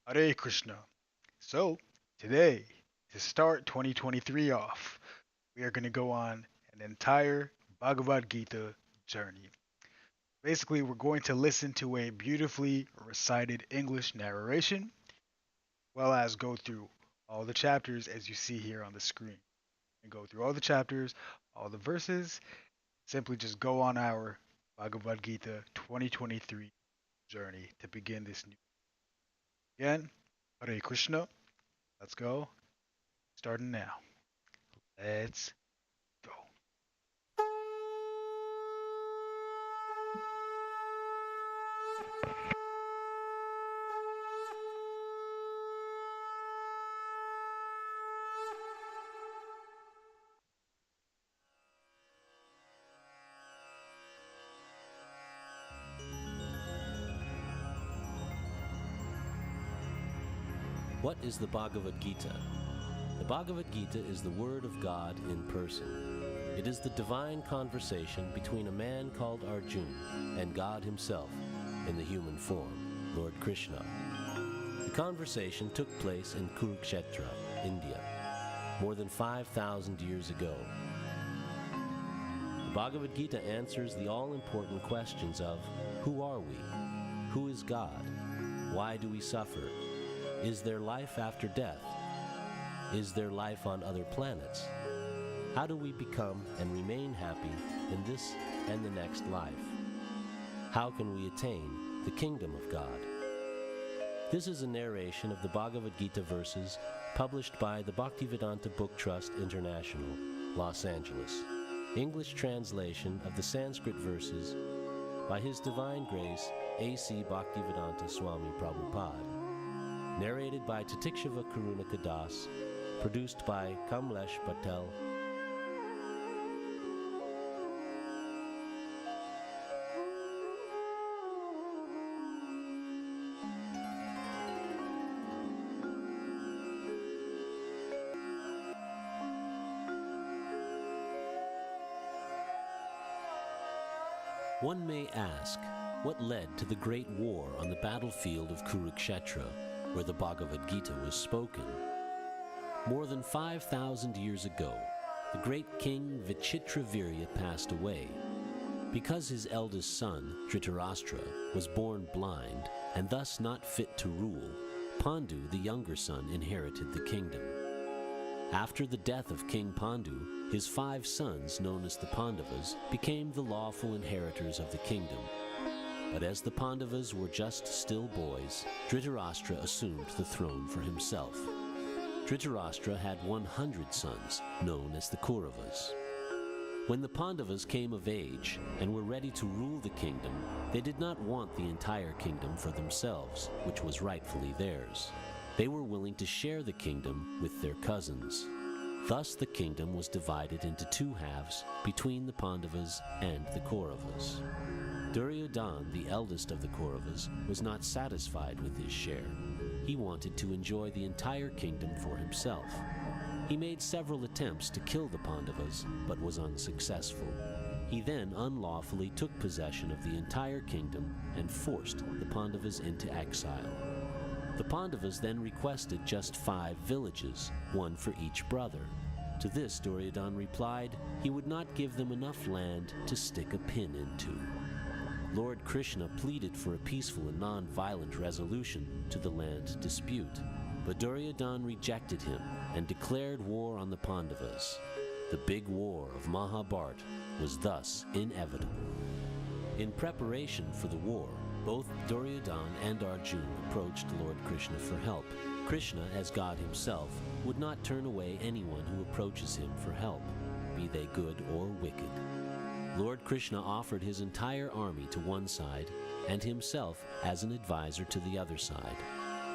Hare Krishna. So, today, to start 2023 off, we are going to go on an entire Bhagavad-Gītā journey. Basically, we're going to listen to a beautifully recited English narration, well as go through all the chapters as you see here on the screen. And go through all the chapters, all the verses, simply just go on our Bhagavad-Gītā 2023 journey to begin this new. Again, Hare Krishna. Let's go. Starting now. Let's go. What is the Bhagavad-Gītā? The Bhagavad-Gītā is the Word of God in person. It is the divine conversation between a man called Arjuna and God himself in the human form, Lord Krishna. The conversation took place in Kurukshetra, India, more than 5,000 years ago. The Bhagavad-Gītā answers the all-important questions of who are we? Who is God? Why do we suffer? Is there life after death? Is there life on other planets? How do we become and remain happy in this and the next life? How can we attain the kingdom of God? This is a narration of the Bhagavad-Gītā verses published by the Bhaktivedanta Book Trust International, Los Angeles. English translation of the Sanskrit verses by His Divine Grace A.C. Bhaktivedanta Swami Prabhupada. Narrated by Titikshava Karunaka Das, produced by Kamlesh Patel. One may ask, what led to the great war on the battlefield of Kurukshetra, where the Bhagavad-Gītā was spoken? More than 5,000 years ago, the great king Vichitravirya passed away. Because his eldest son, Dhritarashtra, was born blind and thus not fit to rule, Pandu, the younger son, inherited the kingdom. After the death of King Pandu, his 5 sons, known as the Pandavas, became the lawful inheritors of the kingdom. But as the Pandavas were just still boys, Dhritarashtra assumed the throne for himself. Dhritarashtra had 100 sons, known as the Kauravas. When the Pandavas came of age and were ready to rule the kingdom, they did not want the entire kingdom for themselves, which was rightfully theirs. They were willing to share the kingdom with their cousins. Thus the kingdom was divided into 2 halves between the Pandavas and the Kauravas. Duryodhana, the eldest of the Kauravas, was not satisfied with his share. He wanted to enjoy the entire kingdom for himself. He made several attempts to kill the Pandavas, but was unsuccessful. He then unlawfully took possession of the entire kingdom and forced the Pandavas into exile. The Pandavas then requested just 5 villages, 1 for each brother. To this, Duryodhana replied he would not give them enough land to stick a pin into. Lord Krishna pleaded for a peaceful and non-violent resolution to the land dispute, but Duryodhana rejected him and declared war on the Pandavas. The big war of Mahabharata was thus inevitable. In preparation for the war, both Duryodhana and Arjuna approached Lord Krishna for help. Krishna, as God himself, would not turn away anyone who approaches him for help, be they good or wicked. Lord Krishna offered his entire army to one side and himself as an advisor to the other side.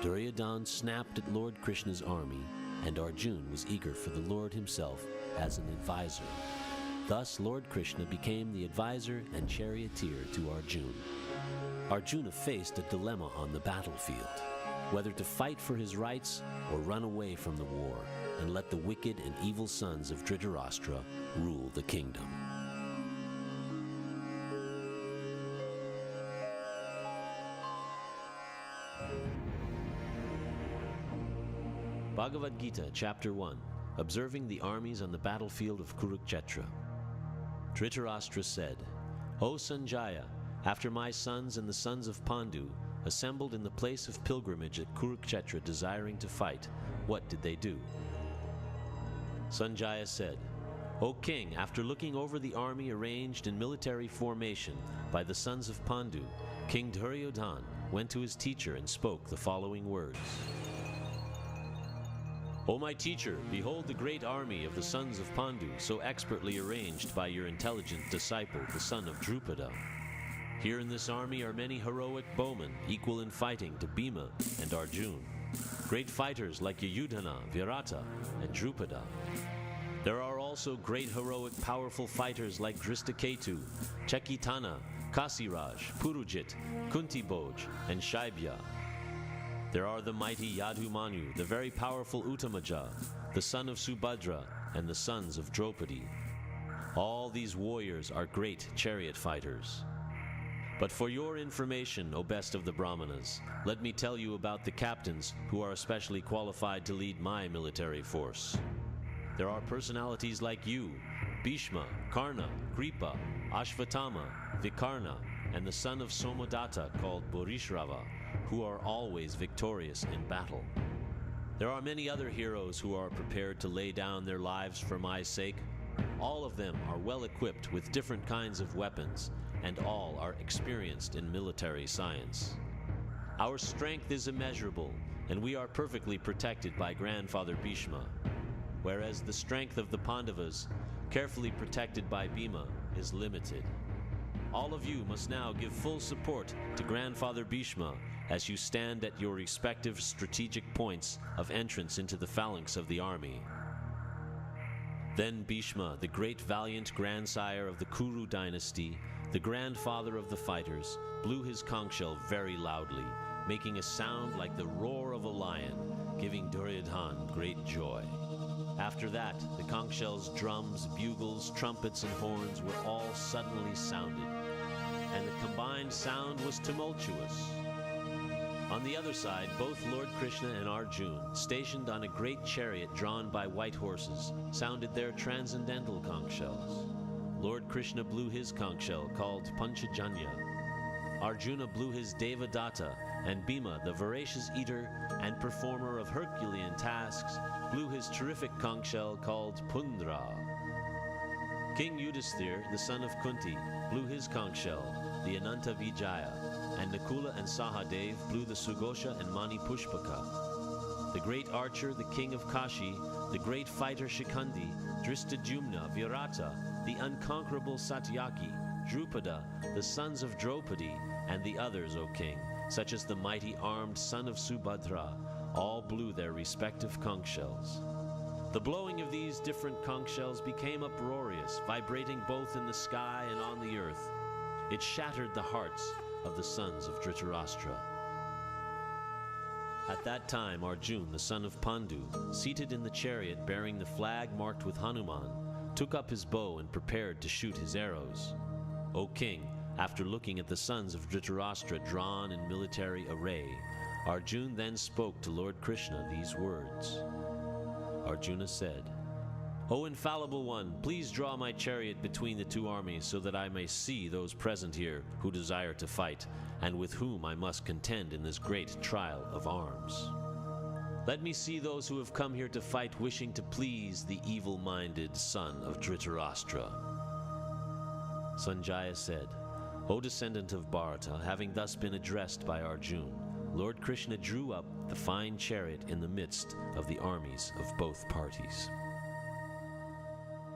Duryodhana snapped at Lord Krishna's army, and Arjuna was eager for the Lord himself as an advisor. Thus Lord Krishna became the advisor and charioteer to Arjuna. Arjuna faced a dilemma on the battlefield, whether to fight for his rights or run away from the war and let the wicked and evil sons of Dhritarashtra rule the kingdom. Bhagavad-Gītā, Chapter 1, Observing the Armies on the Battlefield of Kurukshetra. Dhritarashtra said, O Sanjaya, after my sons and the sons of Pandu assembled in the place of pilgrimage at Kurukshetra desiring to fight, what did they do? Sanjaya said, O king, after looking over the army arranged in military formation by the sons of Pandu, King Duryodhana went to his teacher and spoke the following words. O my teacher, behold the great army of the sons of Pandu, so expertly arranged by your intelligent disciple, the son of Drupada. Here in this army are many heroic bowmen, equal in fighting to Bhima and Arjuna, great fighters like Yudhana, Virata, and Drupada. There are also great heroic powerful fighters like Drishtaketu, Chekitana, Kasiraj, Purujit, Kuntibhoj, and Shaibya. There are the mighty Yadhumanyu, the very powerful Uttamaja, the son of Subhadra, and the sons of Draupadi. All these warriors are great chariot fighters. But for your information, O best of the Brahmanas, let me tell you about the captains who are especially qualified to lead my military force. There are personalities like you, Bhishma, Karna, Kripa, Ashvatthama, Vikarna, and the son of Somadatta called Bharishrava, who are always victorious in battle. There are many other heroes who are prepared to lay down their lives for my sake. All of them are well equipped with different kinds of weapons, and all are experienced in military science. Our strength is immeasurable, and we are perfectly protected by Grandfather Bhishma, whereas the strength of the Pandavas, carefully protected by Bhima, is limited. All of you must now give full support to Grandfather Bhishma as you stand at your respective strategic points of entrance into the phalanx of the army. Then Bhishma, the great valiant grandsire of the Kuru dynasty, the grandfather of the fighters, blew his conch shell very loudly, making a sound like the roar of a lion, giving Duryodhana great joy. After that, the conch shells, drums, bugles, trumpets, and horns were all suddenly sounded, and the combined sound was tumultuous. On the other side, both Lord Krishna and Arjuna, stationed on a great chariot drawn by white horses, sounded their transcendental conch shells. Lord Krishna blew his conch shell, called Panchajanya. Arjuna blew his Devadatta, and Bhima, the voracious eater and performer of Herculean tasks, blew his terrific conch shell called Pundra. King Yudhisthira, the son of Kunti, blew his conch shell, the Ananta Vijaya, and Nakula and Sahadev blew the Sugosha and Mani Pushpaka. The great archer, the king of Kashi, the great fighter Shikandi, Drishtadyumna, Virata, the unconquerable Satyaki, Drupada, the sons of Draupadi, and the others, O king, such as the mighty armed son of Subhadra, all blew their respective conch shells. The blowing of these different conch shells became uproarious, vibrating both in the sky and on the earth. It shattered the hearts of the sons of Dhritarashtra. At that time Arjuna, the son of Pandu, seated in the chariot bearing the flag marked with Hanuman, took up his bow and prepared to shoot his arrows. O king, after looking at the sons of Dhritarashtra drawn in military array, Arjuna then spoke to Lord Krishna these words. Arjuna said, O infallible one, please draw my chariot between the two armies so that I may see those present here who desire to fight, and with whom I must contend in this great trial of arms. Let me see those who have come here to fight wishing to please the evil-minded son of Dhritarashtra. Sanjaya said, O descendant of Bharata, having thus been addressed by Arjuna, Lord Krishna drew up the fine chariot in the midst of the armies of both parties.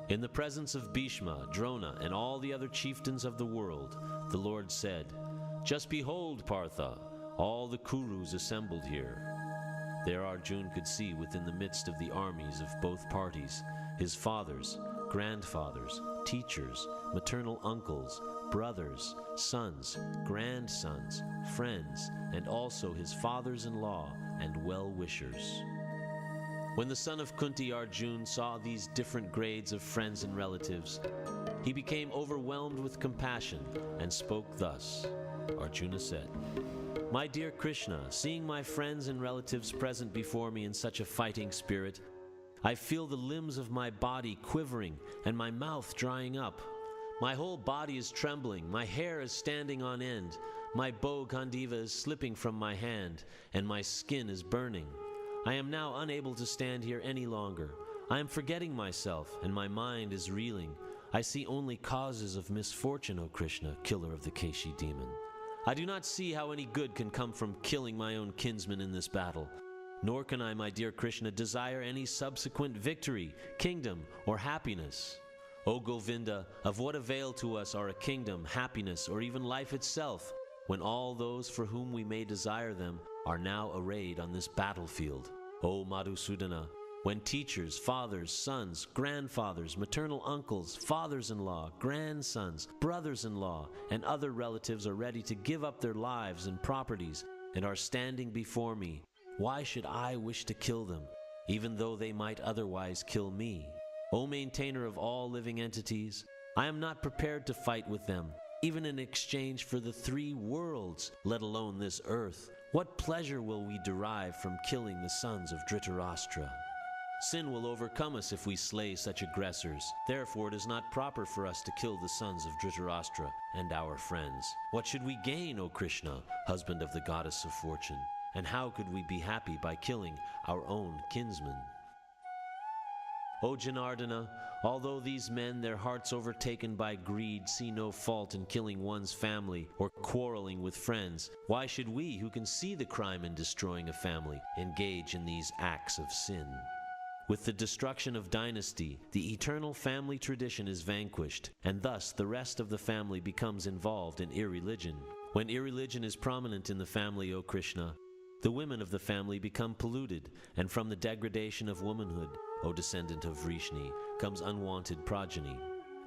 In the presence of Bhishma, Drona, and all the other chieftains of the world, the Lord said, Just behold, Partha, all the Kurus assembled here. There Arjuna could see within the midst of the armies of both parties his fathers, grandfathers, teachers, maternal uncles, brothers, sons, grandsons, friends, and also his fathers-in-law and well-wishers. When the son of Kunti Arjuna saw these different grades of friends and relatives, he became overwhelmed with compassion and spoke thus. Arjuna said, "My dear Krishna, seeing my friends and relatives present before me in such a fighting spirit, I feel the limbs of my body quivering and my mouth drying up. My whole body is trembling, my hair is standing on end, my bow Gandiva is slipping from my hand, and my skin is burning. I am now unable to stand here any longer. I am forgetting myself, and my mind is reeling. I see only causes of misfortune, O Krishna, killer of the Keshi demon. I do not see how any good can come from killing my own kinsman in this battle. Nor can I, my dear Krishna, desire any subsequent victory, kingdom, or happiness. O Govinda, of what avail to us are a kingdom, happiness, or even life itself, when all those for whom we may desire them are now arrayed on this battlefield? O Madhusudana, when teachers, fathers, sons, grandfathers, maternal uncles, fathers-in-law, grandsons, brothers-in-law, and other relatives are ready to give up their lives and properties and are standing before me, why should I wish to kill them, even though they might otherwise kill me? O maintainer of all living entities, I am not prepared to fight with them, even in exchange for the 3 worlds, let alone this earth. What pleasure will we derive from killing the sons of Dhritarashtra? Sin will overcome us if we slay such aggressors. Therefore it is not proper for us to kill the sons of Dhritarashtra and our friends. What should we gain, O Krishna, husband of the goddess of fortune? And how could we be happy by killing our own kinsmen? O Janardana, although these men, their hearts overtaken by greed, see no fault in killing one's family or quarreling with friends, why should we, who can see the crime in destroying a family, engage in these acts of sin? With the destruction of dynasty, the eternal family tradition is vanquished, and thus the rest of the family becomes involved in irreligion. When irreligion is prominent in the family, O Krishna, the women of the family become polluted, and from the degradation of womanhood, O descendant of Vrishni, comes unwanted progeny.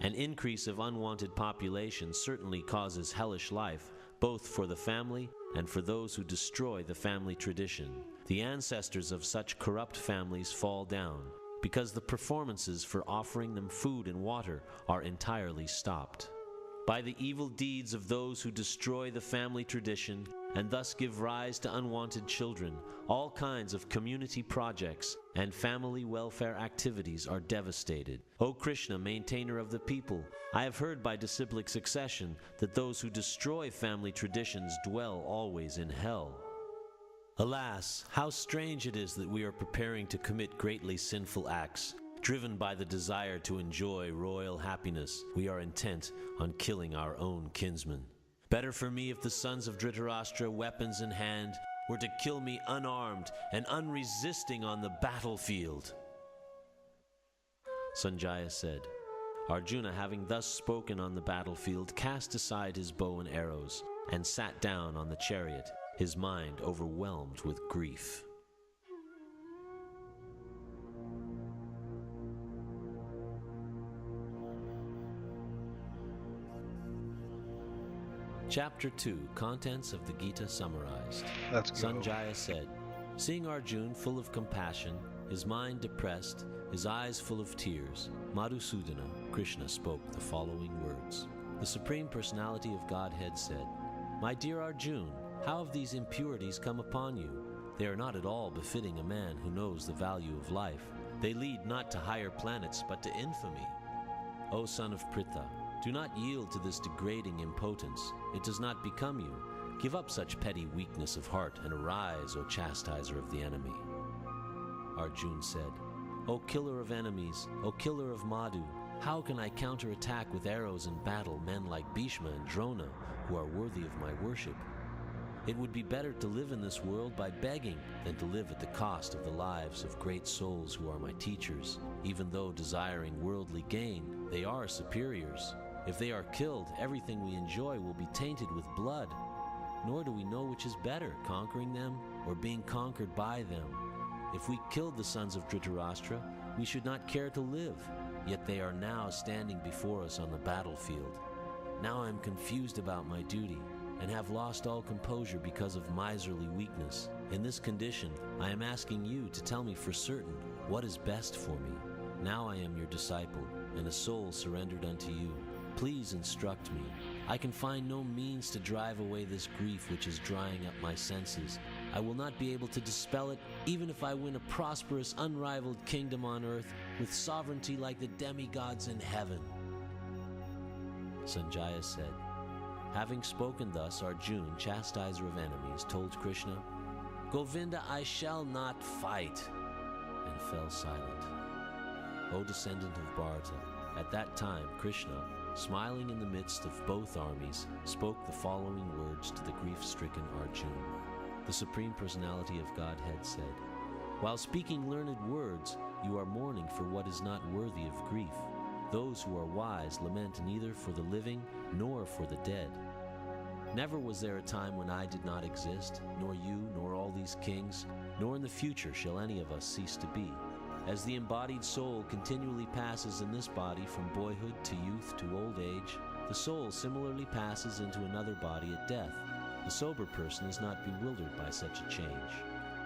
An increase of unwanted population certainly causes hellish life, both for the family and for those who destroy the family tradition. The ancestors of such corrupt families fall down, because the performances for offering them food and water are entirely stopped. By the evil deeds of those who destroy the family tradition and thus give rise to unwanted children, all kinds of community projects and family welfare activities are devastated. O Krishna, maintainer of the people, I have heard by disciplic succession that those who destroy family traditions dwell always in hell. Alas, how strange it is that we are preparing to commit greatly sinful acts. Driven by the desire to enjoy royal happiness, we are intent on killing our own kinsmen. Better for me if the sons of Dhritarashtra, weapons in hand, were to kill me unarmed and unresisting on the battlefield. Sanjaya said, Arjuna, having thus spoken on the battlefield, cast aside his bow and arrows and sat down on the chariot, his mind overwhelmed with grief. Chapter 2, Contents of the Gita Summarized. Let's go. Sanjaya said, seeing Arjuna full of compassion, his mind depressed, his eyes full of tears, Madhusudana, Krishna, spoke the following words. The Supreme Personality of Godhead said, My dear Arjuna, how have these impurities come upon you? They are not at all befitting a man who knows the value of life. They lead not to higher planets, but to infamy. O son of Pritha, do not yield to this degrading impotence. It does not become you. Give up such petty weakness of heart and arise, O chastiser of the enemy. Arjuna said, O killer of enemies, O killer of Madhu, how can I counterattack with arrows in battle men like Bhishma and Drona, who are worthy of my worship? It would be better to live in this world by begging than to live at the cost of the lives of great souls who are my teachers. Even though desiring worldly gain, they are superiors. If they are killed, everything we enjoy will be tainted with blood. Nor do we know which is better, conquering them or being conquered by them. If we killed the sons of Dhritarashtra, we should not care to live, yet they are now standing before us on the battlefield. Now I am confused about my duty, and have lost all composure because of miserly weakness. In this condition, I am asking you to tell me for certain what is best for me. Now I am your disciple, and a soul surrendered unto you. please instruct me. I can find no means to drive away this grief which is drying up my senses. I will not be able to dispel it, even if I win a prosperous, unrivaled kingdom on earth, with sovereignty like the demigods in heaven." Sanjaya said. Having spoken thus, Arjuna, chastiser of enemies, told Krishna, "Govinda, I shall not fight," and fell silent. O descendant of Bharata, at that time Krishna, smiling in the midst of both armies, spoke the following words to the grief-stricken Arjuna. The Supreme Personality of Godhead said, "While speaking learned words, you are mourning for what is not worthy of grief. Those who are wise lament neither for the living nor for the dead. Never was there a time when I did not exist, nor you, nor all these kings, nor in the future shall any of us cease to be. As the embodied soul continually passes in this body from boyhood to youth to old age, the soul similarly passes into another body at death. The sober person is not bewildered by such a change.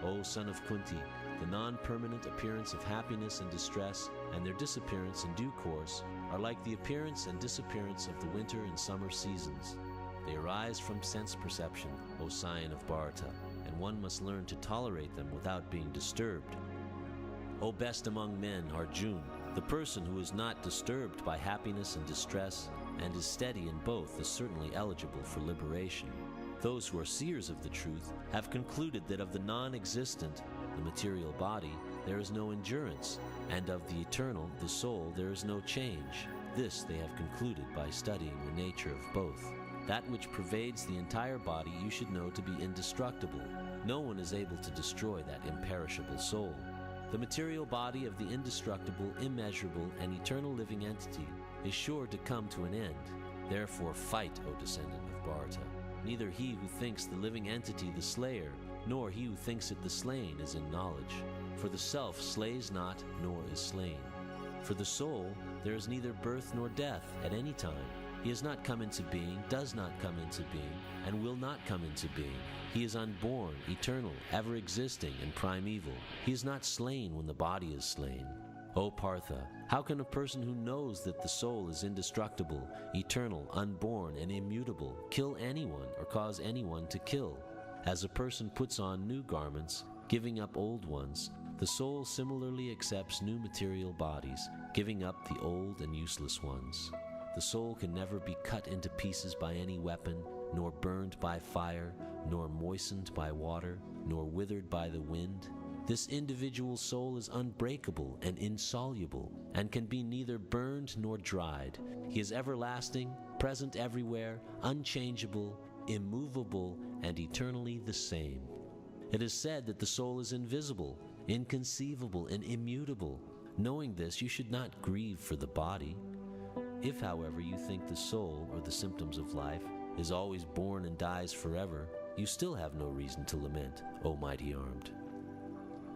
O son of Kunti, the non-permanent appearance of happiness and distress, and their disappearance in due course, are like the appearance and disappearance of the winter and summer seasons. They arise from sense perception, O scion of Bharata, and one must learn to tolerate them without being disturbed. O best among men, Arjuna, the person who is not disturbed by happiness and distress, and is steady in both, is certainly eligible for liberation. Those who are seers of the truth have concluded that of the non-existent, the material body, there is no endurance, and of the eternal, the soul, there is no change. This they have concluded by studying the nature of both. That which pervades the entire body you should know to be indestructible. No one is able to destroy that imperishable soul. The material body of the indestructible, immeasurable, and eternal living entity is sure to come to an end. Therefore fight, O descendant of Bharata. Neither he who thinks the living entity the slayer, nor he who thinks it the slain is in knowledge. For the self slays not, nor is slain. For the soul, there is neither birth nor death at any time. He has not come into being, does not come into being, and will not come into being. He is unborn, eternal, ever-existing, and primeval. He is not slain when the body is slain. O Partha, how can a person who knows that the soul is indestructible, eternal, unborn, and immutable kill anyone or cause anyone to kill? As a person puts on new garments, giving up old ones, the soul similarly accepts new material bodies, giving up the old and useless ones. The soul can never be cut into pieces by any weapon, nor burned by fire, nor moistened by water, nor withered by the wind. This individual soul is unbreakable and insoluble, and can be neither burned nor dried. He is everlasting, present everywhere, unchangeable, immovable, and eternally the same. It is said that the soul is invisible, inconceivable, and immutable. Knowing this, you should not grieve for the body. If, however, you think the soul, or the symptoms of life, is always born and dies forever, you still have no reason to lament, O mighty armed.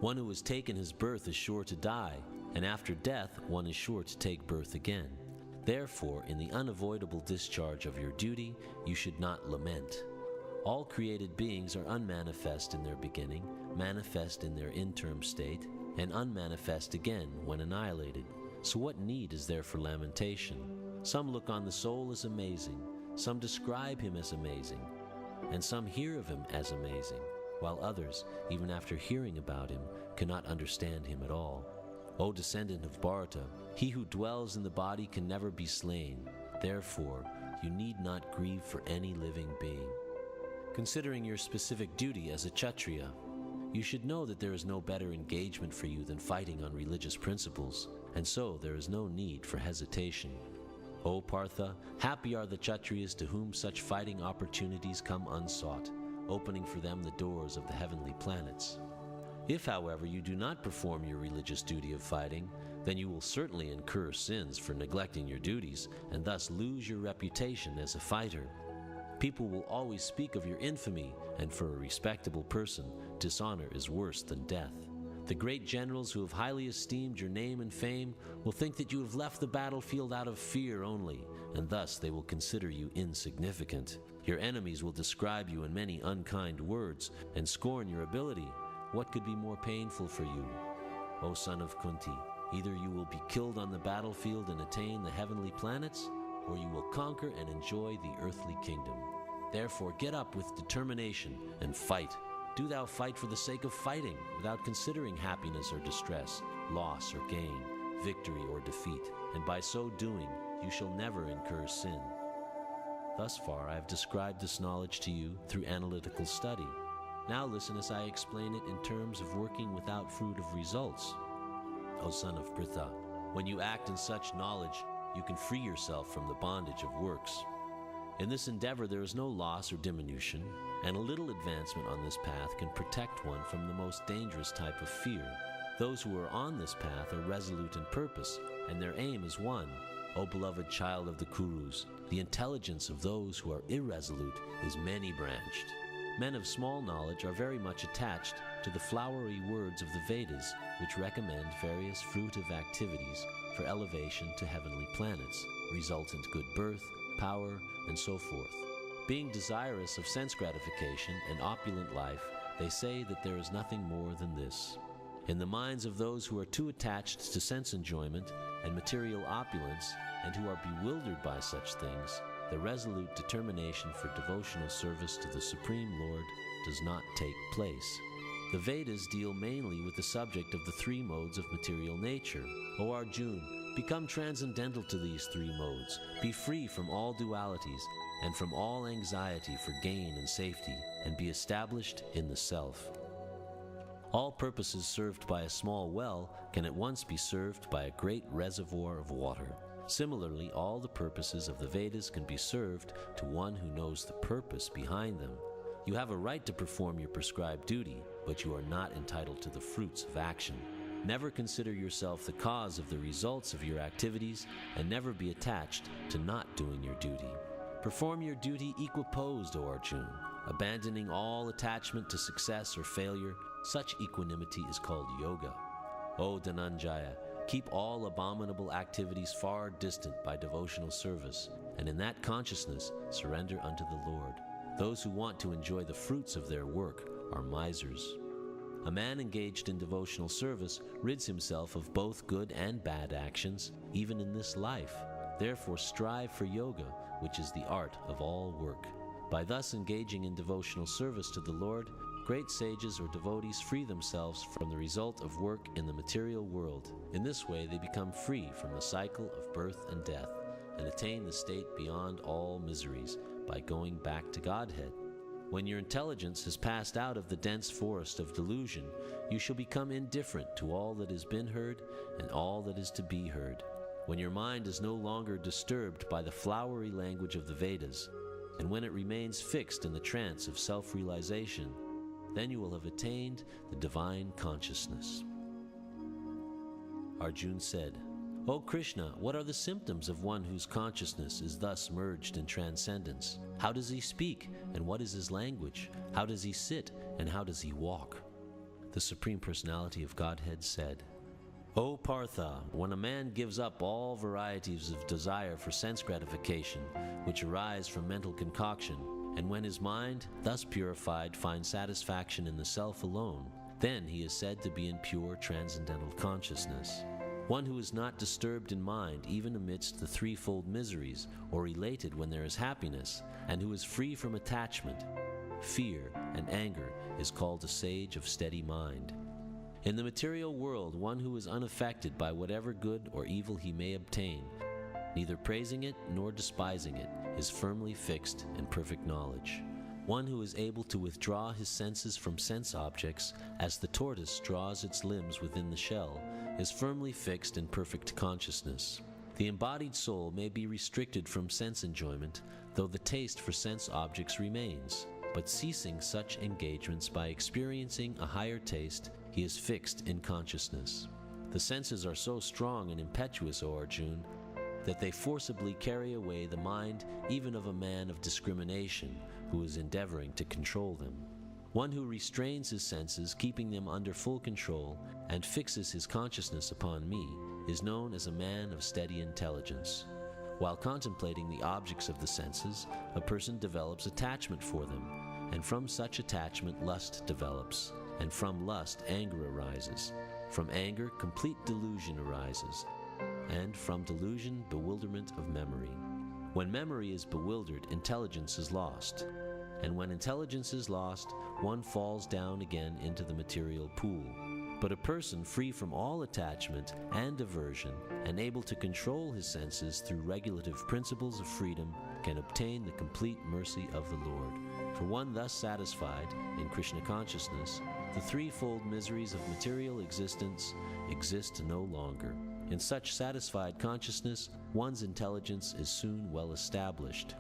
One who has taken his birth is sure to die, and after death one is sure to take birth again. Therefore, in the unavoidable discharge of your duty, you should not lament. All created beings are unmanifest in their beginning, manifest in their interim state, and unmanifest again when annihilated. So what need is there for lamentation? Some look on the soul as amazing, some describe him as amazing, and some hear of him as amazing, while others, even after hearing about him, cannot understand him at all. O descendant of Bharata, he who dwells in the body can never be slain. Therefore, you need not grieve for any living being. Considering your specific duty as a Kshatriya, you should know that there is no better engagement for you than fighting on religious principles, and so there is no need for hesitation. O Partha, happy are the Kshatriyas to whom such fighting opportunities come unsought, opening for them the doors of the heavenly planets. If, however, you do not perform your religious duty of fighting, then you will certainly incur sins for neglecting your duties, and thus lose your reputation as a fighter. People will always speak of your infamy, and for a respectable person, dishonor is worse than death. The great generals who have highly esteemed your name and fame will think that you have left the battlefield out of fear only, and thus they will consider you insignificant. Your enemies will describe you in many unkind words and scorn your ability. What could be more painful for you? O son of Kunti, either you will be killed on the battlefield and attain the heavenly planets, or you will conquer and enjoy the earthly kingdom. Therefore get up with determination and fight. Do thou fight for the sake of fighting, without considering happiness or distress, loss or gain, victory or defeat, and by so doing you shall never incur sin. Thus far I have described this knowledge to you through analytical study. Now listen as I explain it in terms of working without fruit of results. O son of Pritha, when you act in such knowledge, you can free yourself from the bondage of works. In this endeavor there is no loss or diminution, and a little advancement on this path can protect one from the most dangerous type of fear. Those who are on this path are resolute in purpose, and their aim is one. O beloved child of the Kurus, the intelligence of those who are irresolute is many-branched. Men of small knowledge are very much attached to the flowery words of the Vedas, which recommend various fruitive activities for elevation to heavenly planets, resultant good birth, power, and so forth. Being desirous of sense gratification and opulent life, they say that there is nothing more than this. In the minds of those who are too attached to sense enjoyment and material opulence, and who are bewildered by such things, the resolute determination for devotional service to the Supreme Lord does not take place. The Vedas deal mainly with the subject of the three modes of material nature. O Arjuna, become transcendental to these three modes, be free from all dualities, and from all anxiety for gain and safety, and be established in the self. All purposes served by a small well can at once be served by a great reservoir of water. Similarly, all the purposes of the Vedas can be served to one who knows the purpose behind them. You have a right to perform your prescribed duty, but you are not entitled to the fruits of action. Never consider yourself the cause of the results of your activities, and never be attached to not doing your duty. Perform your duty equiposed, O Arjuna, abandoning all attachment to success or failure. Such equanimity is called yoga. O Dhananjaya, keep all abominable activities far distant by devotional service, and in that consciousness surrender unto the Lord. Those who want to enjoy the fruits of their work are misers. A man engaged in devotional service rids himself of both good and bad actions, even in this life. Therefore strive for yoga, which is the art of all work. By thus engaging in devotional service to the Lord, great sages or devotees free themselves from the result of work in the material world. In this way they become free from the cycle of birth and death, and attain the state beyond all miseries by going back to Godhead. When your intelligence has passed out of the dense forest of delusion, you shall become indifferent to all that has been heard and all that is to be heard. When your mind is no longer disturbed by the flowery language of the Vedas, and when it remains fixed in the trance of self-realization, then you will have attained the divine consciousness. Arjuna said, O Krishna, what are the symptoms of one whose consciousness is thus merged in transcendence? How does he speak, and what is his language? How does he sit, and how does he walk? The Supreme Personality of Godhead said, O Partha, when a man gives up all varieties of desire for sense gratification, which arise from mental concoction, and when his mind, thus purified, finds satisfaction in the self alone, then he is said to be in pure transcendental consciousness. One who is not disturbed in mind even amidst the threefold miseries, or elated when there is happiness, and who is free from attachment, fear, and anger, is called a sage of steady mind. In the material world, one who is unaffected by whatever good or evil he may obtain, neither praising it nor despising it, is firmly fixed in perfect knowledge. One who is able to withdraw his senses from sense objects, as the tortoise draws its limbs within the shell, is firmly fixed in perfect consciousness. The embodied soul may be restricted from sense enjoyment, though the taste for sense objects remains. But ceasing such engagements by experiencing a higher taste, he is fixed in consciousness. The senses are so strong and impetuous, O Arjuna, that they forcibly carry away the mind even of a man of discrimination who is endeavoring to control them. One who restrains his senses, keeping them under full control, and fixes his consciousness upon me, is known as a man of steady intelligence. While contemplating the objects of the senses, a person develops attachment for them, and from such attachment lust develops, and from lust anger arises. From anger complete delusion arises, and from delusion bewilderment of memory. When memory is bewildered, intelligence is lost. And when intelligence is lost, one falls down again into the material pool. But a person free from all attachment and aversion and able to control his senses through regulative principles of freedom can obtain the complete mercy of the Lord. For one thus satisfied in Krishna consciousness, the threefold miseries of material existence exist no longer. In such satisfied consciousness, one's intelligence is soon well established.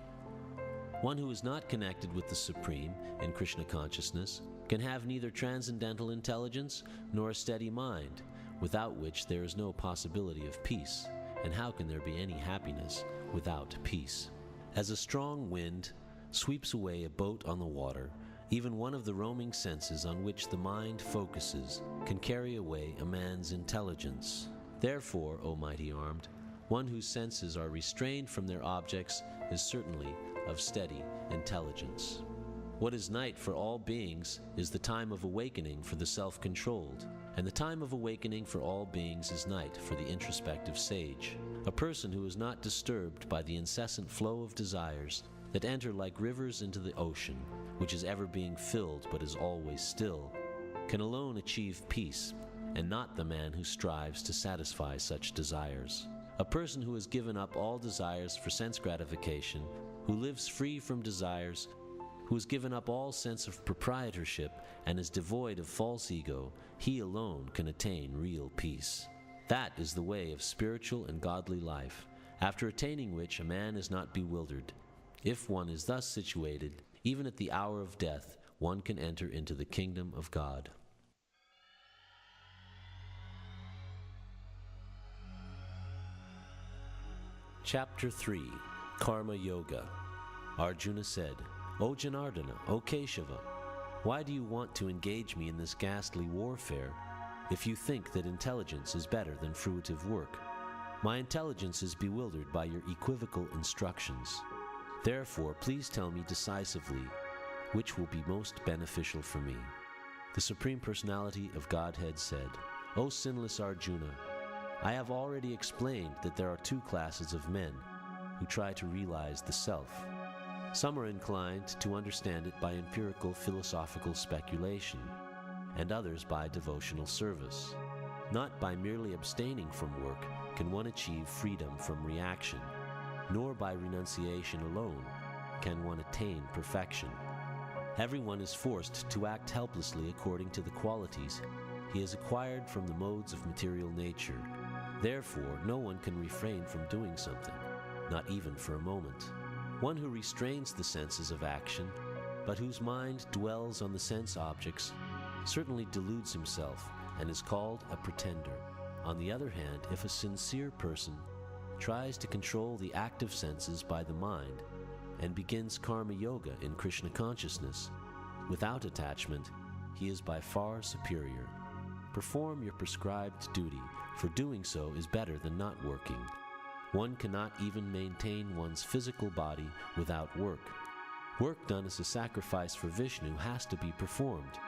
One who is not connected with the Supreme in Krishna consciousness can have neither transcendental intelligence nor a steady mind, without which there is no possibility of peace. And how can there be any happiness without peace? As a strong wind sweeps away a boat on the water, even one of the roaming senses on which the mind focuses can carry away a man's intelligence. Therefore, O mighty armed, one whose senses are restrained from their objects is certainly of steady intelligence. What is night for all beings is the time of awakening for the self-controlled, and the time of awakening for all beings is night for the introspective sage. A person who is not disturbed by the incessant flow of desires that enter like rivers into the ocean, which is ever being filled but is always still, can alone achieve peace, and not the man who strives to satisfy such desires. A person who has given up all desires for sense gratification, who lives free from desires, who has given up all sense of proprietorship and is devoid of false ego, he alone can attain real peace. That is the way of spiritual and godly life, after attaining which a man is not bewildered. If one is thus situated, even at the hour of death, one can enter into the kingdom of God. Chapter 3, Karma Yoga. Arjuna said, O Janardana, O Keshava, why do you want to engage me in this ghastly warfare if you think that intelligence is better than fruitive work? My intelligence is bewildered by your equivocal instructions. Therefore, please tell me decisively which will be most beneficial for me. The Supreme Personality of Godhead said, O sinless Arjuna, I have already explained that there are two classes of men who try to realize the self. Some are inclined to understand it by empirical philosophical speculation, and others by devotional service. Not by merely abstaining from work can one achieve freedom from reaction, nor by renunciation alone can one attain perfection. Everyone is forced to act helplessly according to the qualities he has acquired from the modes of material nature. Therefore, no one can refrain from doing something, not even for a moment. One who restrains the senses of action, but whose mind dwells on the sense objects, certainly deludes himself and is called a pretender. On the other hand, if a sincere person tries to control the active senses by the mind and begins karma yoga in Krishna consciousness, without attachment, he is by far superior. Perform your prescribed duty, for doing so is better than not working. One cannot even maintain one's physical body without work. Work done as a sacrifice for Vishnu has to be performed.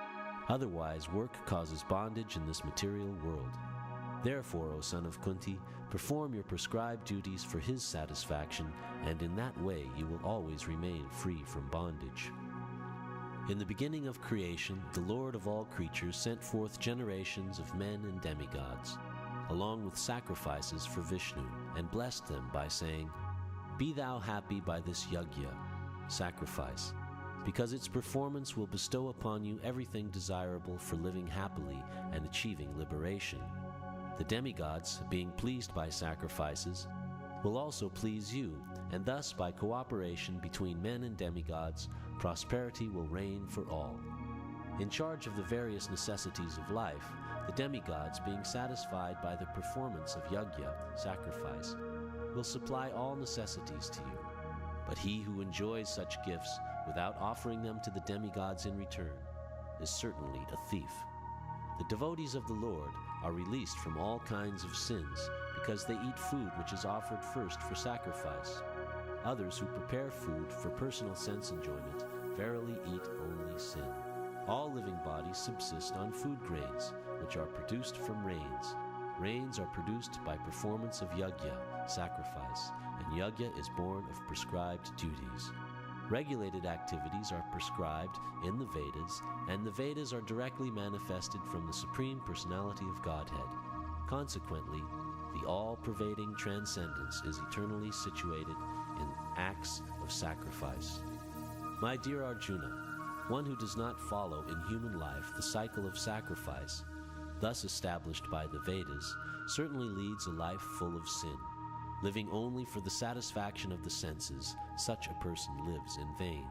Otherwise, work causes bondage in this material world. Therefore, O son of Kunti, perform your prescribed duties for his satisfaction, and in that way you will always remain free from bondage. In the beginning of creation, the Lord of all creatures sent forth generations of men and demigods, along with sacrifices for Vishnu, and blessed them by saying, Be thou happy by this yajna, sacrifice, because its performance will bestow upon you everything desirable for living happily and achieving liberation. The demigods, being pleased by sacrifices, will also please you, and thus by cooperation between men and demigods, prosperity will reign for all. In charge of the various necessities of life, the demigods, being satisfied by the performance of yajna, sacrifice, will supply all necessities to you. But he who enjoys such gifts without offering them to the demigods in return is certainly a thief. The devotees of the Lord are released from all kinds of sins because they eat food which is offered first for sacrifice. Others who prepare food for personal sense enjoyment verily eat only sin. All living bodies subsist on food grains, which are produced from rains. Rains are produced by performance of yajna, sacrifice, and yajna is born of prescribed duties. Regulated activities are prescribed in the Vedas, and the Vedas are directly manifested from the Supreme Personality of Godhead. Consequently, the all-pervading transcendence is eternally situated in acts of sacrifice. My dear Arjuna, one who does not follow in human life the cycle of sacrifice, thus established by the Vedas, certainly leads a life full of sin. Living only for the satisfaction of the senses, such a person lives in vain.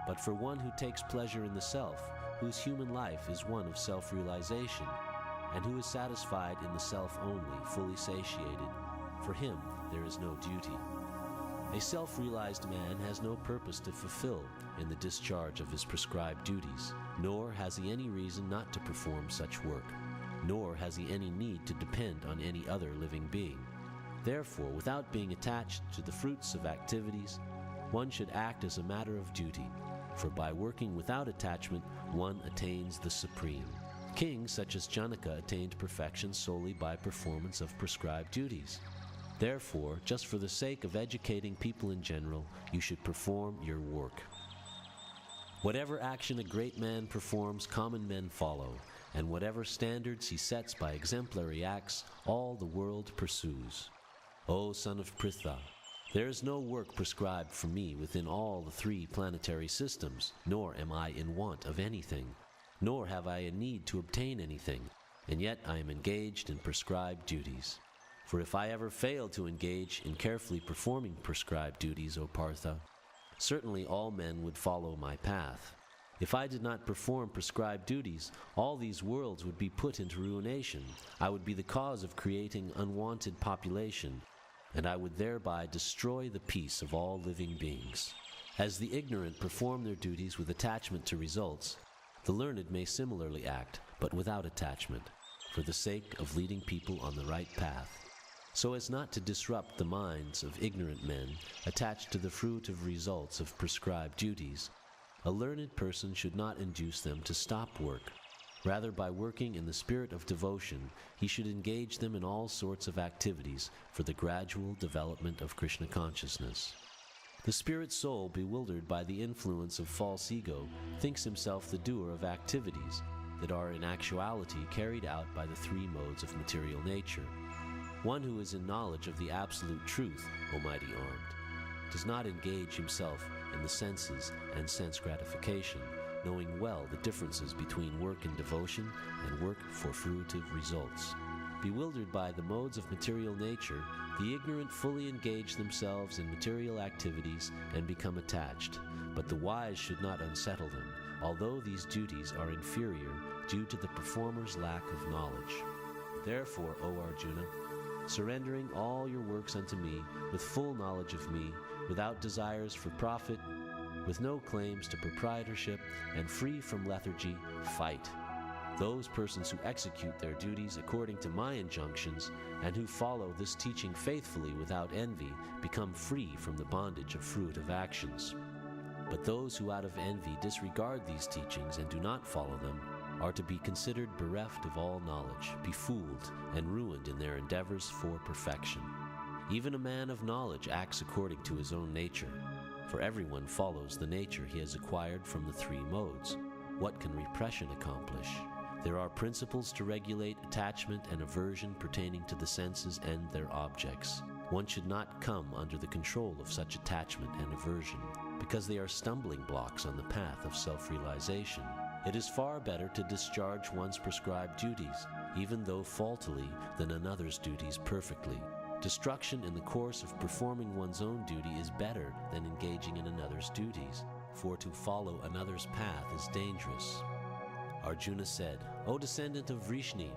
But for one who takes pleasure in the self, whose human life is one of self-realization, and who is satisfied in the self only, fully satiated, for him there is no duty. A self-realized man has no purpose to fulfill in the discharge of his prescribed duties, nor has he any reason not to perform such work, nor has he any need to depend on any other living being. Therefore, without being attached to the fruits of activities, one should act as a matter of duty, for by working without attachment, one attains the supreme. Kings such as Janaka attained perfection solely by performance of prescribed duties. Therefore, just for the sake of educating people in general, you should perform your work. Whatever action a great man performs, common men follow, and whatever standards he sets by exemplary acts, all the world pursues. O son of Pritha, there is no work prescribed for me within all the 3 planetary systems, nor am I in want of anything, nor have I a need to obtain anything, and yet I am engaged in prescribed duties. For if I ever failed to engage in carefully performing prescribed duties, O Partha, certainly all men would follow my path. If I did not perform prescribed duties, all these worlds would be put into ruination. I would be the cause of creating unwanted population, and I would thereby destroy the peace of all living beings. As the ignorant perform their duties with attachment to results, the learned may similarly act, but without attachment, for the sake of leading people on the right path, so as not to disrupt the minds of ignorant men attached to the fruit of results of prescribed duties. A learned person should not induce them to stop work. Rather, by working in the spirit of devotion, he should engage them in all sorts of activities for the gradual development of Krishna consciousness. The spirit soul, bewildered by the influence of false ego, thinks himself the doer of activities that are in actuality carried out by the 3 modes of material nature. One who is in knowledge of the absolute truth, O mighty armed, does not engage himself in the senses and sense gratification, knowing well the differences between work in devotion and work for fruitive results. Bewildered by the modes of material nature, the ignorant fully engage themselves in material activities and become attached, but the wise should not unsettle them, although these duties are inferior due to the performer's lack of knowledge. Therefore, O Arjuna, surrendering all your works unto me, with full knowledge of me, without desires for profit, with no claims to proprietorship, and free from lethargy, fight. Those persons who execute their duties according to my injunctions, and who follow this teaching faithfully without envy, become free from the bondage of fruit of actions. But those who out of envy disregard these teachings and do not follow them, are to be considered bereft of all knowledge, befooled, and ruined in their endeavors for perfection. Even a man of knowledge acts according to his own nature, for everyone follows the nature he has acquired from the 3 modes. What can repression accomplish? There are principles to regulate attachment and aversion pertaining to the senses and their objects. One should not come under the control of such attachment and aversion, because they are stumbling blocks on the path of self-realization. It is far better to discharge one's prescribed duties, even though faultily, than another's duties perfectly. Destruction in the course of performing one's own duty is better than engaging in another's duties, for to follow another's path is dangerous. Arjuna said, O descendant of Vrishni,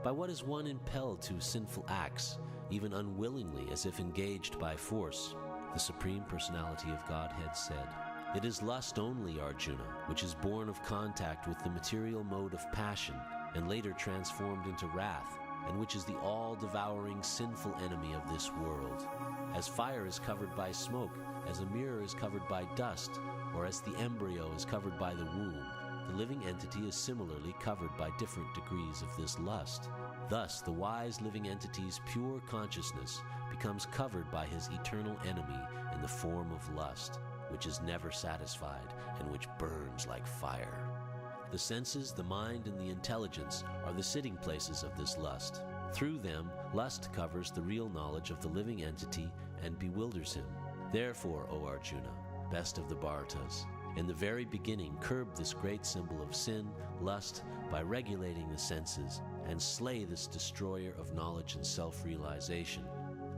by what is one impelled to sinful acts, even unwillingly as if engaged by force? The Supreme Personality of Godhead said, It is lust only, Arjuna, which is born of contact with the material mode of passion, and later transformed into wrath, and which is the all-devouring sinful enemy of this world. As fire is covered by smoke, as a mirror is covered by dust, or as the embryo is covered by the womb, the living entity is similarly covered by different degrees of this lust. Thus, the wise living entity's pure consciousness becomes covered by his eternal enemy in the form of lust, which is never satisfied and which burns like fire. The senses, the mind, and the intelligence are the sitting places of this lust. Through them, lust covers the real knowledge of the living entity and bewilders him. Therefore, O Arjuna, best of the Bharatas, in the very beginning curb this great symbol of sin, lust, by regulating the senses, and slay this destroyer of knowledge and self-realization.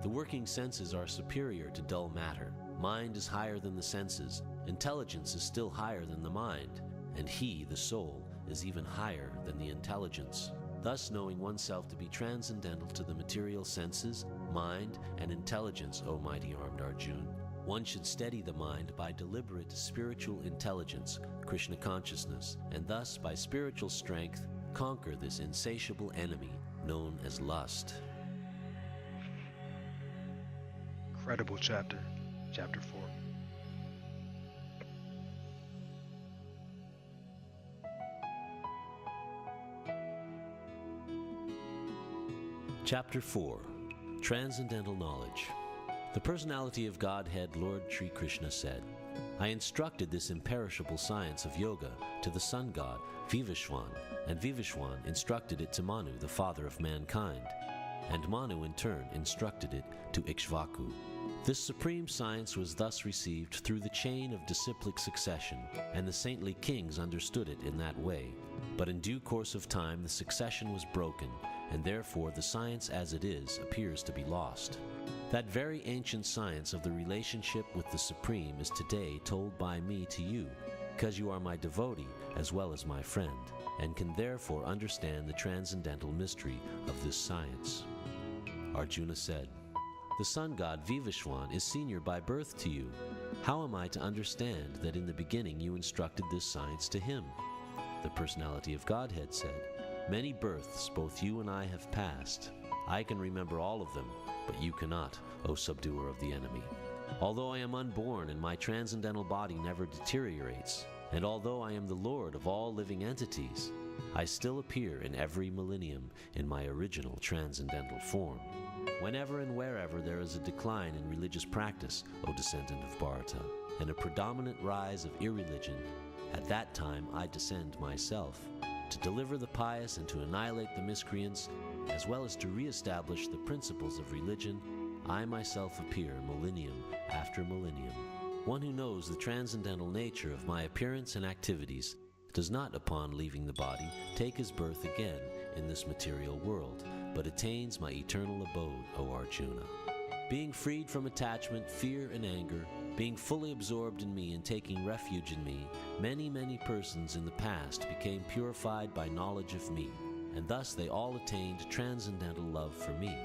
The working senses are superior to dull matter. Mind is higher than the senses. Intelligence is still higher than the mind. And he, the soul, is even higher than the intelligence. Thus, knowing oneself to be transcendental to the material senses, mind, and intelligence, O mighty armed Arjuna, one should steady the mind by deliberate spiritual intelligence, Krishna consciousness, and thus, by spiritual strength, conquer this insatiable enemy known as lust. Incredible chapter. Chapter 4. Chapter 4. Transcendental Knowledge. The personality of Godhead, Lord Sri Krishna, said, I instructed this imperishable science of yoga to the sun god, Vivishwan, and Vivishwan instructed it to Manu, the father of mankind, and Manu in turn instructed it to Ikshvaku. This supreme science was thus received through the chain of disciplic succession, and the saintly kings understood it in that way. But in due course of time the succession was broken, and therefore the science as it is appears to be lost. That very ancient science of the relationship with the Supreme is today told by me to you, because you are my devotee as well as my friend, and can therefore understand the transcendental mystery of this science. Arjuna said, The sun god Vivishwan is senior by birth to you. How am I to understand that in the beginning you instructed this science to him? The personality of Godhead said, Many births both you and I have passed. I can remember all of them, but you cannot, O subduer of the enemy. Although I am unborn and my transcendental body never deteriorates, and although I am the Lord of all living entities, I still appear in every millennium in my original transcendental form. Whenever and wherever there is a decline in religious practice, O descendant of Bharata, and a predominant rise of irreligion, at that time I descend myself, to deliver the pious and to annihilate the miscreants, as well as to re-establish the principles of religion. I myself appear millennium after millennium. One who knows the transcendental nature of my appearance and activities does not, upon leaving the body, take his birth again in this material world, but attains my eternal abode, O Arjuna. Being freed from attachment, fear, and anger, being fully absorbed in me and taking refuge in me, many, many persons in the past became purified by knowledge of me, and thus they all attained transcendental love for me.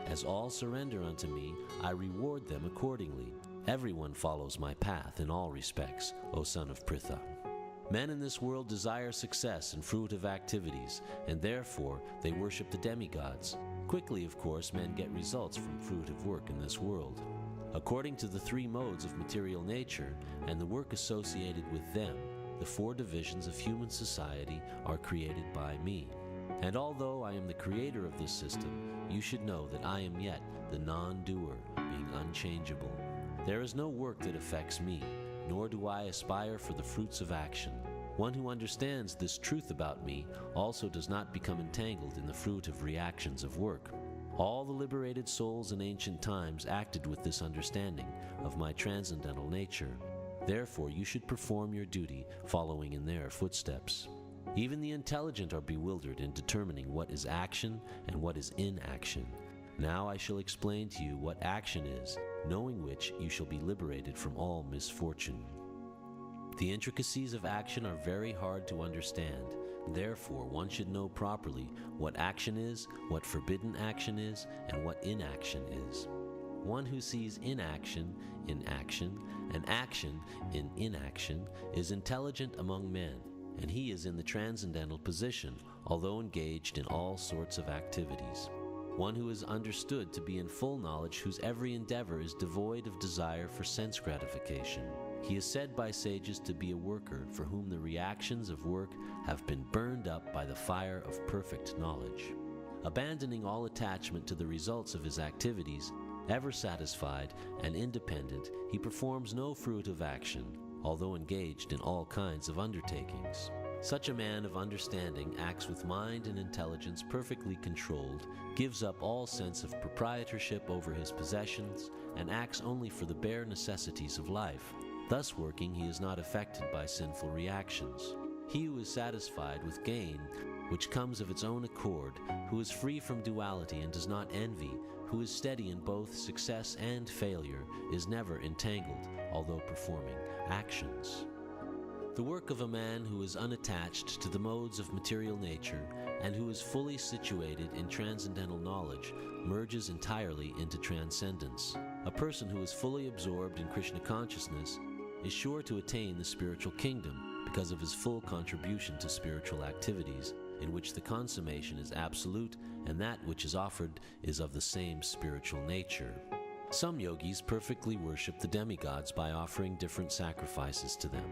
As all surrender unto me, I reward them accordingly. Everyone follows my path in all respects, O son of Pritha. Men in this world desire success and fruitive activities, and therefore they worship the demigods. Quickly, of course, men get results from fruitive work in this world. According to the three modes of material nature and the work associated with them, the four divisions of human society are created by me. And although I am the creator of this system, you should know that I am yet the non-doer, being unchangeable. There is no work that affects me, nor do I aspire for the fruits of action. One who understands this truth about me also does not become entangled in the fruit of reactions of work. All the liberated souls in ancient times acted with this understanding of my transcendental nature. Therefore you should perform your duty following in their footsteps. Even the intelligent are bewildered in determining what is action and what is inaction. Now I shall explain to you what action is, knowing which you shall be liberated from all misfortune. The intricacies of action are very hard to understand. Therefore, one should know properly what action is, what forbidden action is, and what inaction is. One who sees inaction in action and action in inaction is intelligent among men, and he is in the transcendental position, although engaged in all sorts of activities. One who is understood to be in full knowledge, whose every endeavor is devoid of desire for sense gratification. He is said by sages to be a worker for whom the reactions of work have been burned up by the fire of perfect knowledge. Abandoning all attachment to the results of his activities, ever satisfied and independent, he performs no fruitive action, although engaged in all kinds of undertakings. Such a man of understanding acts with mind and intelligence perfectly controlled, gives up all sense of proprietorship over his possessions, and acts only for the bare necessities of life. Thus working, he is not affected by sinful reactions. He who is satisfied with gain, which comes of its own accord, who is free from duality and does not envy, who is steady in both success and failure, is never entangled, although performing actions. The work of a man who is unattached to the modes of material nature and who is fully situated in transcendental knowledge merges entirely into transcendence. A person who is fully absorbed in Krishna consciousness is sure to attain the spiritual kingdom because of his full contribution to spiritual activities, in which the consummation is absolute and that which is offered is of the same spiritual nature. Some yogis perfectly worship the demigods by offering different sacrifices to them,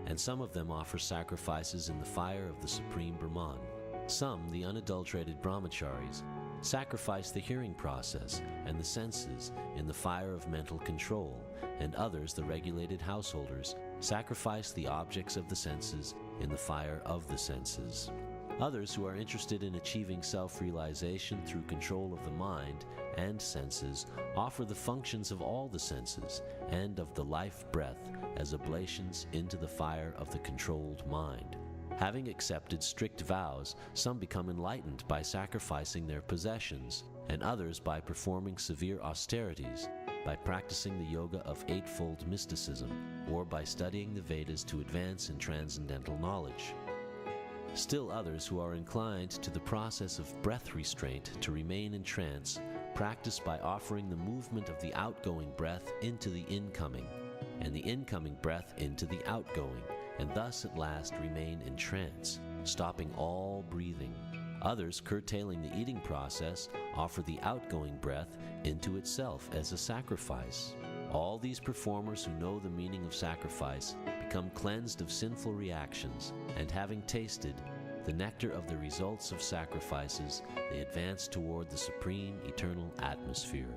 and some of them offer sacrifices in the fire of the Supreme Brahman. Some, the unadulterated brahmacharis, sacrifice the hearing process and the senses in the fire of mental control, and others, the regulated householders, sacrifice the objects of the senses in the fire of the senses. Others, who are interested in achieving self-realization through control of the mind and senses, offer the functions of all the senses and of the life breath as oblations into the fire of the controlled mind. Having accepted strict vows, some become enlightened by sacrificing their possessions, and others by performing severe austerities, by practicing the yoga of eightfold mysticism, or by studying the Vedas to advance in transcendental knowledge. Still others, who are inclined to the process of breath restraint to remain in trance, practice by offering the movement of the outgoing breath into the incoming, and the incoming breath into the outgoing, and thus at last remain in trance, stopping all breathing. Others, curtailing the eating process, offer the outgoing breath into itself as a sacrifice. All these performers who know the meaning of sacrifice become cleansed of sinful reactions, and having tasted the nectar of the results of sacrifices, they advance toward the supreme eternal atmosphere.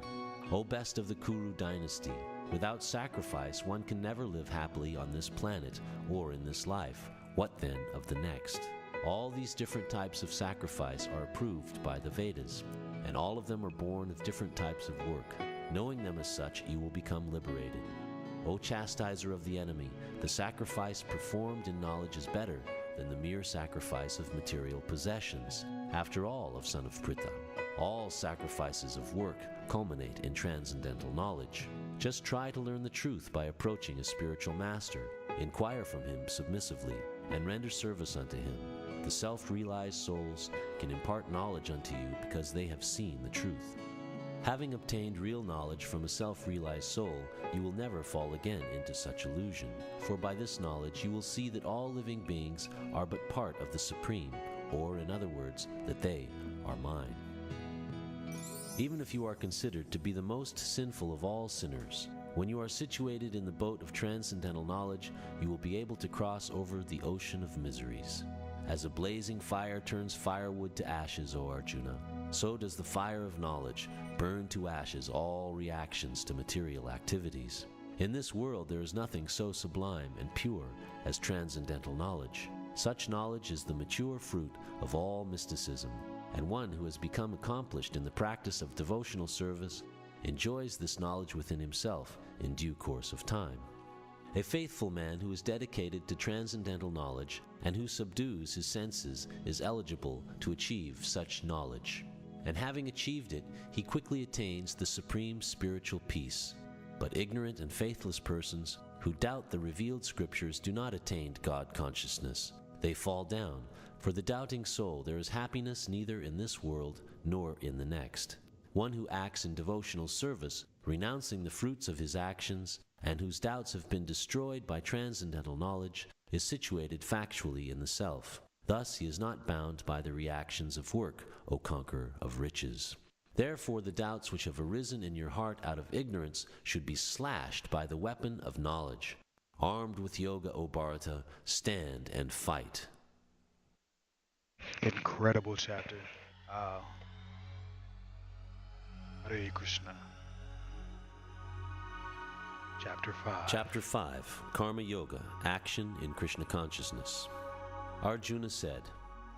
O best of the Kuru dynasty, without sacrifice one can never live happily on this planet or in this life. What then of the next? All these different types of sacrifice are approved by the Vedas, and all of them are born of different types of work. Knowing them as such, you will become liberated. O chastiser of the enemy, the sacrifice performed in knowledge is better than the mere sacrifice of material possessions. After all, of son of Pritha, all sacrifices of work culminate in transcendental knowledge. Just try to learn the truth by approaching a spiritual master. Inquire from him submissively, and render service unto him. The self-realized souls can impart knowledge unto you because they have seen the truth. Having obtained real knowledge from a self-realized soul, you will never fall again into such illusion, for by this knowledge you will see that all living beings are but part of the Supreme, or in other words, that they are mine. Even if you are considered to be the most sinful of all sinners, when you are situated in the boat of transcendental knowledge, you will be able to cross over the ocean of miseries. As a blazing fire turns firewood to ashes, O Arjuna, so does the fire of knowledge burn to ashes all reactions to material activities. In this world there is nothing so sublime and pure as transcendental knowledge. Such knowledge is the mature fruit of all mysticism, and one who has become accomplished in the practice of devotional service enjoys this knowledge within himself in due course of time. A faithful man who is dedicated to transcendental knowledge and who subdues his senses is eligible to achieve such knowledge. And having achieved it, he quickly attains the supreme spiritual peace. But ignorant and faithless persons who doubt the revealed scriptures do not attain God consciousness. They fall down. For the doubting soul there is happiness neither in this world nor in the next. One who acts in devotional service, renouncing the fruits of his actions, and whose doubts have been destroyed by transcendental knowledge, is situated factually in the self. Thus he is not bound by the reactions of work, O conqueror of riches. Therefore the doubts which have arisen in your heart out of ignorance should be slashed by the weapon of knowledge. Armed with yoga, O Bharata, stand and fight. Incredible chapter. Uh, Hare Krishna. Chapter 5. Chapter 5, Karma Yoga, Action in Krishna Consciousness. Arjuna said,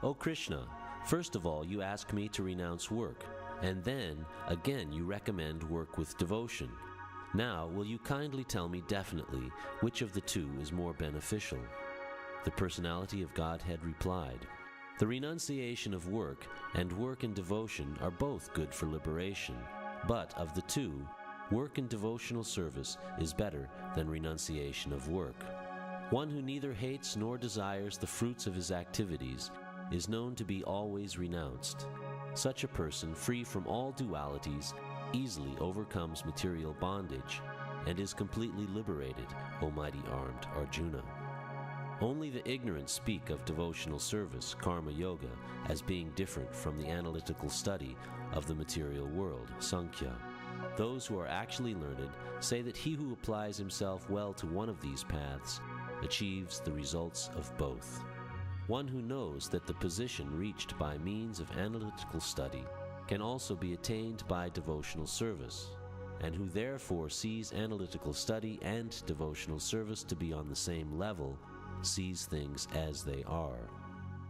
O Krishna, first of all you ask me to renounce work, and then again you recommend work with devotion. Now will you kindly tell me definitely which of the two is more beneficial? The personality of Godhead replied, the renunciation of work and work in devotion are both good for liberation, but of the two, work in devotional service is better than renunciation of work. One who neither hates nor desires the fruits of his activities is known to be always renounced. Such a person, free from all dualities, easily overcomes material bondage and is completely liberated, O mighty armed Arjuna. Only the ignorant speak of devotional service, karma yoga, as being different from the analytical study of the material world, Sankhya. Those who are actually learned say that he who applies himself well to one of these paths achieves the results of both. One who knows that the position reached by means of analytical study can also be attained by devotional service, and who therefore sees analytical study and devotional service to be on the same level, sees things as they are.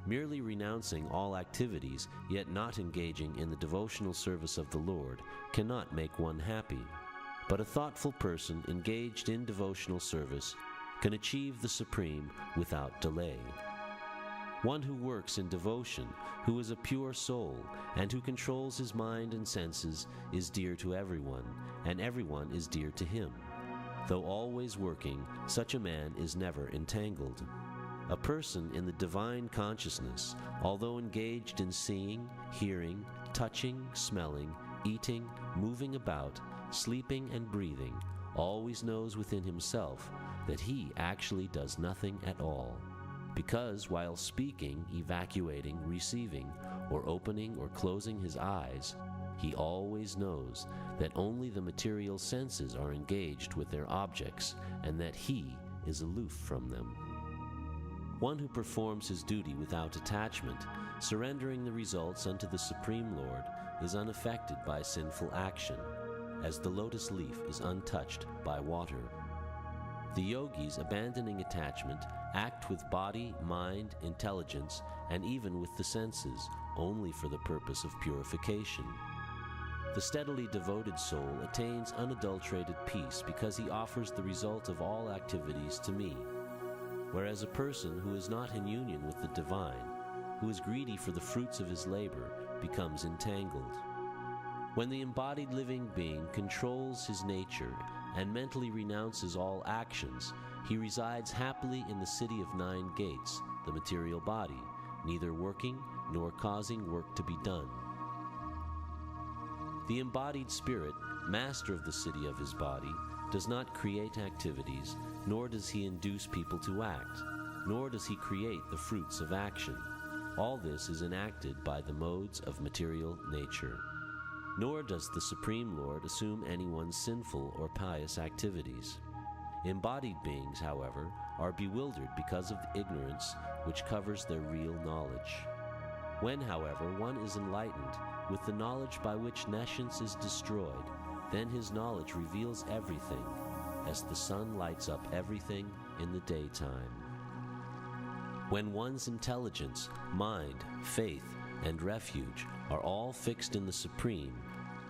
Merely renouncing all activities, yet not engaging in the devotional service of the Lord, cannot make one happy. But a thoughtful person engaged in devotional service can achieve the supreme without delay. One who works in devotion, who is a pure soul, and who controls his mind and senses, is dear to everyone, and everyone is dear to him. Though always working, such a man is never entangled. A person in the divine consciousness, although engaged in seeing, hearing, touching, smelling, eating, moving about, sleeping and breathing, always knows within himself that he actually does nothing at all. Because while speaking, evacuating, receiving, or opening or closing his eyes, he always knows that only the material senses are engaged with their objects, and that he is aloof from them. One who performs his duty without attachment, surrendering the results unto the Supreme Lord, is unaffected by sinful action, as the lotus leaf is untouched by water. The yogis, abandoning attachment, act with body, mind, intelligence, and even with the senses, only for the purpose of purification. The steadily devoted soul attains unadulterated peace because he offers the result of all activities to me, whereas a person who is not in union with the divine, who is greedy for the fruits of his labor, becomes entangled. When the embodied living being controls his nature and mentally renounces all actions, he resides happily in the city of 9 gates, the material body, neither working nor causing work to be done. The embodied spirit, master of the city of his body, does not create activities, nor does he induce people to act, nor does he create the fruits of action. All this is enacted by the modes of material nature. Nor does the Supreme Lord assume anyone's sinful or pious activities. Embodied beings, however, are bewildered because of the ignorance which covers their real knowledge. When, however, one is enlightened with the knowledge by which nescience is destroyed, then his knowledge reveals everything, as the sun lights up everything in the daytime. When one's intelligence, mind, faith, and refuge are all fixed in the Supreme,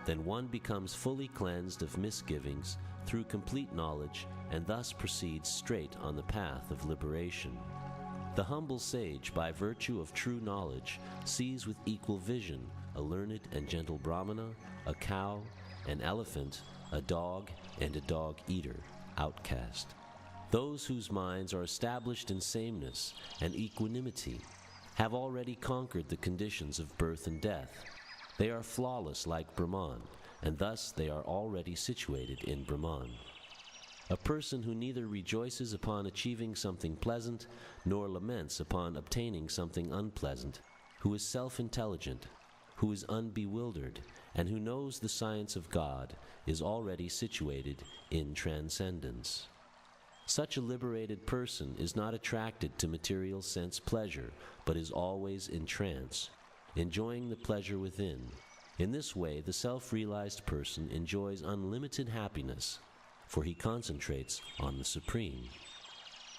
then one becomes fully cleansed of misgivings through complete knowledge and thus proceeds straight on the path of liberation. The humble sage, by virtue of true knowledge, sees with equal vision a learned and gentle Brahmana, a cow, an elephant, a dog, and a dog-eater, outcast. Those whose minds are established in sameness and equanimity have already conquered the conditions of birth and death. They are flawless like Brahman, and thus they are already situated in Brahman. A person who neither rejoices upon achieving something pleasant, nor laments upon obtaining something unpleasant, who is self-intelligent, who is unbewildered, and who knows the science of God, is already situated in transcendence. Such a liberated person is not attracted to material sense pleasure, but is always in trance, enjoying the pleasure within. In this way, the self-realized person enjoys unlimited happiness, for he concentrates on the Supreme.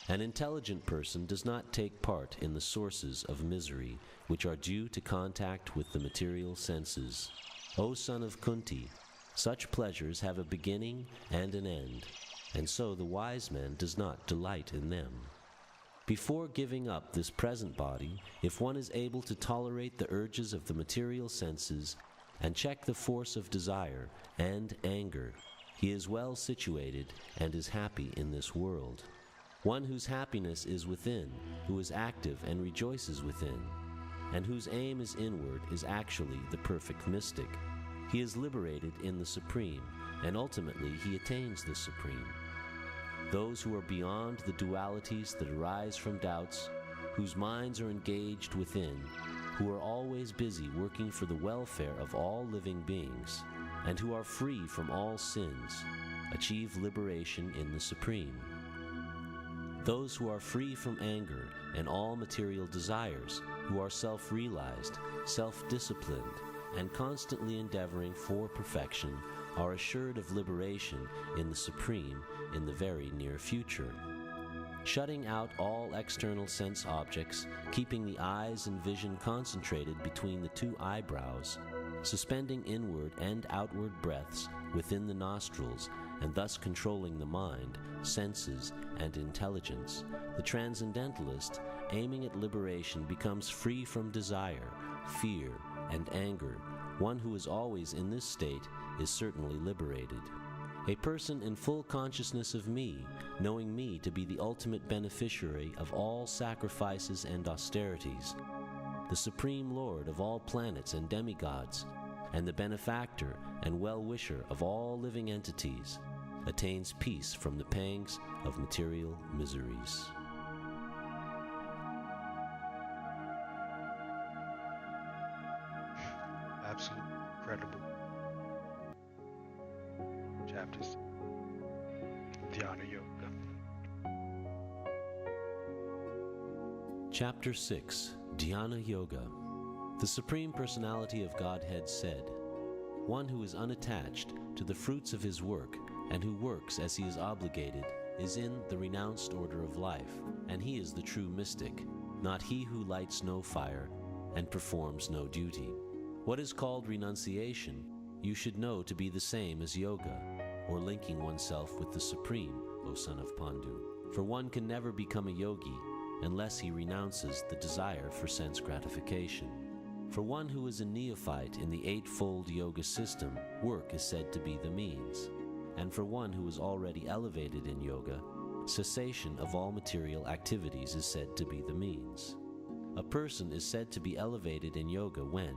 An intelligent person does not take part in the sources of misery, which are due to contact with the material senses. O son of Kunti, such pleasures have a beginning and an end, and so the wise man does not delight in them. Before giving up this present body, if one is able to tolerate the urges of the material senses and check the force of desire and anger, he is well situated and is happy in this world. One whose happiness is within, who is active and rejoices within, and whose aim is inward, is actually the perfect mystic. He is liberated in the Supreme, and ultimately he attains the Supreme. Those who are beyond the dualities that arise from doubts, whose minds are engaged within, who are always busy working for the welfare of all living beings, and who are free from all sins, achieve liberation in the Supreme. Those who are free from anger and all material desires, who are self-realized, self-disciplined, and constantly endeavoring for perfection, are assured of liberation in the Supreme in the very near future. Shutting out all external sense objects, keeping the eyes and vision concentrated between the two eyebrows, suspending inward and outward breaths within the nostrils, and thus controlling the mind, senses, and intelligence, the transcendentalist, aiming at liberation, becomes free from desire, fear, and anger. One who is always in this state is certainly liberated. A person in full consciousness of me, knowing me to be the ultimate beneficiary of all sacrifices and austerities, the Supreme Lord of all planets and demigods, and the benefactor and well-wisher of all living entities, attains peace from the pangs of material miseries. Absolutely incredible chapters. Dhyana Yoga. Chapter 6, Dhyana Yoga. The Supreme Personality of Godhead said, "One who is unattached to the fruits of his work and who works as he is obligated is in the renounced order of life, and he is the true mystic, not he who lights no fire and performs no duty." What is called renunciation, you should know to be the same as yoga, or linking oneself with the Supreme, O son of Pandu. For one can never become a yogi unless he renounces the desire for sense gratification. For one who is a neophyte in the eightfold yoga system, work is said to be the means. And for one who is already elevated in yoga, cessation of all material activities is said to be the means. A person is said to be elevated in yoga when,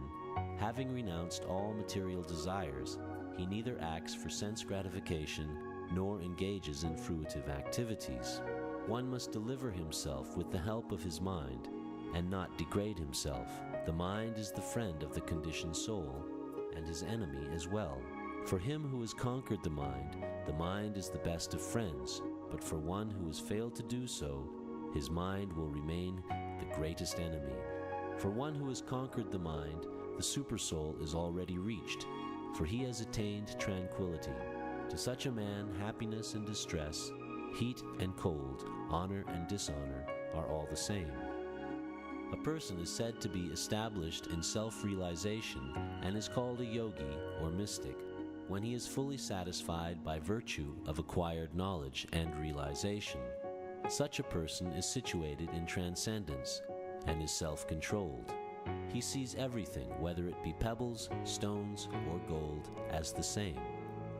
having renounced all material desires, he neither acts for sense gratification nor engages in fruitive activities. One must deliver himself with the help of his mind and not degrade himself. The mind is the friend of the conditioned soul and his enemy as well. For him who has conquered the mind is the best of friends, but for one who has failed to do so, his mind will remain the greatest enemy. For one who has conquered the mind, the supersoul is already reached, for he has attained tranquility. To such a man, happiness and distress, heat and cold, honor and dishonor are all the same. A person is said to be established in self-realization and is called a yogi or mystic when he is fully satisfied by virtue of acquired knowledge and realization. Such a person is situated in transcendence and is self-controlled. He sees everything, whether it be pebbles, stones, or gold, as the same.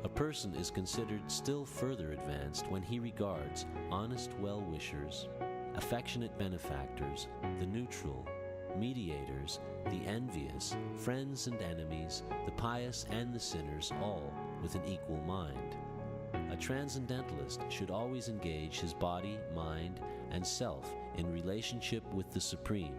A person is considered still further advanced when he regards honest well-wishers, affectionate benefactors, the neutral, mediators, the envious, friends and enemies, the pious and the sinners, all with an equal mind. A transcendentalist should always engage his body, mind, and self in relationship with the Supreme.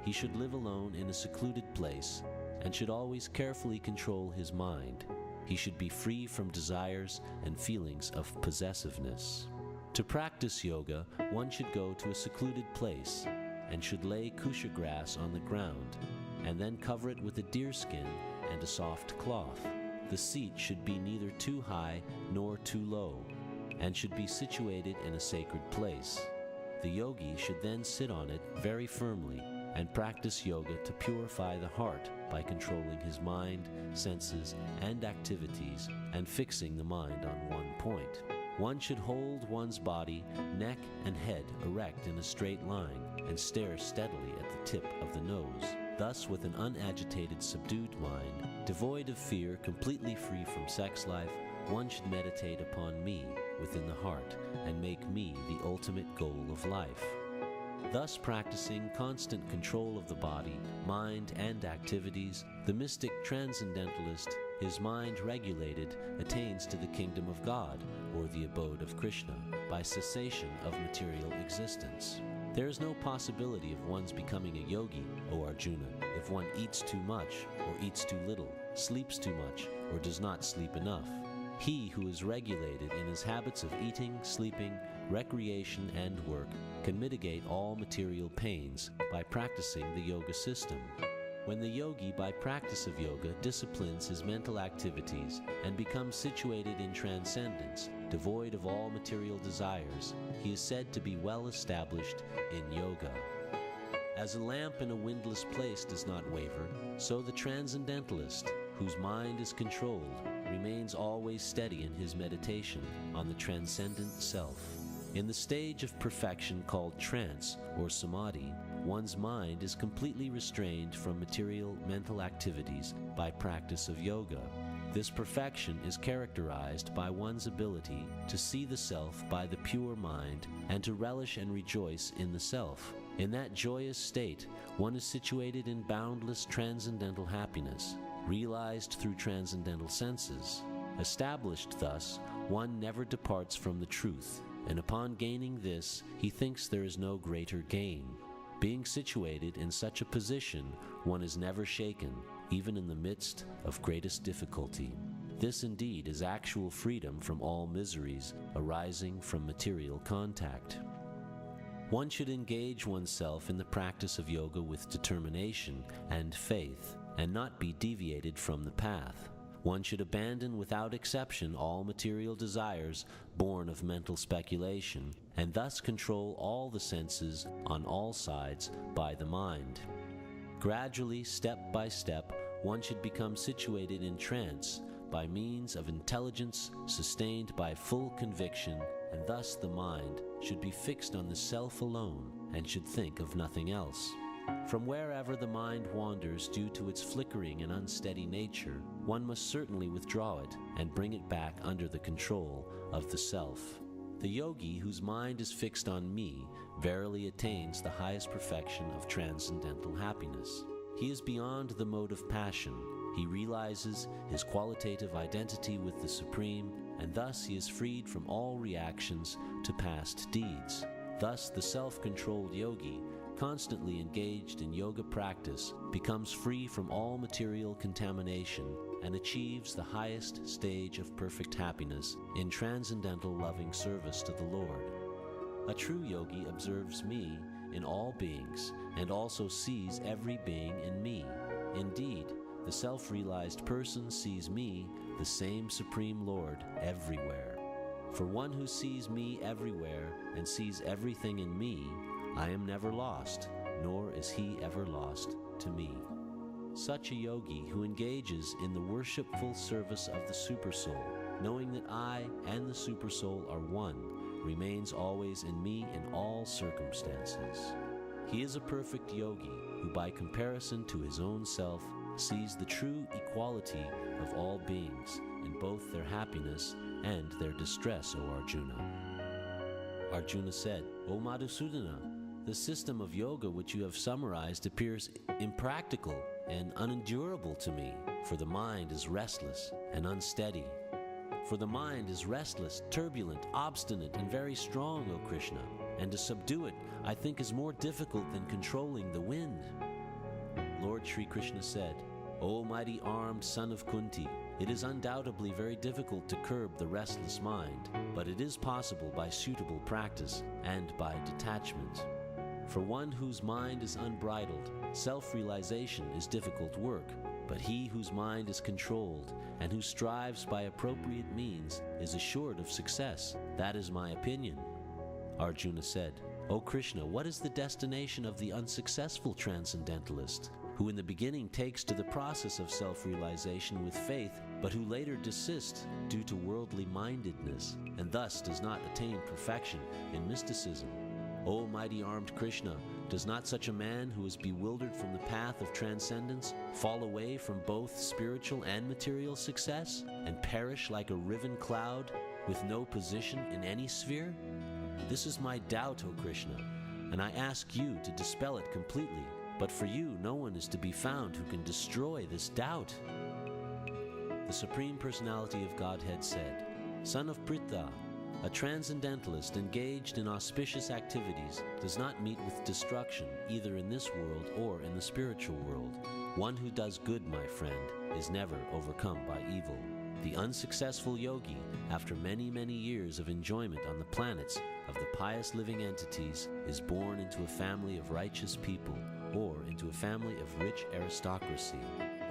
He should live alone in a secluded place and should always carefully control his mind. He should be free from desires and feelings of possessiveness. To practice yoga, one should go to a secluded place and should lay kusha grass on the ground and then cover it with a deerskin and a soft cloth. The seat should be neither too high nor too low and should be situated in a sacred place. The yogi should then sit on it very firmly and practice yoga to purify the heart by controlling his mind, senses, and activities and fixing the mind on one point. One should hold one's body, neck, and head erect in a straight line and stare steadily at the tip of the nose. Thus, with an unagitated, subdued mind, devoid of fear, completely free from sex life, one should meditate upon me within the heart and make me the ultimate goal of life. Thus, practicing constant control of the body, mind, and activities, the mystic transcendentalist, his mind regulated, attains to the kingdom of God, or the abode of Krishna, by cessation of material existence. There is no possibility of one's becoming a yogi, O Arjuna, if one eats too much, or eats too little, sleeps too much, or does not sleep enough. He who is regulated in his habits of eating, sleeping, recreation, and work can mitigate all material pains by practicing the yoga system. When the yogi, by practice of yoga, disciplines his mental activities and becomes situated in transcendence, devoid of all material desires, he is said to be well established in yoga. As a lamp in a windless place does not waver, so the transcendentalist, whose mind is controlled, remains always steady in his meditation on the transcendent self. In the stage of perfection called trance or samadhi, one's mind is completely restrained from material mental activities by practice of yoga. This perfection is characterized by one's ability to see the self by the pure mind and to relish and rejoice in the self. In that joyous state, one is situated in boundless transcendental happiness, realized through transcendental senses. Established thus, one never departs from the truth, and upon gaining this, he thinks there is no greater gain. Being situated in such a position, one is never shaken, even in the midst of greatest difficulty. This indeed is actual freedom from all miseries arising from material contact. One should engage oneself in the practice of yoga with determination and faith, and not be deviated from the path. One should abandon without exception all material desires born of mental speculation, and thus control all the senses on all sides by the mind. Gradually, step by step, one should become situated in trance by means of intelligence sustained by full conviction, and thus the mind should be fixed on the self alone and should think of nothing else. From wherever the mind wanders due to its flickering and unsteady nature, one must certainly withdraw it and bring it back under the control of the self. The yogi whose mind is fixed on me verily attains the highest perfection of transcendental happiness. He is beyond the mode of passion. He realizes his qualitative identity with the Supreme, and thus he is freed from all reactions to past deeds. Thus the self-controlled yogi, constantly engaged in yoga practice, becomes free from all material contamination and achieves the highest stage of perfect happiness in transcendental loving service to the Lord. A true yogi observes me in all beings and also sees every being in me. Indeed, the self-realized person sees me, the same Supreme Lord, everywhere. For one who sees me everywhere and sees everything in me, I am never lost, nor is he ever lost to me. Such a yogi who engages in the worshipful service of the Supersoul, knowing that I and the Supersoul are one, remains always in me in all circumstances. He is a perfect yogi who, by comparison to his own self, sees the true equality of all beings in both their happiness and their distress, O Arjuna. Arjuna said, O Madhusudana, the system of yoga which you have summarized appears impractical and unendurable to me, for the mind is restless and unsteady. For the mind is restless, turbulent, obstinate, and very strong, O Krishna, and to subdue it, I think, is more difficult than controlling the wind. Lord Sri Krishna said, O mighty armed son of Kunti, it is undoubtedly very difficult to curb the restless mind, but it is possible by suitable practice and by detachment. For one whose mind is unbridled, self-realization is difficult work, but he whose mind is controlled and who strives by appropriate means is assured of success. That is my opinion. Arjuna said, O Krishna, what is the destination of the unsuccessful transcendentalist, who in the beginning takes to the process of self-realization with faith, but who later desists due to worldly mindedness, and thus does not attain perfection in mysticism? O mighty armed Krishna, does not such a man who is bewildered from the path of transcendence fall away from both spiritual and material success, and perish like a riven cloud with no position in any sphere? This is my doubt, O Krishna, and I ask you to dispel it completely. But for you, no one is to be found who can destroy this doubt. The Supreme Personality of Godhead said, Son of Pritha, a transcendentalist engaged in auspicious activities does not meet with destruction either in this world or in the spiritual world. One who does good, my friend, is never overcome by evil. The unsuccessful yogi, after many, many years of enjoyment on the planets of the pious living entities, is born into a family of righteous people, or into a family of rich aristocracy.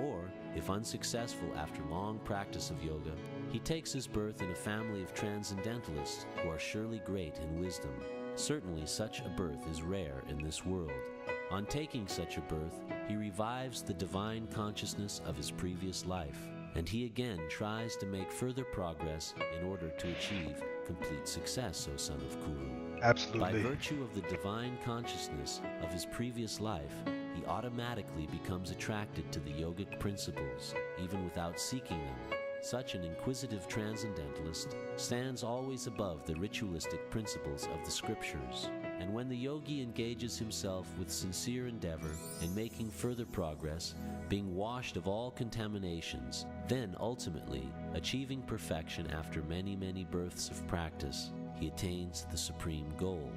Or, if unsuccessful after long practice of yoga, he takes his birth in a family of transcendentalists who are surely great in wisdom. Certainly such a birth is rare in this world. On taking such a birth, he revives the divine consciousness of his previous life, and he again tries to make further progress in order to achieve complete success, O son of Kuru. Absolutely. By virtue of the divine consciousness of his previous life, he automatically becomes attracted to the yogic principles, even without seeking them. Such an inquisitive transcendentalist stands always above the ritualistic principles of the scriptures, and when the yogi engages himself with sincere endeavor in making further progress, being washed of all contaminations, then ultimately, achieving perfection after many, many births of practice, he attains the supreme goal.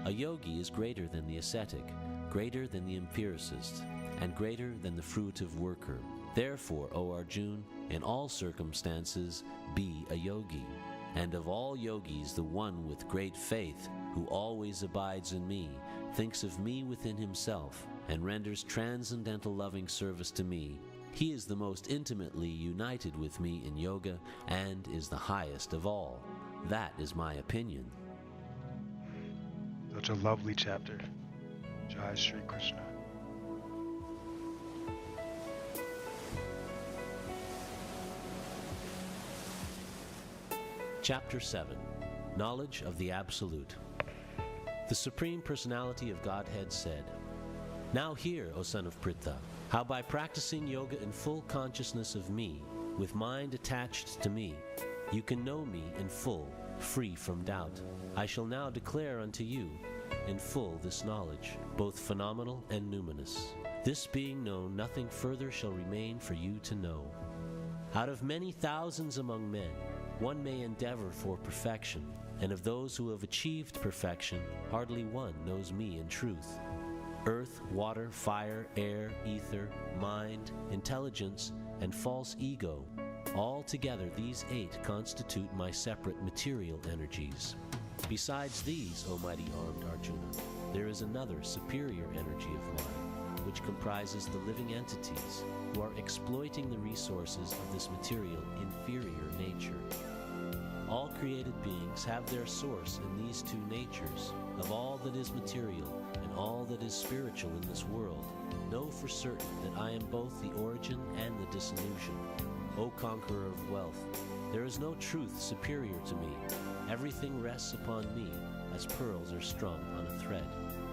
A yogi is greater than the ascetic, greater than the empiricist, and greater than the fruitive worker. Therefore, O Arjuna, in all circumstances, be a yogi. And of all yogis, the one with great faith, who always abides in me, thinks of me within himself, and renders transcendental loving service to me, he is the most intimately united with me in yoga, and is the highest of all. That is my opinion. Such a lovely chapter. Jai Shri Krishna. Chapter 7. Knowledge of the Absolute. The Supreme Personality of Godhead said, Now hear, O son of Pritha, how by practicing yoga in full consciousness of me, with mind attached to me, you can know me in full, free from doubt. I shall now declare unto you in full this knowledge, both phenomenal and numinous. This being known, nothing further shall remain for you to know. Out of many thousands among men, one may endeavor for perfection, and of those who have achieved perfection, hardly one knows me in truth. Earth, water, fire, air, ether, mind, intelligence, and false ego, all together these 8 constitute my separate material energies. Besides these, O mighty armed Arjuna, there is another superior energy of mine, which comprises the living entities who are exploiting the resources of this material inferior nature. All created beings have their source in these 2 natures. Of all that is material and all that is spiritual in this world, know for certain that I am both the origin and the dissolution. O conqueror of wealth, there is no truth superior to me. Everything rests upon me as pearls are strung on a thread.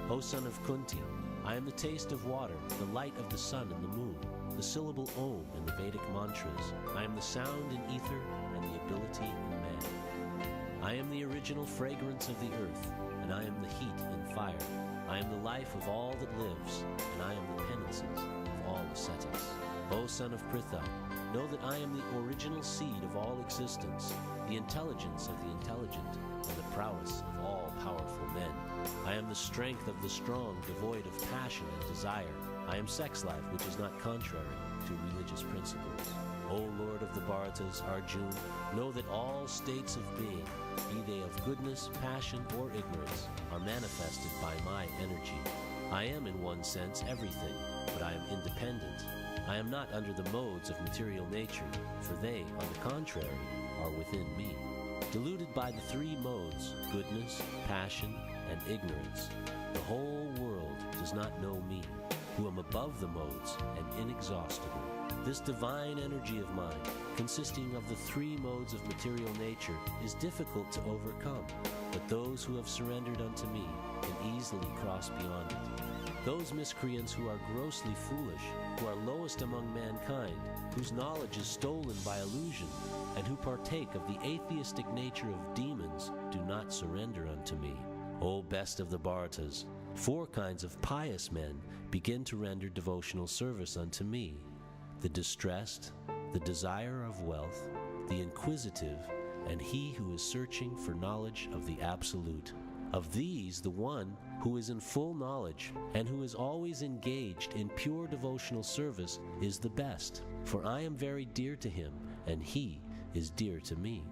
O son of Kunti, I am the taste of water, the light of the sun and the moon, the syllable Om in the Vedic mantras. I am the sound in ether and the ability in man. I am the original fragrance of the earth, and I am the heat in fire. I am the life of all that lives, and I am the penances of all ascetics. O son of Pritha, know that I am the original seed of all existence, the intelligence of the intelligent, and the prowess of all powerful men. I am the strength of the strong, devoid of passion and desire. I am sex life which is not contrary. to religious principles. O Lord of the Bharatas, Arjuna, know that all states of being, be they of goodness, passion, or ignorance, are manifested by my energy. I am in one sense everything, but I am independent. I am not under the modes of material nature, for they, on the contrary, are within me. Deluded by the three modes, goodness, passion, and ignorance, the whole world does not know me, who am above the modes and inexhaustible. This divine energy of mine, consisting of the three modes of material nature, is difficult to overcome, but those who have surrendered unto me can easily cross beyond it. Those miscreants who are grossly foolish, who are lowest among mankind, whose knowledge is stolen by illusion, and who partake of the atheistic nature of demons, do not surrender unto me. O best of the Bharatas, 4 kinds of pious men begin to render devotional service unto me: the distressed, the desire of wealth, the inquisitive, and he who is searching for knowledge of the Absolute. Of these, the one who is in full knowledge and who is always engaged in pure devotional service is the best, for I am very dear to him, and he is dear to me.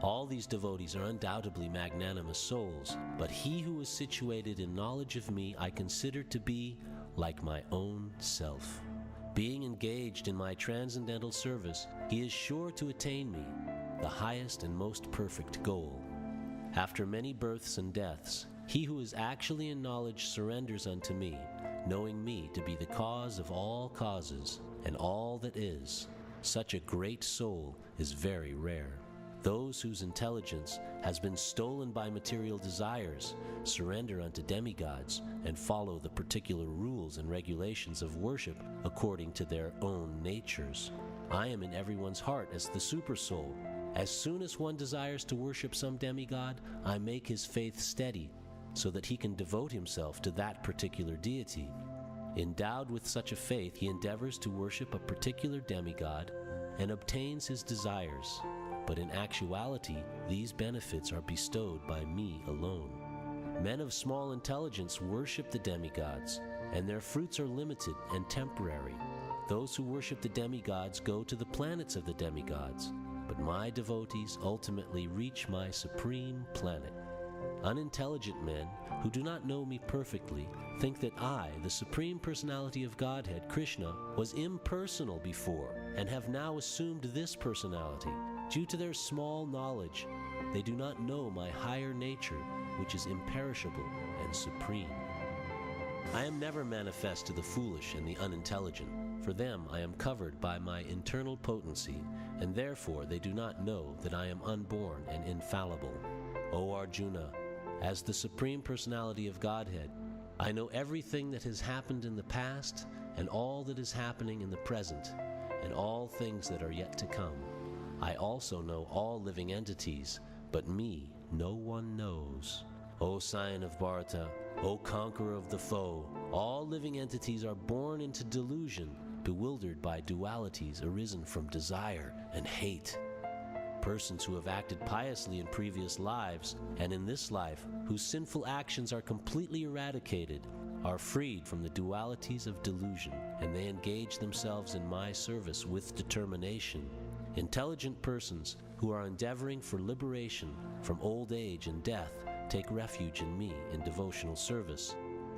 All these devotees are undoubtedly magnanimous souls, but he who is situated in knowledge of me I consider to be like my own self. Being engaged in my transcendental service, he is sure to attain me, the highest and most perfect goal. After many births and deaths, he who is actually in knowledge surrenders unto me, knowing me to be the cause of all causes and all that is. Such a great soul is very rare. Those whose intelligence has been stolen by material desires surrender unto demigods and follow the particular rules and regulations of worship according to their own natures. I am in everyone's heart as the supersoul. As soon as one desires to worship some demigod, I make his faith steady, so that he can devote himself to that particular deity. Endowed with such a faith, he endeavors to worship a particular demigod and obtains his desires. But in actuality, these benefits are bestowed by me alone. Men of small intelligence worship the demigods, and their fruits are limited and temporary. Those who worship the demigods go to the planets of the demigods, but my devotees ultimately reach my supreme planet. Unintelligent men who do not know me perfectly think that I, the Supreme Personality of Godhead, Krishna, was impersonal before and have now assumed this personality. Due to their small knowledge, they do not know my higher nature, which is imperishable and supreme. I am never manifest to the foolish and the unintelligent. For them I am covered by my internal potency, and therefore they do not know that I am unborn and infallible. O Arjuna, as the Supreme Personality of Godhead, I know everything that has happened in the past, and all that is happening in the present, and all things that are yet to come. I also know all living entities, but me no one knows. O Scion of Bharata, O conqueror of the foe, all living entities are born into delusion, bewildered by dualities arisen from desire and hate. Persons who have acted piously in previous lives, and in this life, whose sinful actions are completely eradicated, are freed from the dualities of delusion, and they engage themselves in my service with determination. Intelligent persons who are endeavoring for liberation from old age and death take refuge in me in devotional service.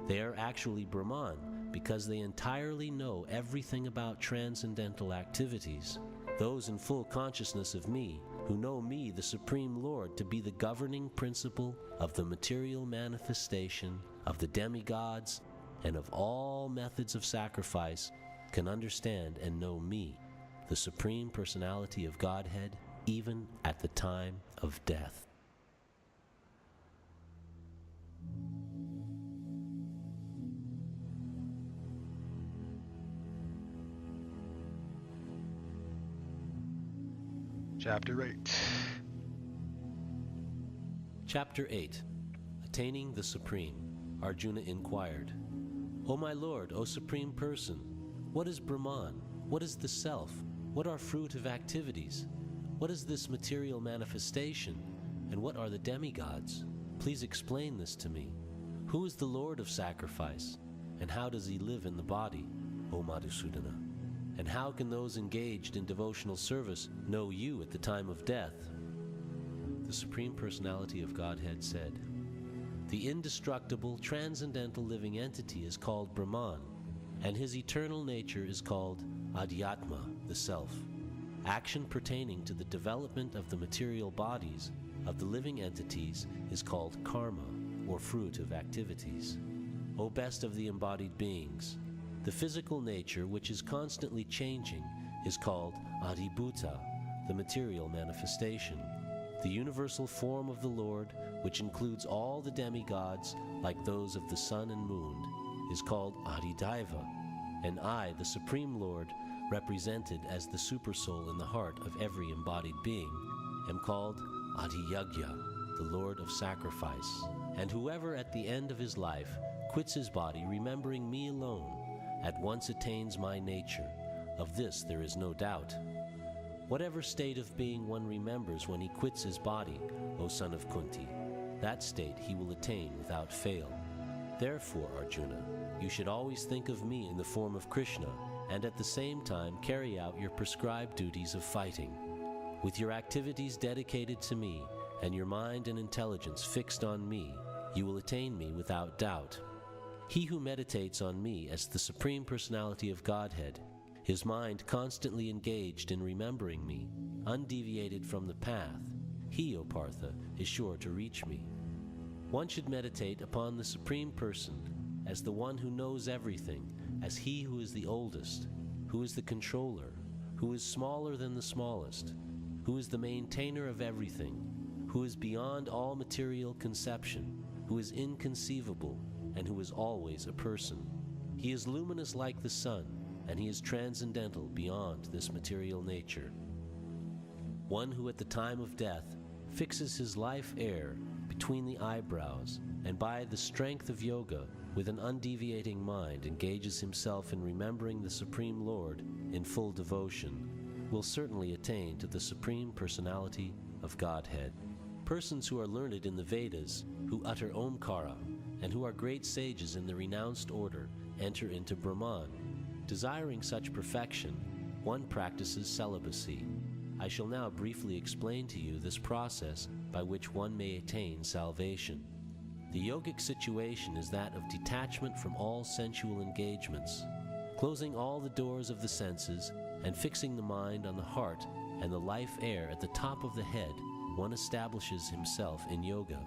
They are actually Brahman because they entirely know everything about transcendental activities. Those in full consciousness of me, who know me, the Supreme Lord, to be the governing principle of the material manifestation of the demigods and of all methods of sacrifice, can understand and know me, the Supreme Personality of Godhead, even at the time of death. Chapter 8. Chapter 8. Attaining the Supreme. Arjuna inquired, O my Lord, O Supreme Person, what is Brahman? What is the Self? What are fruit of activities? What is this material manifestation? And what are the demigods? Please explain this to me. Who is the Lord of sacrifice? And how does he live in the body, O Madhusudana? And how can those engaged in devotional service know you at the time of death? The Supreme Personality of Godhead said, "The indestructible, transcendental living entity is called Brahman, and his eternal nature is called Adhyatma, the Self. Action pertaining to the development of the material bodies of the living entities is called karma, or fruit of activities. O best of the embodied beings, the physical nature, which is constantly changing, is called Adhibhuta, the material manifestation. The universal form of the Lord, which includes all the demigods, like those of the sun and moon, is called Adhidaiva, and I, the Supreme Lord, represented as the Supersoul in the heart of every embodied being, am called Adhiyagya, the Lord of Sacrifice. And whoever at the end of his life quits his body remembering me alone, at once attains my nature. Of this there is no doubt. Whatever state of being one remembers when he quits his body, O son of Kunti, that state he will attain without fail. Therefore, Arjuna, you should always think of me in the form of Krishna, and at the same time carry out your prescribed duties of fighting. With your activities dedicated to me, and your mind and intelligence fixed on me, you will attain me without doubt. He who meditates on me as the Supreme Personality of Godhead, his mind constantly engaged in remembering me, undeviated from the path, he, O Partha, is sure to reach me. One should meditate upon the Supreme Person as the one who knows everything, as he who is the oldest, who is the controller, who is smaller than the smallest, who is the maintainer of everything, who is beyond all material conception, who is inconceivable, and who is always a person. He is luminous like the sun, and he is transcendental beyond this material nature. One who at the time of death fixes his life air between the eyebrows, and by the strength of yoga, with an undeviating mind, engages himself in remembering the Supreme Lord in full devotion, will certainly attain to the Supreme Personality of Godhead. Persons who are learned in the Vedas, who utter Omkara, and who are great sages in the renounced order, enter into Brahman. Desiring such perfection, one practices celibacy. I shall now briefly explain to you this process by which one may attain salvation. The yogic situation is that of detachment from all sensual engagements, closing all the doors of the senses and fixing the mind on the heart and the life air at the top of the head. One establishes himself in yoga.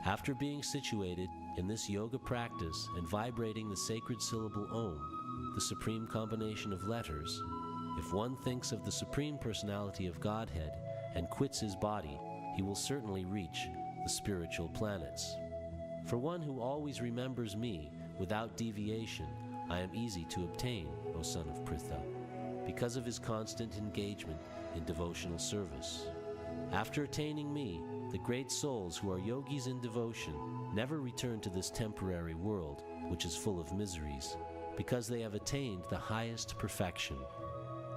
After being situated in this yoga practice and vibrating the sacred syllable Om, the supreme combination of letters, if one thinks of the Supreme Personality of Godhead and quits his body, he will certainly reach the spiritual planets. For one who always remembers me without deviation, I am easy to obtain, O son of Pritha, because of his constant engagement in devotional service. After attaining me, the great souls who are yogis in devotion never return to this temporary world, which is full of miseries, because they have attained the highest perfection.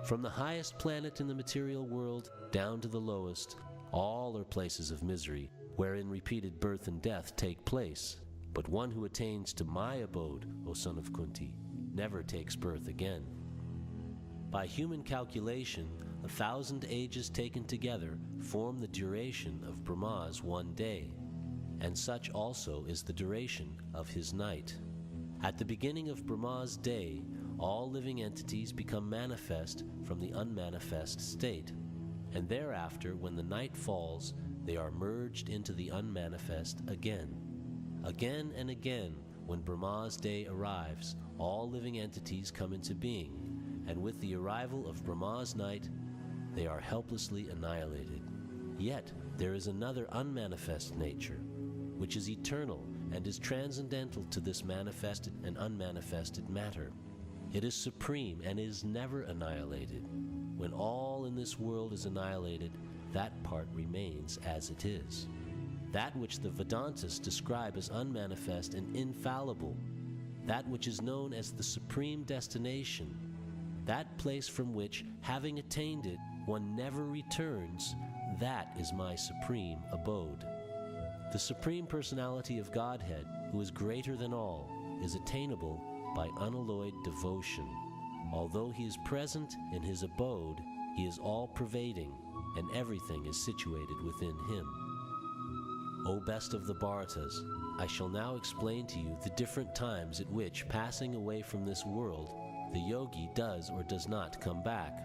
From the highest planet in the material world down to the lowest, all are places of misery, wherein repeated birth and death take place. But one who attains to my abode, O son of Kunti, never takes birth again. By human calculation, 1,000 ages taken together form the duration of Brahma's one day, and such also is the duration of his night. At the beginning of Brahma's day, all living entities become manifest from the unmanifest state, and thereafter, when the night falls, they are merged into the unmanifest again. Again and again, when Brahma's day arrives, all living entities come into being, and with the arrival of Brahma's night, they are helplessly annihilated. Yet there is another unmanifest nature, which is eternal and is transcendental to this manifested and unmanifested matter. It is supreme and is never annihilated. When all in this world is annihilated, that part remains as it is. That which the Vedantists describe as unmanifest and infallible, that which is known as the supreme destination, that place from which, having attained it, one never returns, that is my supreme abode. The Supreme Personality of Godhead, who is greater than all, is attainable by unalloyed devotion. Although he is present in his abode, he is all-pervading, and everything is situated within him. O best of the Bharatas, I shall now explain to you the different times at which, passing away from this world, the yogi does or does not come back.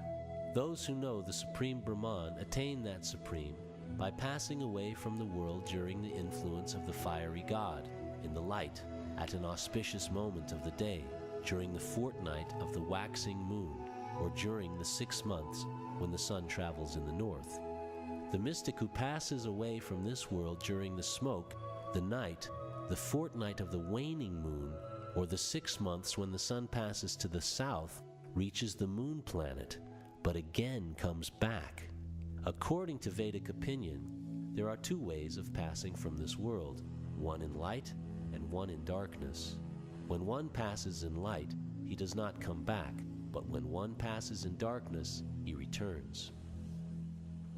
Those who know the Supreme Brahman attain that Supreme by passing away from the world during the influence of the fiery god, in the light, at an auspicious moment of the day, during the fortnight of the waxing moon, or during the 6 months when the sun travels in the north. The mystic who passes away from this world during the smoke, the night, the fortnight of the waning moon, or the 6 months when the sun passes to the south, reaches the moon planet, but again comes back. According to Vedic opinion, there are 2 ways of passing from this world, one in light and one in darkness. When one passes in light, he does not come back, but when one passes in darkness, he returns.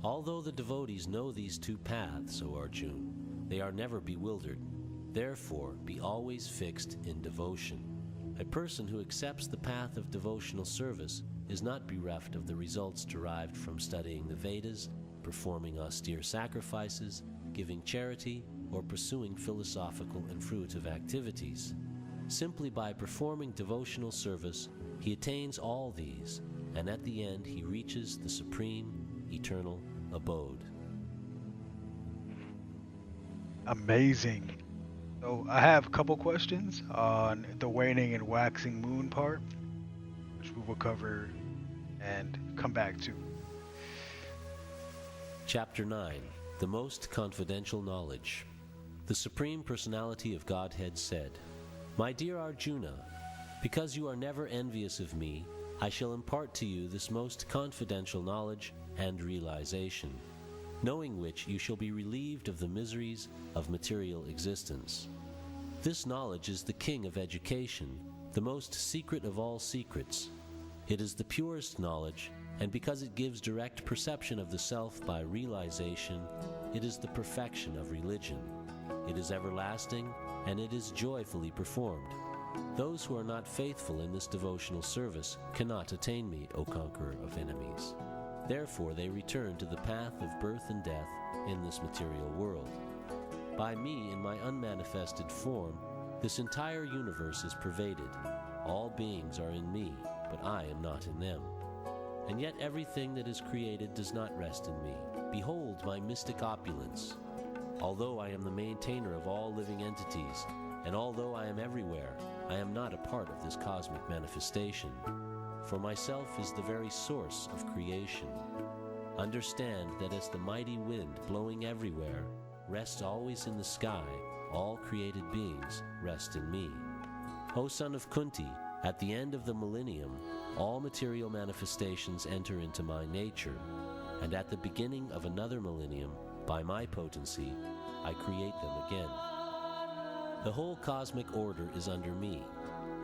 Although the devotees know these 2 paths, O Arjuna, they are never bewildered. Therefore, be always fixed in devotion. A person who accepts the path of devotional service is not bereft of the results derived from studying the Vedas, performing austere sacrifices, giving charity, or pursuing philosophical and fruitive activities. Simply by performing devotional service, he attains all these, and at the end he reaches the supreme, eternal abode. Amazing. So I have a couple questions on the waning and waxing moon part, which we will cover and come back to. Chapter 9. The Most Confidential Knowledge. The Supreme Personality of Godhead said, My dear Arjuna, because you are never envious of me, I shall impart to you this most confidential knowledge and realization, knowing which you shall be relieved of the miseries of material existence. This knowledge is the king of education, the most secret of all secrets. It is the purest knowledge, and because it gives direct perception of the self by realization, it is the perfection of religion. It is everlasting, and it is joyfully performed. Those who are not faithful in this devotional service cannot attain me, O conqueror of enemies. Therefore they return to the path of birth and death in this material world. By me, in my unmanifested form, this entire universe is pervaded. All beings are in me, but I am not in them. And yet everything that is created does not rest in me. Behold my mystic opulence. Although I am the maintainer of all living entities, and although I am everywhere, I am not a part of this cosmic manifestation. For myself is the very source of creation. Understand that as the mighty wind blowing everywhere rests always in the sky, all created beings rest in me. O son of Kunti, at the end of the millennium, all material manifestations enter into my nature, and at the beginning of another millennium, by my potency, I create them again. The whole cosmic order is under me.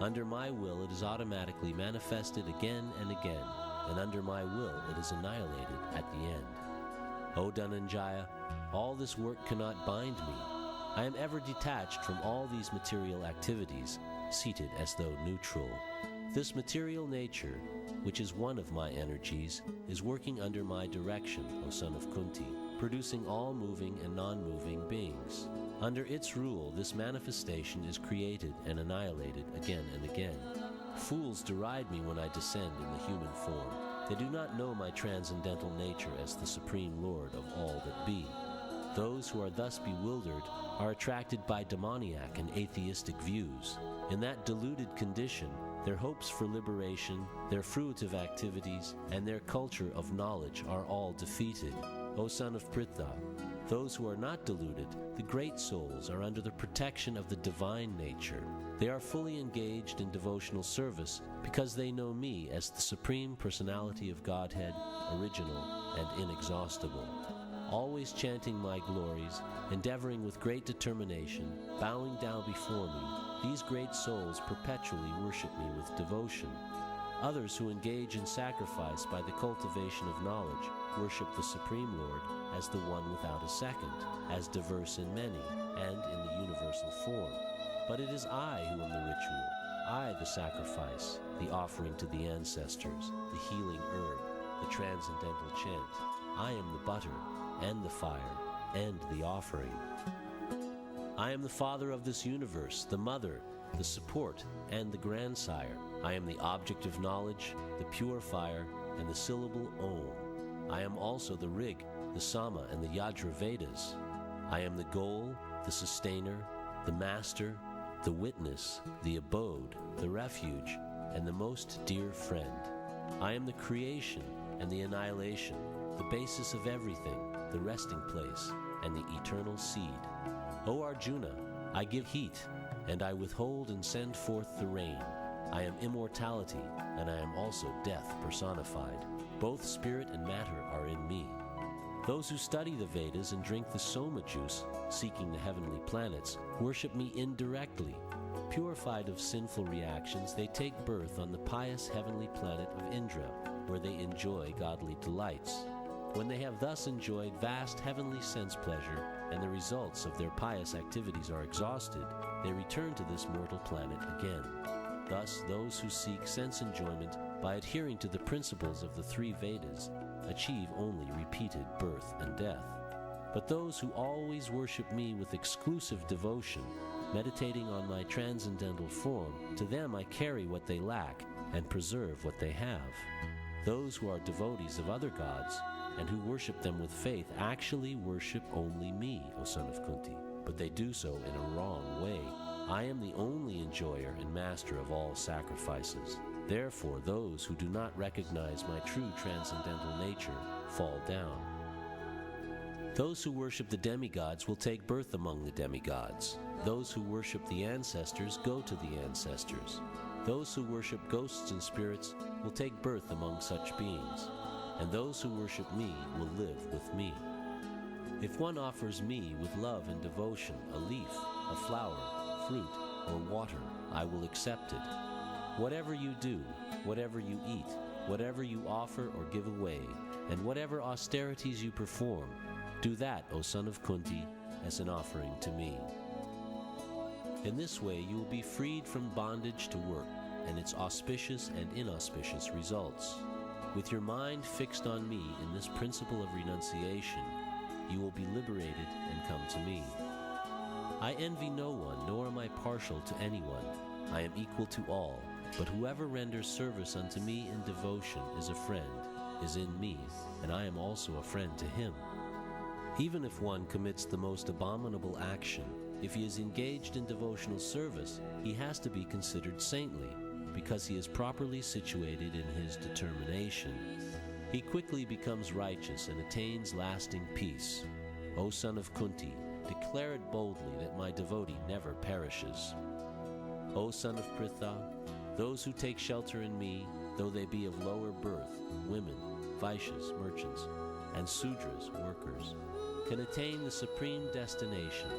Under my will it is automatically manifested again and again, and under my will it is annihilated at the end. O Dhananjaya, all this work cannot bind me. I am ever detached from all these material activities, seated as though neutral. This material nature, which is one of my energies, is working under my direction, O son of Kunti, producing all moving and non-moving beings. Under its rule, this manifestation is created and annihilated again and again. Fools deride me when I descend in the human form. They do not know my transcendental nature as the Supreme Lord of all that be. Those who are thus bewildered are attracted by demoniac and atheistic views. In that deluded condition, their hopes for liberation, their fruitive activities, and their culture of knowledge are all defeated. O son of Pritha, those who are not deluded, the great souls, are under the protection of the divine nature. They are fully engaged in devotional service because they know me as the Supreme Personality of Godhead, original and inexhaustible. Always chanting my glories, endeavoring with great determination, bowing down before me, these great souls perpetually worship me with devotion. Others who engage in sacrifice by the cultivation of knowledge worship the Supreme Lord as the one without a second, as diverse in many, and in the universal form. But it is I who am the ritual. I the sacrifice, the offering to the ancestors, the healing herb, the transcendental chant. I am the butter, and the fire, and the offering. I am the father of this universe, the mother, the support, and the grandsire. I am the object of knowledge, the purifier, and the syllable Om. I am also the Rig, the Sama, and the Yajur Vedas. I am the goal, the sustainer, the master, the witness, the abode, the refuge, and the most dear friend. I am the creation and the annihilation, the basis of everything, the resting place, and the eternal seed. O Arjuna, I give heat, and I withhold and send forth the rain. I am immortality, and I am also death personified. Both spirit and matter are in me. Those who study the Vedas and drink the Soma juice, seeking the heavenly planets, worship me indirectly. Purified of sinful reactions, they take birth on the pious heavenly planet of Indra, where they enjoy godly delights. When they have thus enjoyed vast heavenly sense pleasure, and the results of their pious activities are exhausted, they return to this mortal planet again. Thus, those who seek sense enjoyment by adhering to the principles of the three Vedas achieve only repeated birth and death. But those who always worship me with exclusive devotion, meditating on my transcendental form, to them I carry what they lack and preserve what they have. Those who are devotees of other gods and who worship them with faith actually worship only me, O son of Kunti, but they do so in a wrong way. I am the only enjoyer and master of all sacrifices. Therefore, those who do not recognize my true transcendental nature fall down. Those who worship the demigods will take birth among the demigods. Those who worship the ancestors go to the ancestors. Those who worship ghosts and spirits will take birth among such beings. And those who worship me will live with me. If one offers me with love and devotion a leaf, a flower, fruit, or water, I will accept it. Whatever you do, whatever you eat, whatever you offer or give away, and whatever austerities you perform, do that, O son of Kunti, as an offering to me. In this way you will be freed from bondage to work and its auspicious and inauspicious results. With your mind fixed on me in this principle of renunciation, you will be liberated and come to me. I envy no one, nor am I partial to anyone. I am equal to all, but whoever renders service unto me in devotion is a friend, is in me, and I am also a friend to him. Even if one commits the most abominable action, if he is engaged in devotional service, he has to be considered saintly, because he is properly situated in his determination. He quickly becomes righteous and attains lasting peace. O son of Kunti, declare it boldly that my devotee never perishes. O son of Pritha, those who take shelter in me, though they be of lower birth, women, Vaishyas, merchants, and Sudras, workers, can attain the supreme destination.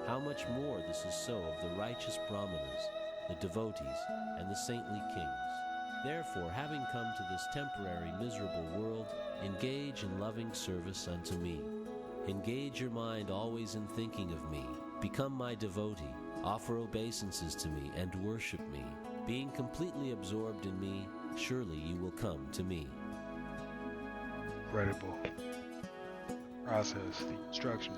How much more this is so of the righteous Brahmanas, the devotees, and the saintly kings. Therefore, having come to this temporary miserable world, engage in loving service unto me. Engage your mind always in thinking of me. Become my devotee. Offer obeisances to me and worship me. Being completely absorbed in me, surely you will come to me. Incredible. Process, the instructions.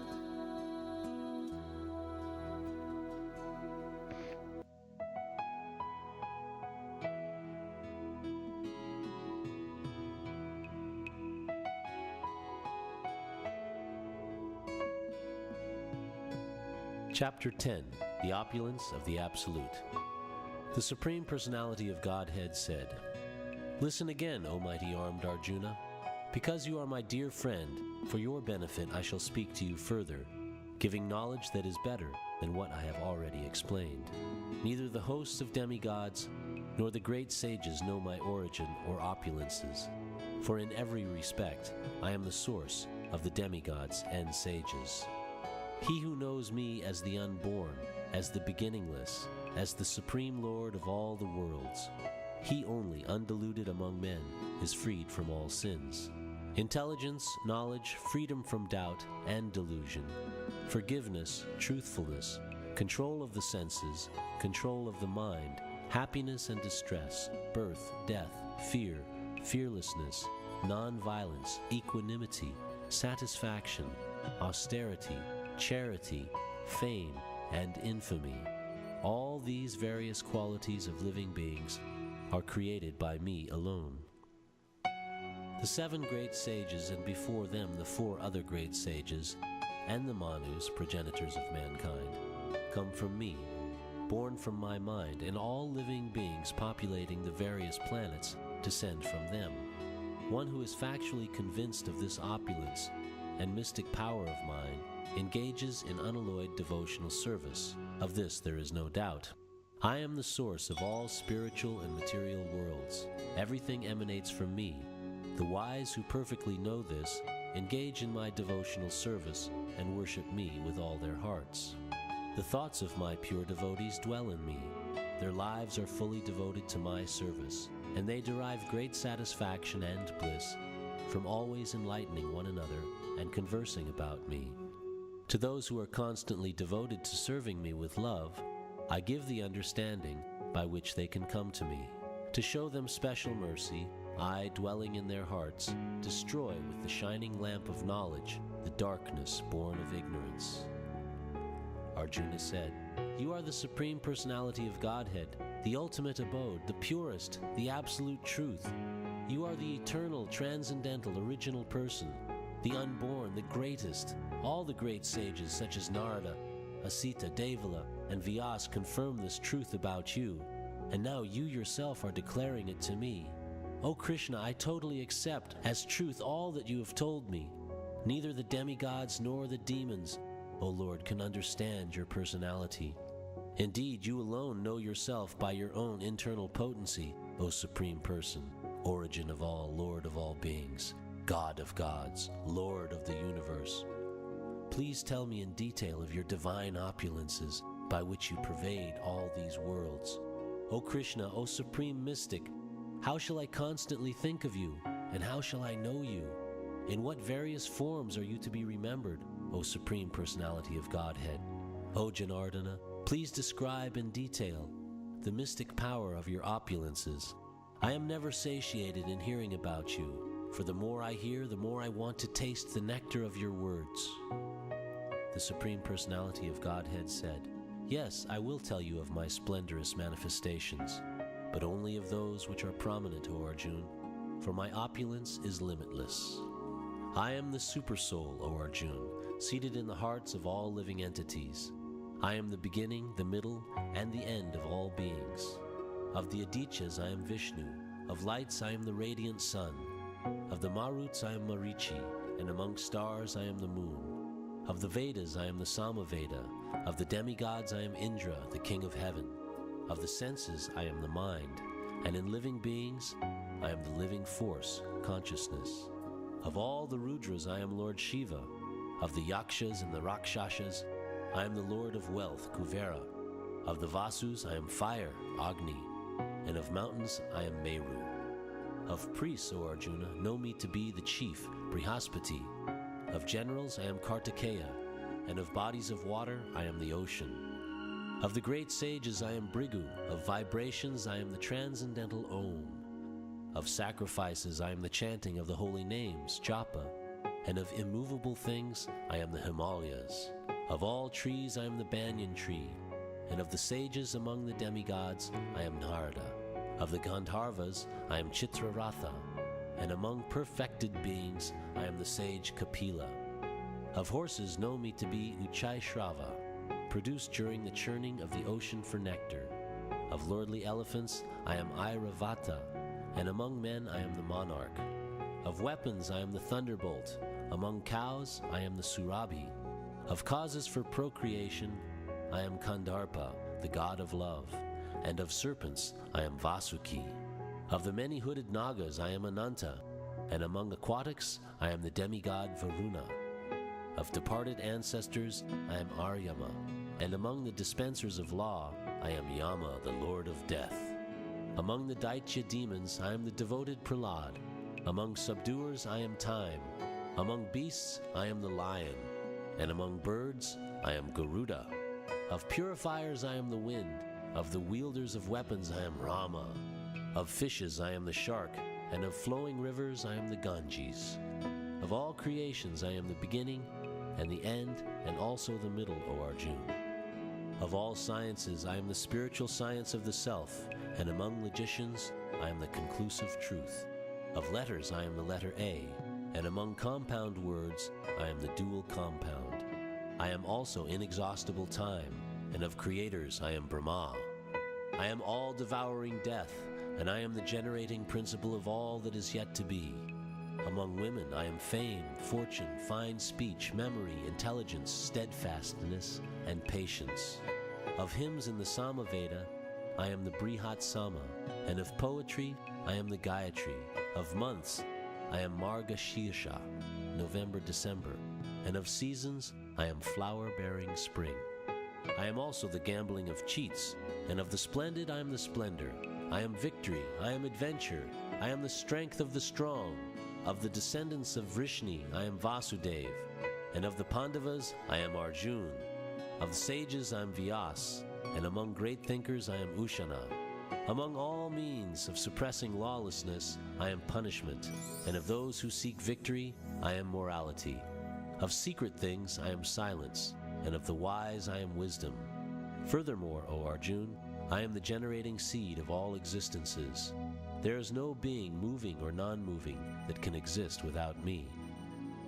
Chapter 10, The Opulence of the Absolute. The Supreme Personality of Godhead said, Listen again, O mighty armed Arjuna. Because you are my dear friend, for your benefit I shall speak to you further, giving knowledge that is better than what I have already explained. Neither the hosts of demigods nor the great sages know my origin or opulences, for in every respect I am the source of the demigods and sages. He who knows me as the unborn, as the beginningless, as the supreme Lord of all the worlds, he only, undiluted among men, is freed from all sins. Intelligence, knowledge, freedom from doubt and delusion, forgiveness, truthfulness, control of the senses, control of the mind, happiness and distress, birth, death, fear, fearlessness, non-violence, equanimity, satisfaction, austerity, charity, fame, and infamy. All these various qualities of living beings are created by me alone. The 7 great sages, and before them the 4 other great sages, and the Manus, progenitors of mankind, come from me, born from my mind, and all living beings populating the various planets descend from them. One who is factually convinced of this opulence and mystic power of mine engages in unalloyed devotional service. Of this there is no doubt. I am the source of all spiritual and material worlds. Everything emanates from me. The wise who perfectly know this engage in my devotional service and worship me with all their hearts. The thoughts of my pure devotees dwell in me. Their lives are fully devoted to my service, and they derive great satisfaction and bliss from always enlightening one another and conversing about me. To those who are constantly devoted to serving me with love, I give the understanding by which they can come to me. To show them special mercy, I, dwelling in their hearts, destroy with the shining lamp of knowledge the darkness born of ignorance. Arjuna said, "You are the Supreme Personality of Godhead, the ultimate abode, the purest, the absolute truth. You are the eternal, transcendental, original person, the unborn, the greatest. All the great sages such as Narada, Asita, Devala, and Vyas confirm this truth about you, and now you yourself are declaring it to me. O Krishna, I totally accept as truth all that you have told me. Neither the demigods nor the demons, O Lord, can understand your personality. Indeed, you alone know yourself by your own internal potency, O Supreme Person, origin of all, Lord of all beings, God of gods, Lord of the universe. Please tell me in detail of your divine opulences by which you pervade all these worlds. O Krishna, O Supreme Mystic, how shall I constantly think of you, and how shall I know you? In what various forms are you to be remembered, O Supreme Personality of Godhead? O Janardana, please describe in detail the mystic power of your opulences. I am never satiated in hearing about you, for the more I hear, the more I want to taste the nectar of your words." The Supreme Personality of Godhead said, "Yes, I will tell you of my splendorous manifestations, but only of those which are prominent, O Arjun, for my opulence is limitless. I am the Supersoul, O Arjun, seated in the hearts of all living entities. I am the beginning, the middle, and the end of all beings. Of the Adityas I am Vishnu, of lights I am the radiant sun, of the Maruts I am Marichi, and among stars I am the moon. Of the Vedas I am the Samaveda, of the demigods I am Indra, the king of heaven. Of the senses I am the mind, and in living beings I am the living force, consciousness. Of all the Rudras I am Lord Shiva, of the Yakshas and the Rakshasas I am the Lord of wealth, Kuvera. Of the Vasus I am fire, Agni, and of mountains I am Meru. Of priests, O Arjuna, know me to be the chief, Brihaspati. Of generals I am Kartikeya, and of bodies of water I am the ocean. Of the great sages I am Brigu, of vibrations I am the transcendental Om. Of sacrifices I am the chanting of the holy names, Japa, and of immovable things I am the Himalayas. Of all trees I am the banyan tree, and of the sages among the demigods I am Narada. Of the Gandharvas I am Chitraratha, and among perfected beings I am the sage Kapila. Of horses know me to be Uchaishrava, produced during the churning of the ocean for nectar. Of lordly elephants I am Airavata, and among men I am the monarch. Of weapons I am the thunderbolt, among cows I am the Surabhi. Of causes for procreation I am Kandarpa, the god of love, and of serpents I am Vasuki. Of the many-hooded Nagas I am Ananta, and among aquatics I am the demigod Varuna. Of departed ancestors I am Aryama, and among the dispensers of law I am Yama, the lord of death. Among the Daitya demons I am the devoted Prahlad. Among subduers I am Time. Among beasts I am the lion, and among birds I am Garuda. Of purifiers I am the wind, Of the wielders of weapons I am Rama. Of fishes I am the shark, and of flowing rivers I am the Ganges. Of all creations I am the beginning and the end, and also the middle, O Arjun. Of all sciences I am the spiritual science of the self, and among logicians I am the conclusive truth. Of letters I am the letter A, and among compound words I am the dual compound. I am also inexhaustible time, and of creators I am Brahma. I am all-devouring death, and I am the generating principle of all that is yet to be. Among women I am fame, fortune, fine speech, memory, intelligence, steadfastness, and patience. Of hymns in the Samaveda I am the Brihat Sama, and of poetry I am the Gayatri. Of months I am Marga Shirsha, November, December, and of seasons I am flower-bearing spring. I am also the gambling of cheats, and of the splendid I am the splendor. I am victory, I am adventure, I am the strength of the strong. Of the descendants of Vrishni I am Vasudev, and of the Pandavas I am Arjun. Of the sages I am Vyas, and among great thinkers I am Ushana. Among all means of suppressing lawlessness I am punishment, and of those who seek victory I am morality. Of secret things I am silence, and of the wise I am wisdom. Furthermore, O Arjun, I am the generating seed of all existences. There is no being moving or non-moving that can exist without me.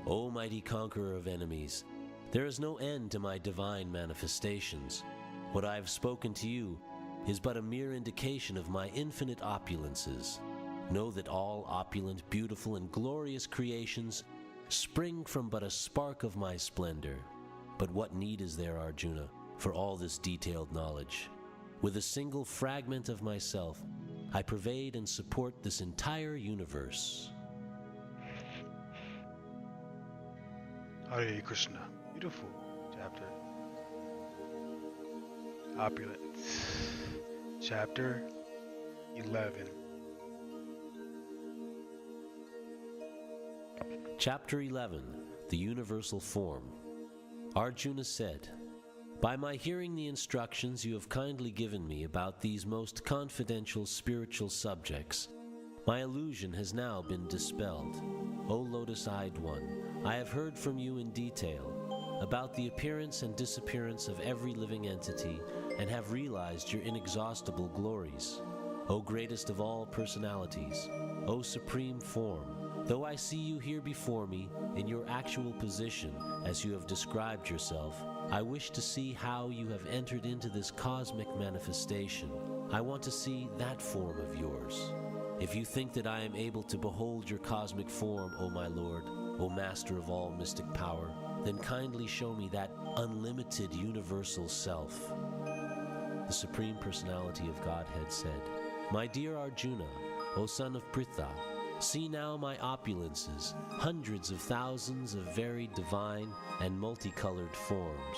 O mighty conqueror of enemies, there is no end to my divine manifestations. What I have spoken to you is but a mere indication of my infinite opulences. Know that all opulent, beautiful, and glorious creations spring from but a spark of my splendor. But what need is there, Arjuna, for all this detailed knowledge? With a single fragment of myself, I pervade and support this entire universe. Hare Krishna. Beautiful chapter. Opulence. Chapter 11. Chapter 11, The Universal Form. Arjuna said, "By my hearing the instructions you have kindly given me about these most confidential spiritual subjects, my illusion has now been dispelled. O lotus-eyed one, I have heard from you in detail about the appearance and disappearance of every living entity and have realized your inexhaustible glories. O greatest of all personalities, O supreme form, though I see you here before me in your actual position as you have described yourself, I wish to see how you have entered into this cosmic manifestation. I want to see that form of yours. If you think that I am able to behold your cosmic form, O my Lord, O Master of all mystic power, then kindly show me that unlimited universal self." The Supreme Personality of Godhead said, "My dear Arjuna, O son of Pritha, see now my opulences, hundreds of thousands of varied divine and multicolored forms.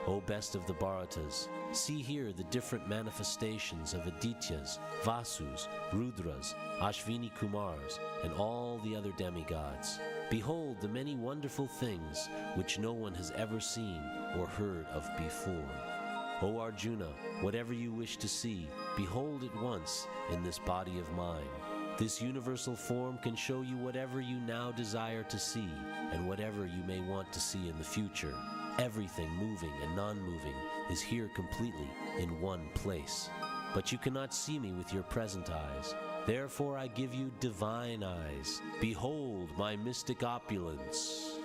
O best of the Bharatas, see here the different manifestations of Adityas, Vasus, Rudras, Ashvini Kumars, and all the other demigods. Behold the many wonderful things which no one has ever seen or heard of before. O Arjuna, whatever you wish to see, behold at once in this body of mine. This universal form can show you whatever you now desire to see and whatever you may want to see in the future. Everything moving and non-moving is here completely in one place. But you cannot see me with your present eyes. Therefore I give you divine eyes. Behold my mystic opulence."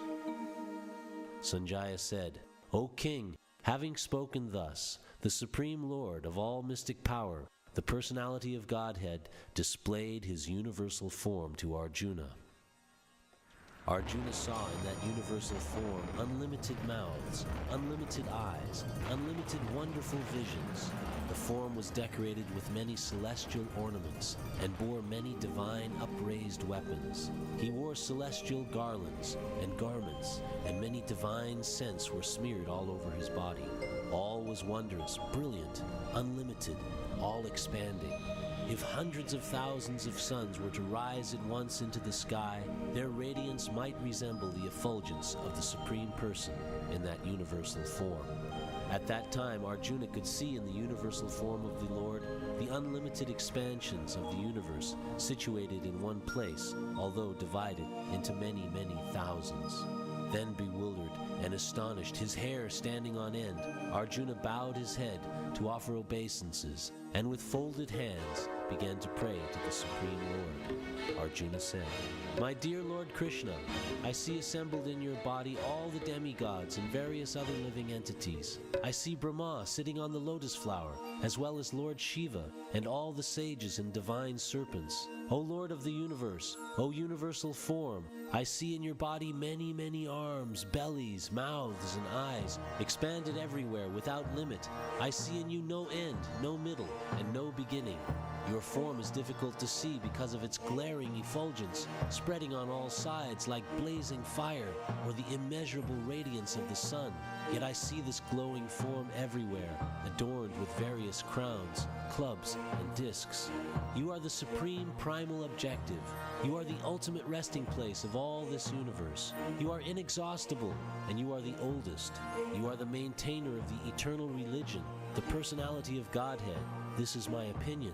Sanjaya said, "O king, having spoken thus, the Supreme Lord of all mystic power, the personality of Godhead, displayed his universal form to Arjuna. Arjuna saw in that universal form unlimited mouths, unlimited eyes, unlimited wonderful visions. The form was decorated with many celestial ornaments and bore many divine upraised weapons. He wore celestial garlands and garments, and many divine scents were smeared all over his body. All was wondrous, brilliant, unlimited, all expanding. If hundreds of thousands of suns were to rise at once into the sky, their radiance might resemble the effulgence of the Supreme Person in that universal form. At that time, Arjuna could see in the universal form of the Lord the unlimited expansions of the universe situated in one place, although divided into many, many thousands. Then, bewildered and astonished, his hair standing on end, Arjuna bowed his head to offer obeisances, and with folded hands began to pray to the Supreme Lord. Arjuna said, "My dear Lord Krishna, I see assembled in your body all the demigods and various other living entities. I see Brahma sitting on the lotus flower, as well as Lord Shiva and all the sages and divine serpents. O Lord of the universe, O universal form, I see in your body many, many arms, bellies, mouths, and eyes, expanded everywhere without limit. I see in you no end, no middle, and no beginning. Your form is difficult to see because of its glaring effulgence, spreading on all sides like blazing fire or the immeasurable radiance of the sun. Yet I see this glowing form everywhere, adorned with various crowns, clubs, and discs. You are the supreme primal objective. You are the ultimate resting place of all this universe. You are inexhaustible, and you are the oldest. You are the maintainer of the eternal religion, the personality of Godhead. This is my opinion.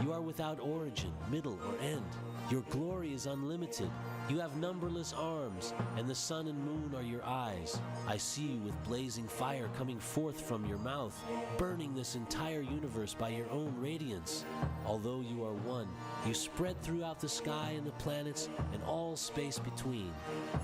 You are without origin, middle, or end. Your glory is unlimited. You have numberless arms, and the sun and moon are your eyes. I see you with blazing fire coming forth from your mouth, burning this entire universe by your own radiance. Although you are one, you spread throughout the sky and the planets and all space between.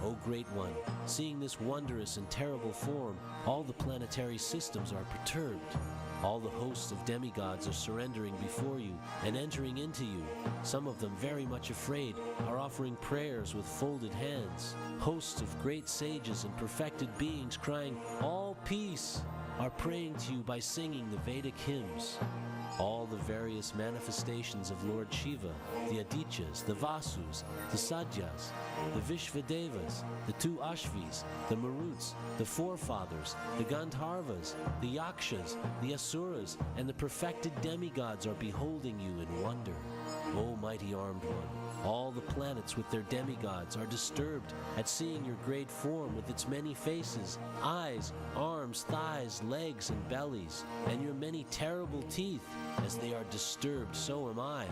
O Great One, seeing this wondrous and terrible form, all the planetary systems are perturbed. All the hosts of demigods are surrendering before you and entering into you. Some of them, very much afraid, are offering prayers with folded hands. Hosts of great sages and perfected beings crying, "All peace," are praying to you by singing the Vedic hymns. All the various manifestations of Lord Shiva, the Adityas, the Vasus, the Sadyas, the Vishvadevas, the two Ashvis, the Maruts, the Forefathers, the Gandharvas, the Yakshas, the Asuras, and the perfected demigods are beholding you in wonder. O mighty armed one, all the planets with their demigods are disturbed at seeing your great form with its many faces, eyes, arms, thighs, legs, and bellies, and your many terrible teeth. As they are disturbed, so am I.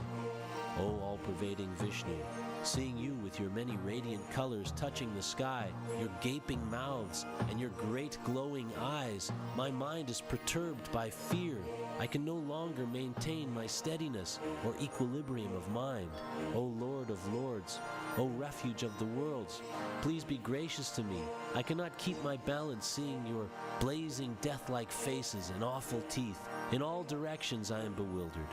O all-pervading Vishnu, seeing you with your many radiant colors touching the sky, your gaping mouths, and your great glowing eyes, my mind is perturbed by fear. I can no longer maintain my steadiness or equilibrium of mind. O Lord of Lords, O refuge of the worlds, please be gracious to me. I cannot keep my balance seeing your blazing death-like faces and awful teeth. In all directions I am bewildered.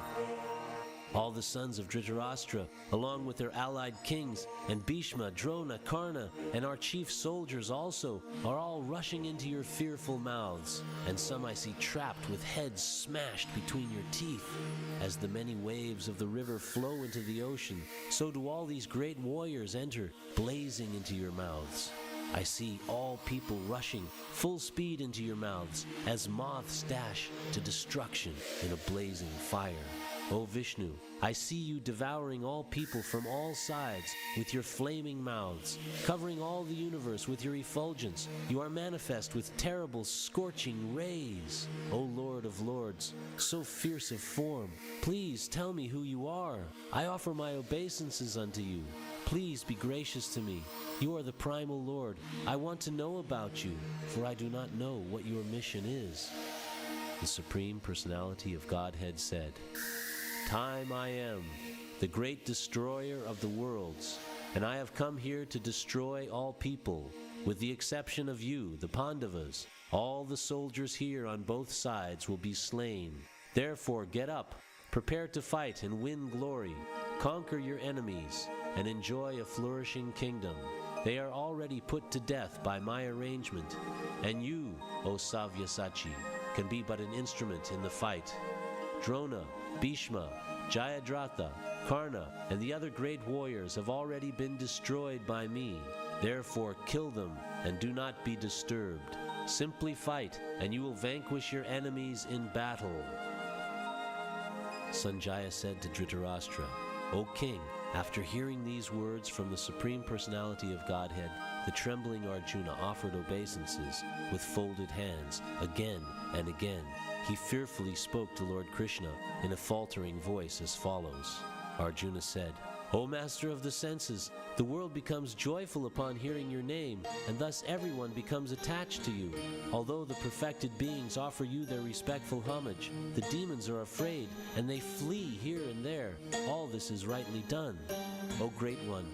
All the sons of Dhritarashtra, along with their allied kings, and Bhishma, Drona, Karna, and our chief soldiers also, are all rushing into your fearful mouths, and some I see trapped with heads smashed between your teeth. As the many waves of the river flow into the ocean, so do all these great warriors enter, blazing into your mouths. I see all people rushing full speed into your mouths, as moths dash to destruction in a blazing fire. O Vishnu, I see you devouring all people from all sides with your flaming mouths, covering all the universe with your effulgence. You are manifest with terrible scorching rays. O Lord of Lords, so fierce of form, please tell me who you are. I offer my obeisances unto you. Please be gracious to me. You are the primal Lord. I want to know about you, for I do not know what your mission is. The Supreme Personality of Godhead said, "Time I am, the great destroyer of the worlds, and I have come here to destroy all people, with the exception of you, the Pandavas. All the soldiers here on both sides will be slain. Therefore get up, prepare to fight and win glory. Conquer your enemies, and enjoy a flourishing kingdom. They are already put to death by my arrangement, and you, O Savyasachi, can be but an instrument in the fight. Drona, Bhishma, Jayadratha, Karna, and the other great warriors have already been destroyed by me. Therefore kill them and do not be disturbed. Simply fight, and you will vanquish your enemies in battle." Sanjaya said to Dhritarashtra, O king, after hearing these words from the Supreme Personality of Godhead, the trembling Arjuna offered obeisances with folded hands again and again. He fearfully spoke to Lord Krishna in a faltering voice as follows. Arjuna said, O master of the senses, the world becomes joyful upon hearing your name, and thus everyone becomes attached to you. Although the perfected beings offer you their respectful homage, the demons are afraid, and they flee here and there. All this is rightly done. O great one,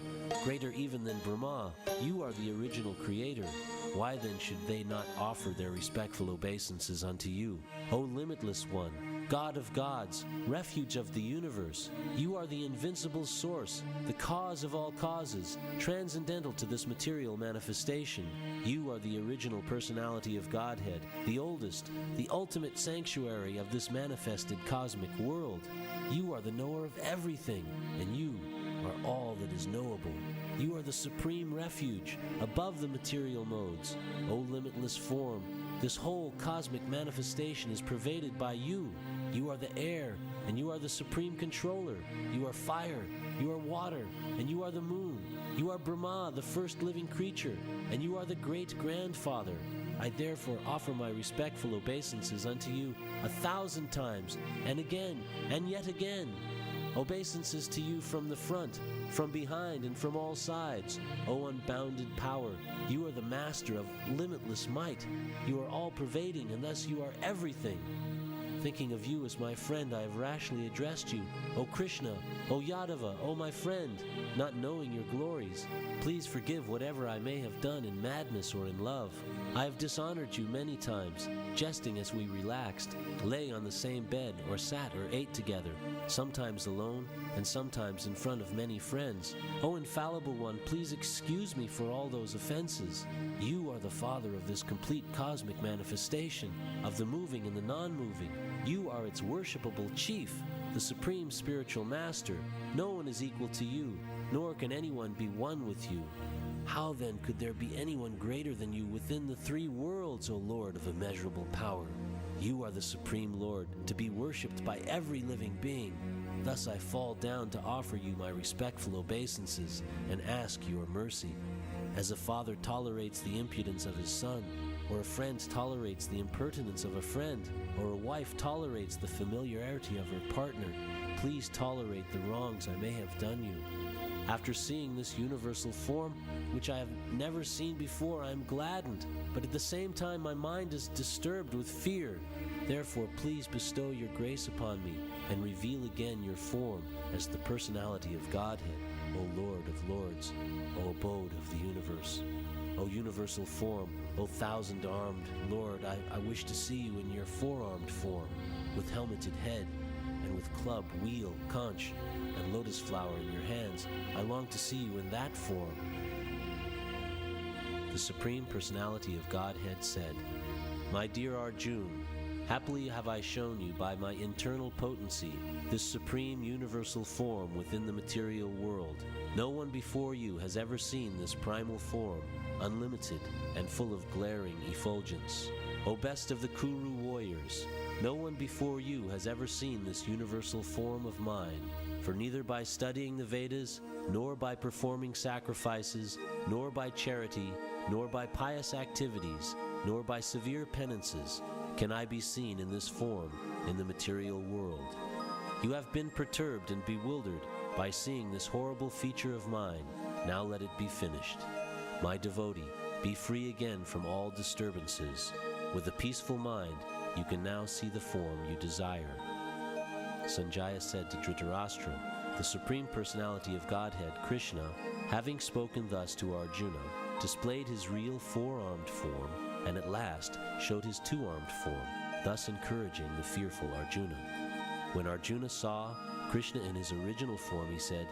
greater even than Brahma, you are the original creator. Why then should they not offer their respectful obeisances unto you? O limitless one, God of gods, refuge of the universe, you are the invincible source, the cause of all causes, transcendental to this material manifestation. You are the original personality of Godhead, the oldest, the ultimate sanctuary of this manifested cosmic world. You are the knower of everything, and you are all that is knowable. You are the supreme refuge, above the material modes. O limitless form, this whole cosmic manifestation is pervaded by you. You are the air, and you are the supreme controller. You are fire, you are water, and you are the moon. You are Brahma, the first living creature, and you are the great-grandfather. I therefore offer my respectful obeisances unto you 1,000 times, and again, and yet again. Obeisances to you from the front, from behind, and from all sides. O unbounded power, you are the master of limitless might. You are all-pervading, and thus you are everything. Thinking of you as my friend, I have rashly addressed you. O Krishna, O Yadava, O my friend, not knowing your glories. Please forgive whatever I may have done in madness or in love. I have dishonored you many times, jesting as we relaxed, lay on the same bed, or sat or ate together, sometimes alone, and sometimes in front of many friends. O infallible one, please excuse me for all those offenses. You are the father of this complete cosmic manifestation, of the moving and the non-moving. You are its worshipable chief, the supreme spiritual master. No one is equal to you, nor can anyone be one with you. How then could there be anyone greater than you within the three worlds, O Lord of immeasurable power? You are the supreme Lord, to be worshipped by every living being. Thus I fall down to offer you my respectful obeisances and ask your mercy. As a father tolerates the impudence of his son, or a friend tolerates the impertinence of a friend, or a wife tolerates the familiarity of her partner, please tolerate the wrongs I may have done you. After seeing this universal form, which I have never seen before, I am gladdened, but at the same time my mind is disturbed with fear. Therefore, please bestow your grace upon me, and reveal again your form as the personality of Godhead, O Lord of Lords, O abode of the universe. O universal form, O thousand-armed Lord, I wish to see you in your four-armed form, with helmeted head, and with club, wheel, conch, and lotus flower in your hands. I long to see you in that form. The Supreme Personality of Godhead said, My dear Arjuna, happily have I shown you by my internal potency this supreme universal form within the material world. No one before you has ever seen this primal form, unlimited and full of glaring effulgence. O best of the Kuru warriors, no one before you has ever seen this universal form of mine, for neither by studying the Vedas, nor by performing sacrifices, nor by charity, nor by pious activities, nor by severe penances, can I be seen in this form in the material world. You have been perturbed and bewildered by seeing this horrible feature of mine. Now let it be finished. My devotee, be free again from all disturbances. With a peaceful mind, you can now see the form you desire. Sanjaya said to Dhritarashtra, the Supreme Personality of Godhead, Krishna, having spoken thus to Arjuna, displayed his real four-armed form, and at last showed his two-armed form, thus encouraging the fearful Arjuna. When Arjuna saw Krishna in his original form, he said,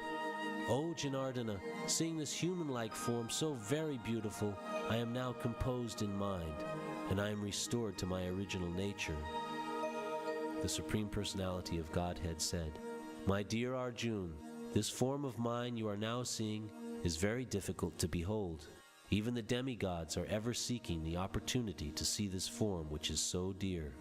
O Janardana, seeing this human-like form so very beautiful, I am now composed in mind, and I am restored to my original nature. The Supreme Personality of Godhead said, My dear Arjuna, this form of mine you are now seeing is very difficult to behold. Even the demigods are ever seeking the opportunity to see this form which is so dear.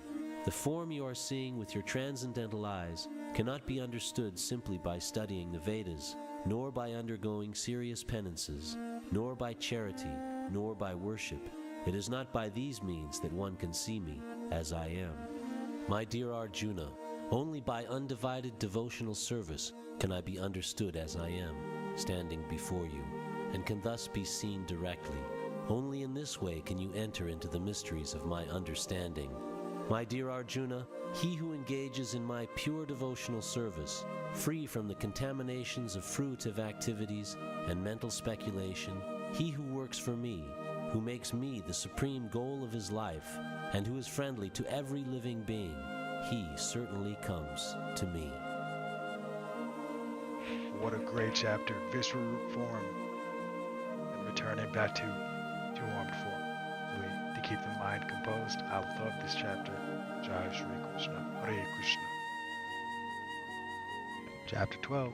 The form you are seeing with your transcendental eyes cannot be understood simply by studying the Vedas, nor by undergoing serious penances, nor by charity, nor by worship. It is not by these means that one can see me as I am. My dear Arjuna, only by undivided devotional service can I be understood as I am, standing before you, and can thus be seen directly. Only in this way can you enter into the mysteries of my understanding. My dear Arjuna, he who engages in my pure devotional service, free from the contaminations of fruitive activities and mental speculation, he who works for me, who makes me the supreme goal of his life, and who is friendly to every living being, he certainly comes to me. What a great chapter. Visceral form and returning back to armed form. To keep the mind composed. I love this chapter. Jai Shri Krishna. Hare Krishna. Chapter 12.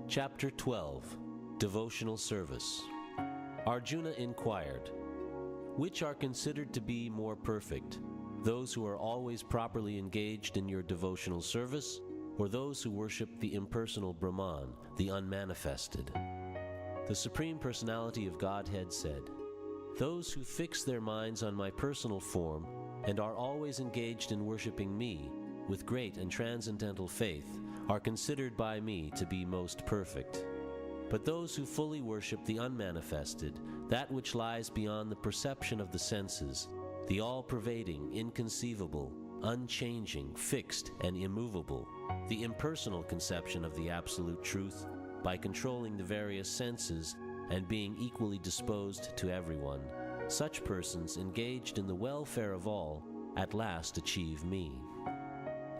Chapter 12. Devotional Service. Arjuna inquired, which are considered to be more perfect, those who are always properly engaged in your devotional service, or those who worship the impersonal Brahman, the unmanifested? The Supreme Personality of Godhead said, those who fix their minds on my personal form and are always engaged in worshiping me with great and transcendental faith are considered by me to be most perfect. But those who fully worship the unmanifested, that which lies beyond the perception of the senses, the all-pervading, inconceivable, unchanging, fixed, and immovable, the impersonal conception of the absolute truth, by controlling the various senses and being equally disposed to everyone, such persons engaged in the welfare of all at last achieve me.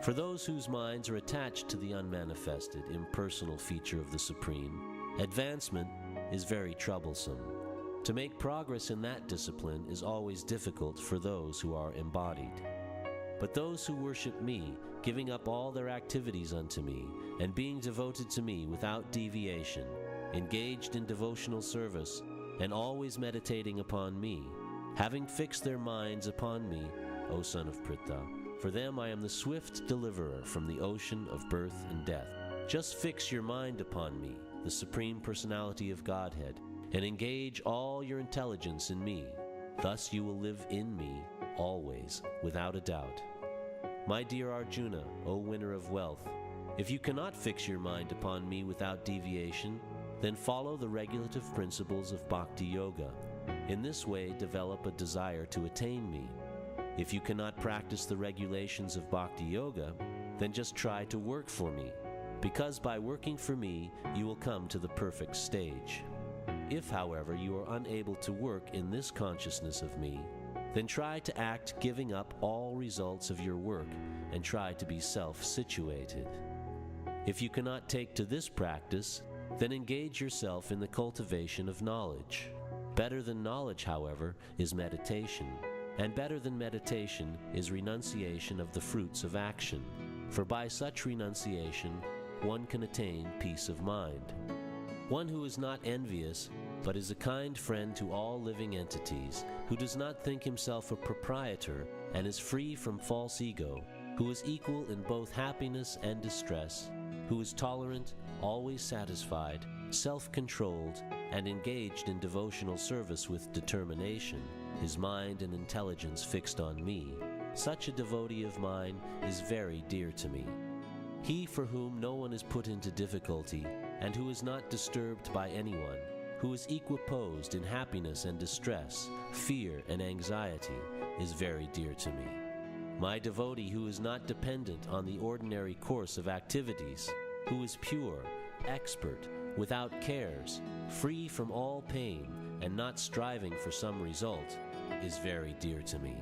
For those whose minds are attached to the unmanifested, impersonal feature of the Supreme, advancement is very troublesome. To make progress in that discipline is always difficult for those who are embodied. But those who worship me, giving up all their activities unto me, and being devoted to me without deviation, engaged in devotional service, and always meditating upon me, having fixed their minds upon me, O son of Pritha, for them I am the swift deliverer from the ocean of birth and death. Just fix your mind upon me, the Supreme Personality of Godhead, and engage all your intelligence in me. Thus you will live in me always, without a doubt. My dear Arjuna, O winner of wealth, if you cannot fix your mind upon me without deviation, then follow the regulative principles of Bhakti Yoga. In this way, develop a desire to attain me. If you cannot practice the regulations of Bhakti Yoga, then just try to work for me, because by working for me, you will come to the perfect stage. If, however, you are unable to work in this consciousness of me, then try to act giving up all results of your work and try to be self-situated. If you cannot take to this practice, then engage yourself in the cultivation of knowledge. Better than knowledge, however, is meditation, and better than meditation is renunciation of the fruits of action, for by such renunciation one can attain peace of mind. One who is not envious, but is a kind friend to all living entities, who does not think himself a proprietor and is free from false ego, who is equal in both happiness and distress, who is tolerant, always satisfied, self-controlled, and engaged in devotional service with determination, his mind and intelligence fixed on me, such a devotee of mine is very dear to me. He for whom no one is put into difficulty, and who is not disturbed by anyone, who is equiposed in happiness and distress, fear and anxiety, is very dear to me. My devotee who is not dependent on the ordinary course of activities, who is pure, expert, without cares, free from all pain, and not striving for some result, is very dear to me.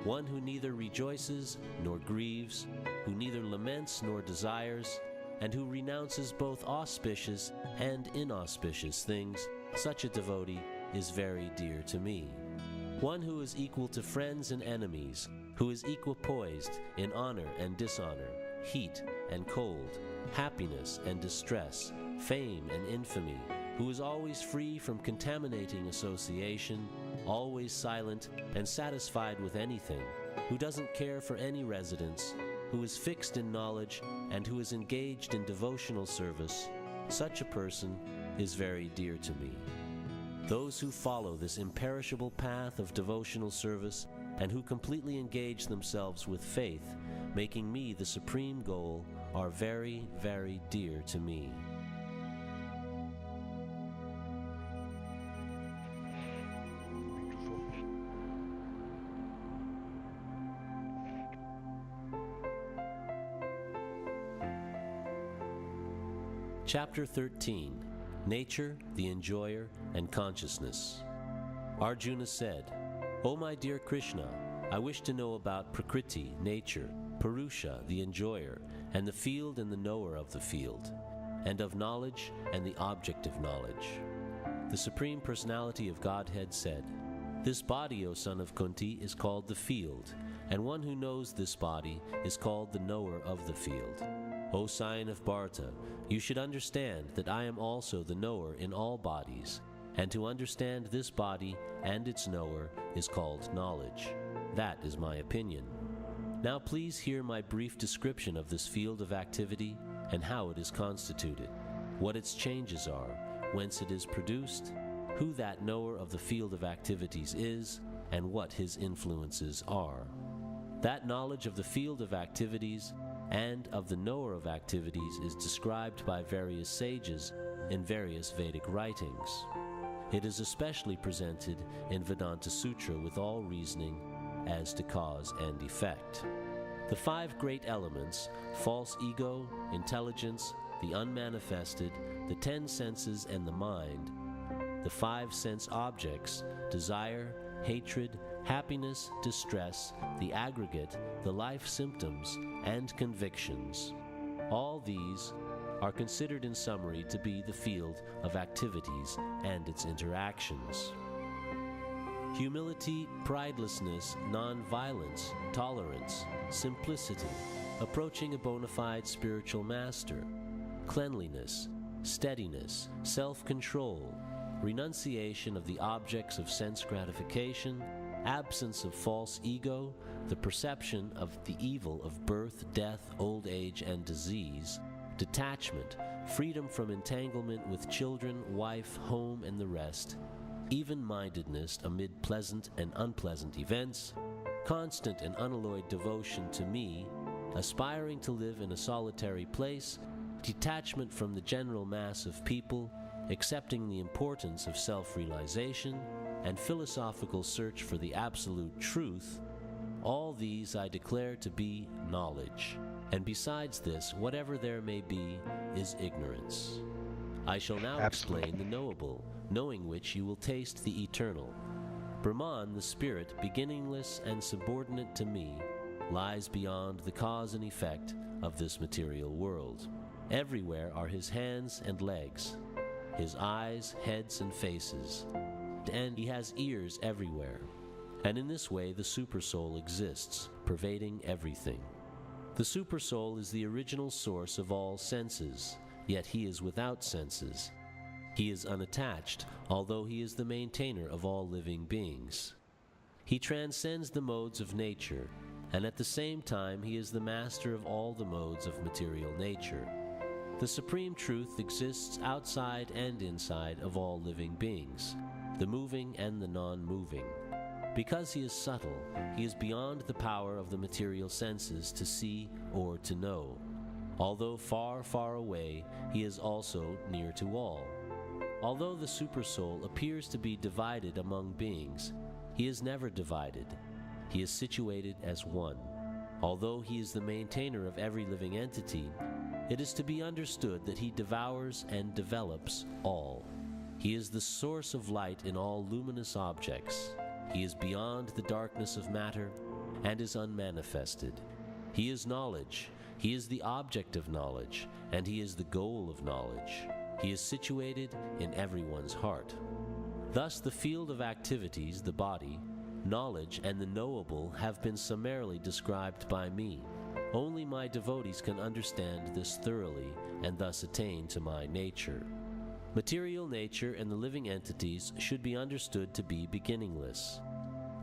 One who neither rejoices nor grieves, who neither laments nor desires, and who renounces both auspicious and inauspicious things, such a devotee is very dear to me. One who is equal to friends and enemies, who is equipoised in honor and dishonor, heat and cold, happiness and distress, fame and infamy, who is always free from contaminating association, always silent and satisfied with anything, who doesn't care for any residence, who is fixed in knowledge, and who is engaged in devotional service, such a person is very dear to me. Those who follow this imperishable path of devotional service and who completely engage themselves with faith, making me the supreme goal, are very, very dear to me. Chapter 13. Nature, the Enjoyer, and Consciousness. Arjuna said, O my dear Krishna, I wish to know about Prakriti, nature, Purusha, the enjoyer, and the field and the knower of the field, and of knowledge and the object of knowledge. The Supreme Personality of Godhead said, This body, O son of Kunti, is called the field, and one who knows this body is called the knower of the field. O scion of Bharata, you should understand that I am also the knower in all bodies, and to understand this body and its knower is called knowledge. That is my opinion. Now please hear my brief description of this field of activity and how it is constituted, what its changes are, whence it is produced, who that knower of the field of activities is, and what his influences are. That knowledge of the field of activities and of the knower of activities is described by various sages in various Vedic writings. It is especially presented in Vedanta Sutra with all reasoning as to cause and effect. The 5 great elements, false ego, intelligence, the unmanifested, the 10 senses and the mind, the 5 sense objects, desire, hatred, happiness, distress, the aggregate, the life symptoms, and convictions. All these are considered in summary to be the field of activities and its interactions. Humility, pridelessness, non-violence, tolerance, simplicity, approaching a bona fide spiritual master, cleanliness, steadiness, self-control, renunciation of the objects of sense gratification, absence of false ego, the perception of the evil of birth, death, old age, and disease, detachment, freedom from entanglement with children, wife, home, and the rest, even-mindedness amid pleasant and unpleasant events, constant and unalloyed devotion to me, aspiring to live in a solitary place, detachment from the general mass of people, accepting the importance of self-realization, and philosophical search for the absolute truth, all these I declare to be knowledge. And besides this, whatever there may be is ignorance. I shall now explain the knowable, knowing which you will taste the eternal. Brahman, the spirit, beginningless and subordinate to me, lies beyond the cause and effect of this material world. Everywhere are his hands and legs, his eyes, heads, and faces, and he has ears everywhere. And in this way the Supersoul exists, pervading everything. The Supersoul is the original source of all senses, yet he is without senses. He is unattached, although he is the maintainer of all living beings. He transcends the modes of nature, and at the same time he is the master of all the modes of material nature. The Supreme Truth exists outside and inside of all living beings, the moving and the non-moving. Because he is subtle, he is beyond the power of the material senses to see or to know. Although far, far away, he is also near to all. Although the Supersoul appears to be divided among beings, he is never divided. He is situated as one. Although he is the maintainer of every living entity, it is to be understood that he devours and develops all. He is the source of light in all luminous objects. He is beyond the darkness of matter and is unmanifested. He is knowledge. He is the object of knowledge, and he is the goal of knowledge. He is situated in everyone's heart. Thus the field of activities, the body, knowledge, and the knowable have been summarily described by me. Only my devotees can understand this thoroughly and thus attain to my nature. Material nature and the living entities should be understood to be beginningless.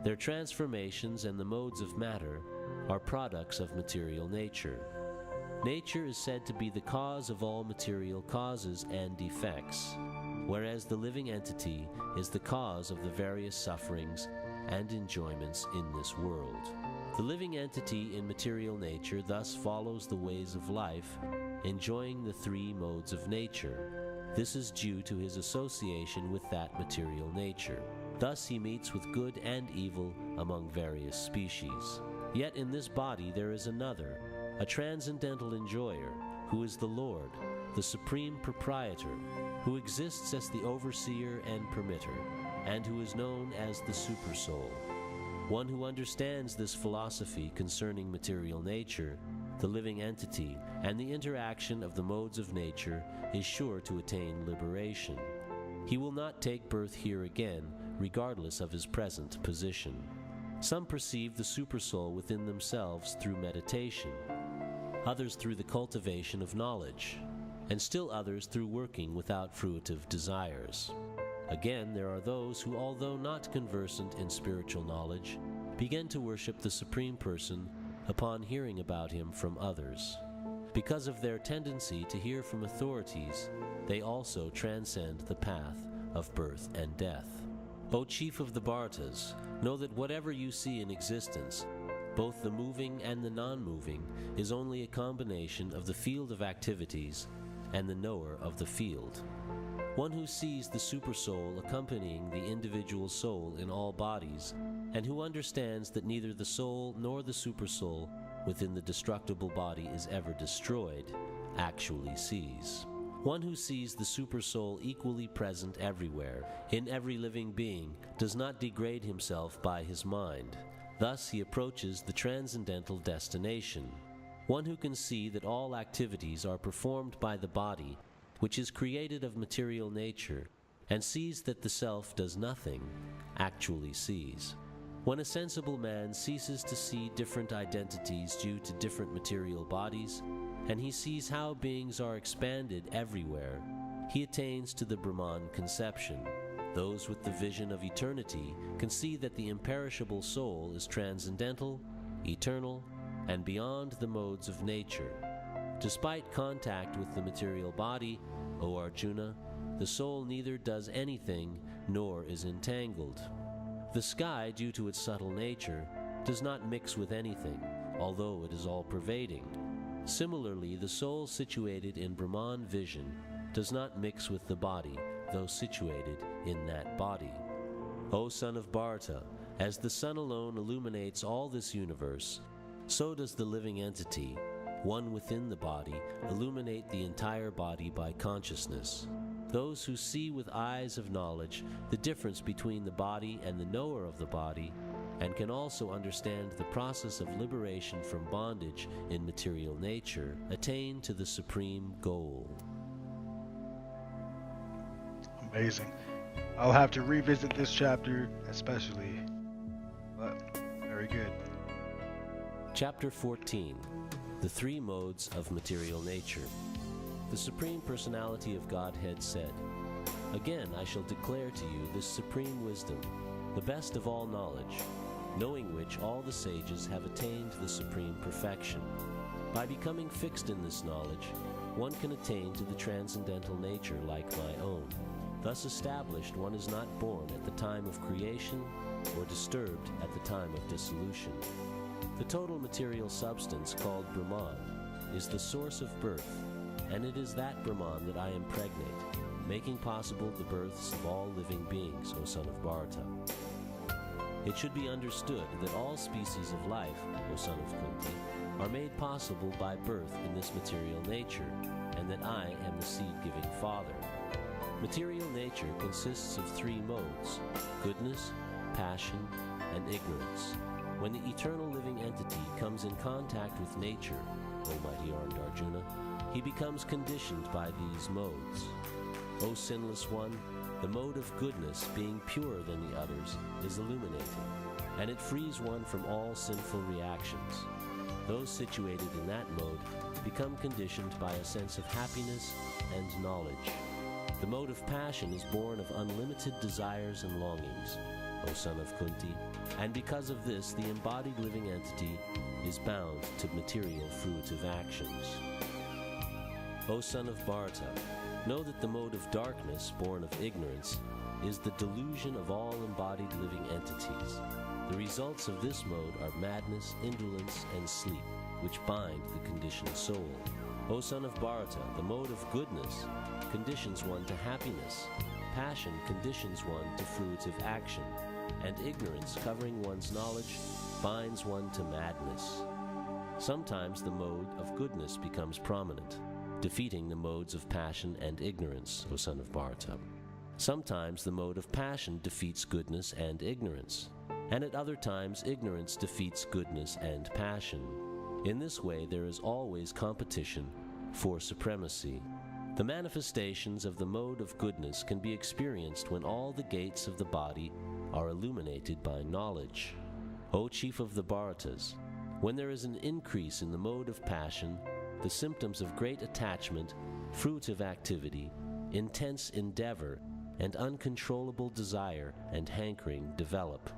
Their transformations and the modes of matter are products of material nature. Nature is said to be the cause of all material causes and defects, whereas the living entity is the cause of the various sufferings and enjoyments in this world. The living entity in material nature thus follows the ways of life, enjoying the three modes of nature. This is due to his association with that material nature. Thus he meets with good and evil among various species. Yet in this body there is another, a transcendental enjoyer, who is the Lord, the supreme proprietor, who exists as the overseer and permitter, and who is known as the Supersoul. One who understands this philosophy concerning material nature, the living entity, and the interaction of the modes of nature is sure to attain liberation. He will not take birth here again, regardless of his present position. Some perceive the Supersoul within themselves through meditation, others through the cultivation of knowledge, and still others through working without fruitive desires. Again, there are those who, although not conversant in spiritual knowledge, begin to worship the Supreme Person upon hearing about him from others. Because of their tendency to hear from authorities, they also transcend the path of birth and death. O Chief of the Bhartas, know that whatever you see in existence, both the moving and the non-moving, is only a combination of the field of activities and the knower of the field. One who sees the Supersoul accompanying the individual soul in all bodies, and who understands that neither the soul nor the Supersoul within the destructible body is ever destroyed, actually sees. One who sees the Supersoul equally present everywhere, in every living being, does not degrade himself by his mind. Thus he approaches the transcendental destination. One who can see that all activities are performed by the body, which is created of material nature, and sees that the self does nothing, actually sees. When a sensible man ceases to see different identities due to different material bodies, and he sees how beings are expanded everywhere, he attains to the Brahman conception. Those with the vision of eternity can see that the imperishable soul is transcendental, eternal, and beyond the modes of nature. Despite contact with the material body, O Arjuna, the soul neither does anything nor is entangled. The sky, due to its subtle nature, does not mix with anything, although it is all-pervading. Similarly, the soul situated in Brahman vision does not mix with the body, though situated in that body. O son of Bharata, as the sun alone illuminates all this universe, so does the living entity, one within the body, illuminate the entire body by consciousness. Those who see with eyes of knowledge the difference between the body and the knower of the body, and can also understand the process of liberation from bondage in material nature, attain to the supreme goal. Amazing. I'll have to revisit this chapter especially, but very good. Chapter 14. The Three Modes of Material Nature. The Supreme Personality of Godhead said, "Again I shall declare to you this supreme wisdom, the best of all knowledge, knowing which all the sages have attained the supreme perfection. By becoming fixed in this knowledge, one can attain to the transcendental nature like my own. Thus established, one is not born at the time of creation or disturbed at the time of dissolution. The total material substance called Brahman is the source of birth, and it is that Brahman that I impregnate, making possible the births of all living beings, O son of Bharata. It should be understood that all species of life, O son of Kunti, are made possible by birth in this material nature, and that I am the seed-giving father. Material nature consists of three modes: goodness, passion, and ignorance. When the eternal living entity comes in contact with nature, O mighty armed Arjuna, he becomes conditioned by these modes. O sinless one, the mode of goodness, being purer than the others, is illuminating, and it frees one from all sinful reactions. Those situated in that mode become conditioned by a sense of happiness and knowledge. The mode of passion is born of unlimited desires and longings, O son of Kunti, and because of this, the embodied living entity is bound to material fruitive actions. O son of Bharata, know that the mode of darkness, born of ignorance, is the delusion of all embodied living entities. The results of this mode are madness, indolence, and sleep, which bind the conditioned soul. O son of Bharata, the mode of goodness conditions one to happiness, passion conditions one to fruitive action, and ignorance, covering one's knowledge, binds one to madness. Sometimes the mode of goodness becomes prominent, defeating the modes of passion and ignorance, O son of Bharata. Sometimes the mode of passion defeats goodness and ignorance, and at other times ignorance defeats goodness and passion. In this way there is always competition for supremacy. The manifestations of the mode of goodness can be experienced when all the gates of the body are illuminated by knowledge. O chief of the Bharatas, when there is an increase in the mode of passion, the symptoms of great attachment, fruitive activity, intense endeavor, and uncontrollable desire and hankering develop.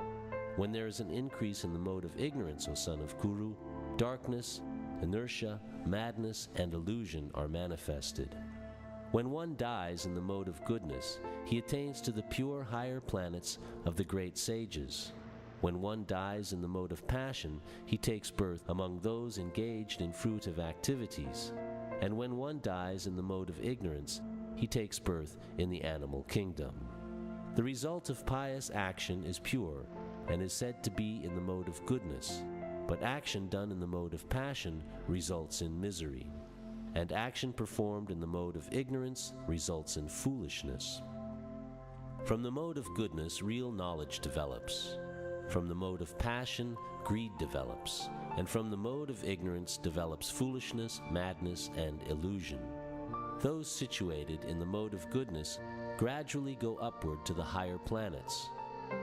When there is an increase in the mode of ignorance, O son of Kuru, darkness, inertia, madness, and illusion are manifested. When one dies in the mode of goodness, he attains to the pure higher planets of the great sages. When one dies in the mode of passion, he takes birth among those engaged in fruitive activities. And when one dies in the mode of ignorance, he takes birth in the animal kingdom. The result of pious action is pure and is said to be in the mode of goodness, but action done in the mode of passion results in misery, and action performed in the mode of ignorance results in foolishness. From the mode of goodness, real knowledge develops. From the mode of passion, greed develops, and from the mode of ignorance develops foolishness, madness, and illusion. Those situated in the mode of goodness gradually go upward to the higher planets.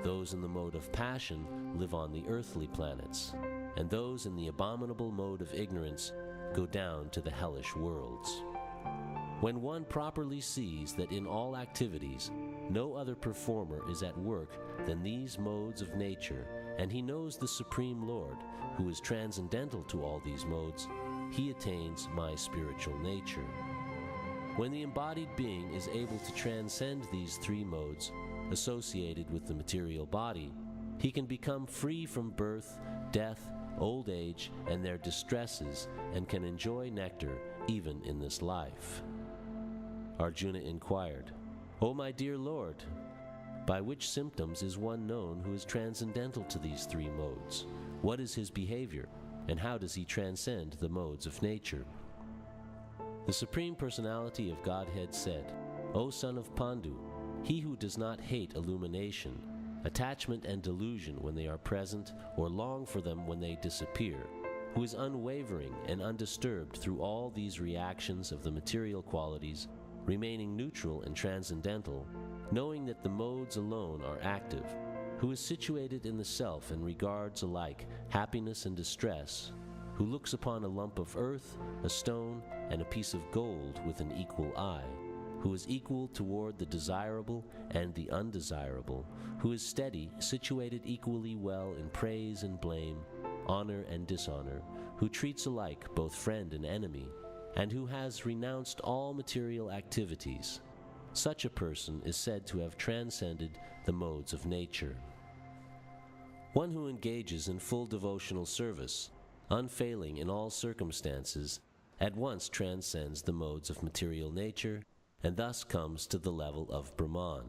Those in the mode of passion live on the earthly planets, and those in the abominable mode of ignorance go down to the hellish worlds. When one properly sees that in all activities no other performer is at work than these modes of nature, and he knows the Supreme Lord, who is transcendental to all these modes, he attains my spiritual nature. When the embodied being is able to transcend these three modes associated with the material body, he can become free from birth, death, old age, and their distresses, and can enjoy nectar even in this life. Arjuna inquired, O my dear Lord, by which symptoms is one known who is transcendental to these three modes? What is his behavior, and how does he transcend the modes of nature? The Supreme Personality of Godhead said, O son of Pandu, he who does not hate illumination, attachment and delusion when they are present, or long for them when they disappear, who is unwavering and undisturbed through all these reactions of the material qualities, remaining neutral and transcendental, knowing that the modes alone are active, who is situated in the self and regards alike happiness and distress, who looks upon a lump of earth, a stone, and a piece of gold with an equal eye, who is equal toward the desirable and the undesirable, who is steady, situated equally well in praise and blame, honor and dishonor, who treats alike both friend and enemy, and who has renounced all material activities. Such a person is said to have transcended the modes of nature. One who engages in full devotional service, unfailing in all circumstances, at once transcends the modes of material nature, and thus comes to the level of Brahman.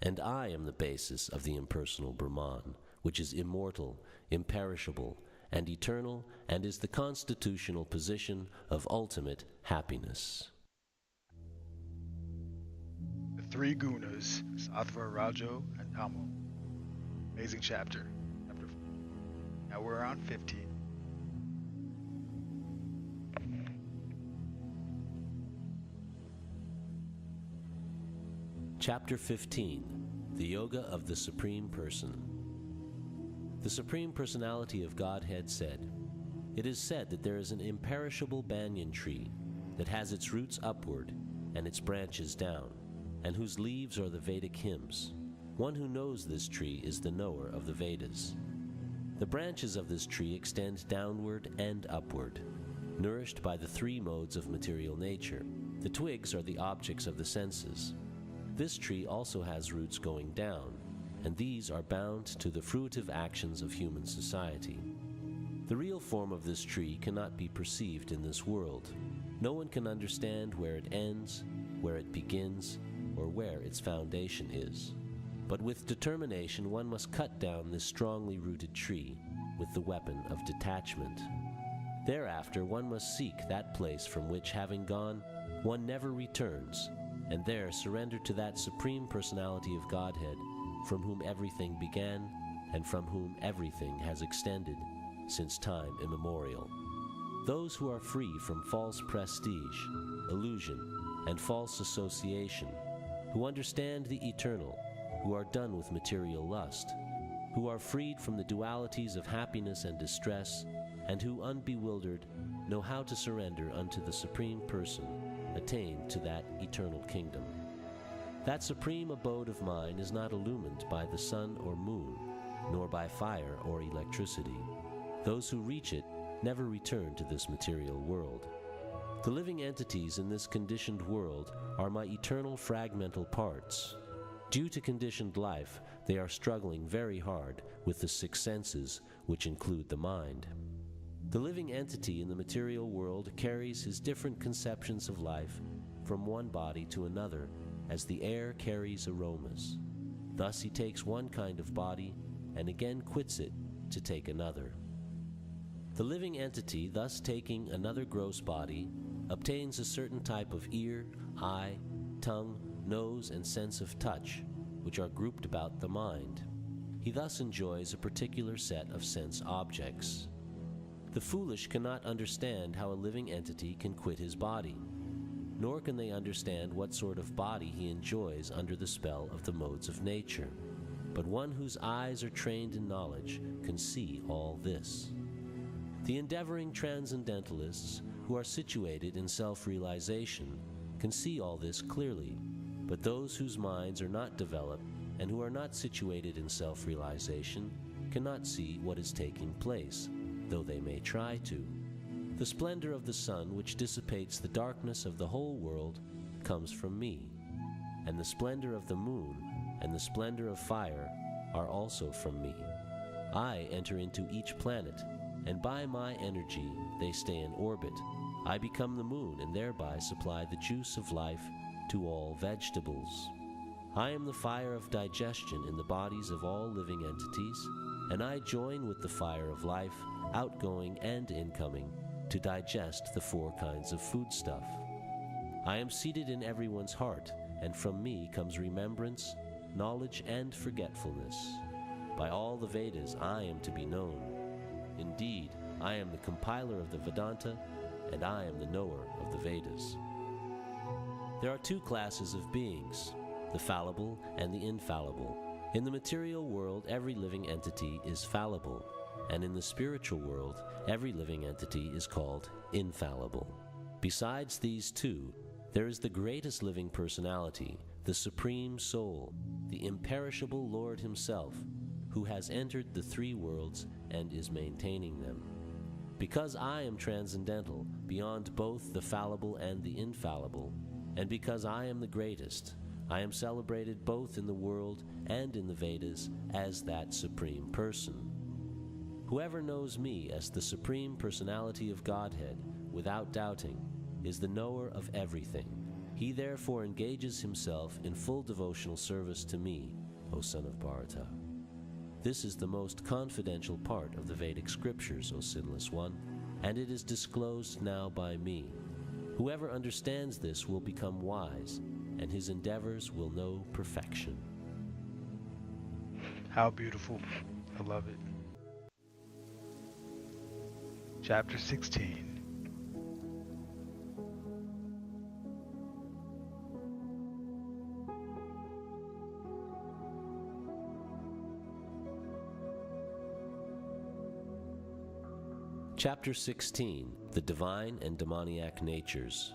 And I am the basis of the impersonal Brahman, which is immortal, imperishable, and eternal, and is the constitutional position of ultimate happiness. The three gunas, Sattva, Rajo, and Tamo. Amazing chapter. Chapter 4. Now we're on 15. Chapter 15. The Yoga of the Supreme Person. The Supreme Personality of Godhead said, It is said that there is an imperishable banyan tree that has its roots upward and its branches down, and whose leaves are the Vedic hymns. One who knows this tree is the knower of the Vedas. The branches of this tree extend downward and upward, nourished by the three modes of material nature. The twigs are the objects of the senses. This tree also has roots going down, and these are bound to the fruitive actions of human society. The real form of this tree cannot be perceived in this world. No one can understand where it ends, where it begins, or where its foundation is. But with determination, one must cut down this strongly rooted tree with the weapon of detachment. Thereafter, one must seek that place from which, having gone, one never returns, and there surrender to that Supreme Personality of Godhead, from whom everything began, and from whom everything has extended since time immemorial. Those who are free from false prestige, illusion, and false association, who understand the eternal, who are done with material lust, who are freed from the dualities of happiness and distress, and who, unbewildered, know how to surrender unto the Supreme Person, attain to that eternal kingdom. That supreme abode of mine is not illumined by the sun or moon, nor by fire or electricity. Those who reach it never return to this material world. The living entities in this conditioned world are my eternal fragmental parts. Due to conditioned life, they are struggling very hard with the six senses, which include the mind. The living entity in the material world carries his different conceptions of life from one body to another, as the air carries aromas. Thus he takes one kind of body and again quits it to take another. The living entity, thus taking another gross body, obtains a certain type of ear, eye, tongue, nose, and sense of touch, which are grouped about the mind. He thus enjoys a particular set of sense objects. The foolish cannot understand how a living entity can quit his body, nor can they understand what sort of body he enjoys under the spell of the modes of nature. But one whose eyes are trained in knowledge can see all this. The endeavoring transcendentalists, who are situated in self-realization, can see all this clearly, but those whose minds are not developed and who are not situated in self-realization cannot see what is taking place, though they may try to. The splendor of the sun, which dissipates the darkness of the whole world, comes from me, and the splendor of the moon and the splendor of fire are also from me. I enter into each planet, and by my energy they stay in orbit. I become the moon and thereby supply the juice of life to all vegetables. I am the fire of digestion in the bodies of all living entities, and I join with the fire of life, outgoing and incoming, to digest the four kinds of foodstuff. I am seated in everyone's heart, and from me comes remembrance, knowledge, and forgetfulness. By all the Vedas I am to be known. Indeed, I am the compiler of the Vedanta, and I am the knower of the Vedas. There are two classes of beings, the fallible and the infallible. In the material world, every living entity is fallible, and in the spiritual world, every living entity is called infallible. Besides these two, there is the greatest living personality, the Supreme Soul, the imperishable Lord Himself, who has entered the three worlds and is maintaining them. Because I am transcendental, beyond both the fallible and the infallible, and because I am the greatest, I am celebrated both in the world and in the Vedas as that Supreme Person. Whoever knows me as the Supreme Personality of Godhead, without doubting, is the knower of everything. He therefore engages himself in full devotional service to me, O son of Bharata. This is the most confidential part of the Vedic scriptures, O sinless one, and it is disclosed now by me. Whoever understands this will become wise, and his endeavors will know perfection. How beautiful. I love it. Chapter 16. Chapter 16, The Divine and Demoniac Natures.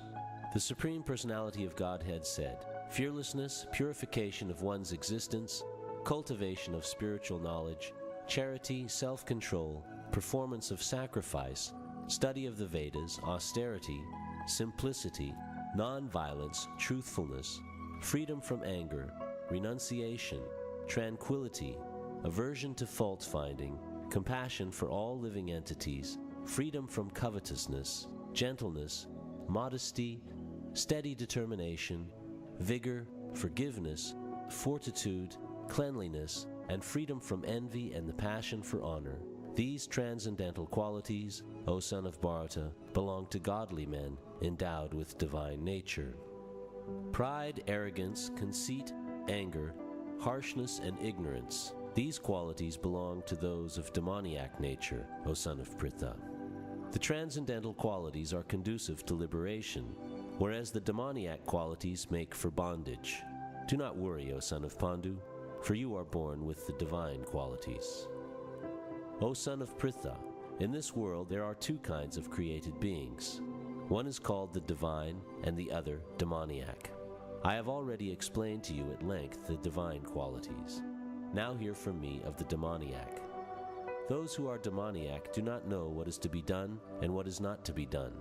The Supreme Personality of Godhead said, fearlessness, purification of one's existence, cultivation of spiritual knowledge, charity, self-control, performance of sacrifice, study of the Vedas, austerity, simplicity, non-violence, truthfulness, freedom from anger, renunciation, tranquility, aversion to fault-finding, compassion for all living entities, freedom from covetousness, gentleness, modesty, steady determination, vigor, forgiveness, fortitude, cleanliness, and freedom from envy and the passion for honor. These transcendental qualities, O son of Bharata, belong to godly men endowed with divine nature. Pride, arrogance, conceit, anger, harshness, and ignorance, these qualities belong to those of demoniac nature, O son of Pritha. The transcendental qualities are conducive to liberation, whereas the demoniac qualities make for bondage. Do not worry, O son of Pandu, for you are born with the divine qualities. O son of Pritha, in this world there are two kinds of created beings. One is called the divine and the other demoniac. I have already explained to you at length the divine qualities. Now hear from me of the demoniac. Those who are demoniac do not know what is to be done and what is not to be done.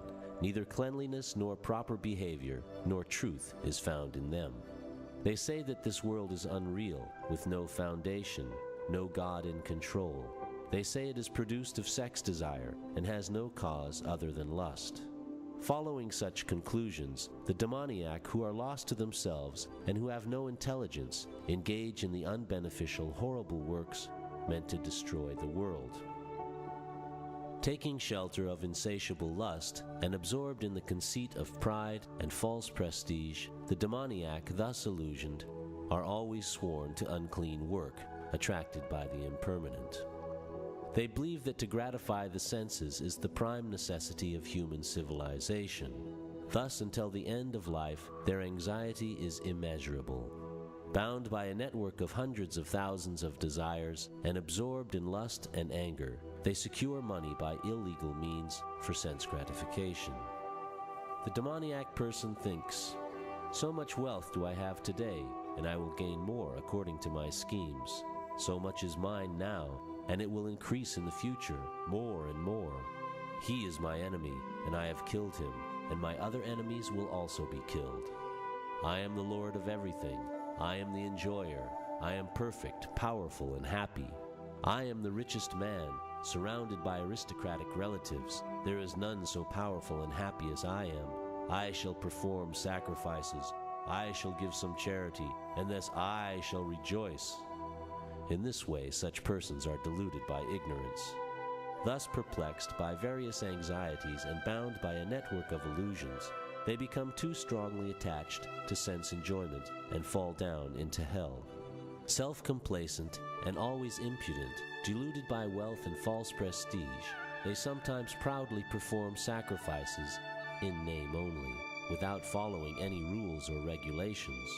Neither cleanliness nor proper behavior nor truth is found in them. They say that this world is unreal, with no foundation, no God in control. They say it is produced of sex desire and has no cause other than lust. Following such conclusions, the demoniac who are lost to themselves and who have no intelligence engage in the unbeneficial, horrible works meant to destroy the world. Taking shelter of insatiable lust and absorbed in the conceit of pride and false prestige, the demoniac thus illusioned are always sworn to unclean work, attracted by the impermanent. They believe that to gratify the senses is the prime necessity of human civilization. Thus, until the end of life, their anxiety is immeasurable. Bound by a network of hundreds of thousands of desires and absorbed in lust and anger, they secure money by illegal means for sense gratification. The demoniac person thinks, so much wealth do I have today, and I will gain more according to my schemes. So much is mine now, and it will increase in the future, more and more. He is my enemy, and I have killed him, and my other enemies will also be killed. I am the Lord of everything. I am the enjoyer. I am perfect, powerful, and happy. I am the richest man, surrounded by aristocratic relatives. There is none so powerful and happy as I am. I shall perform sacrifices. I shall give some charity, and thus I shall rejoice. In this way, such persons are deluded by ignorance. Thus perplexed by various anxieties and bound by a network of illusions, they become too strongly attached to sense enjoyment and fall down into hell. Self-complacent and always impudent, deluded by wealth and false prestige, they sometimes proudly perform sacrifices in name only, without following any rules or regulations.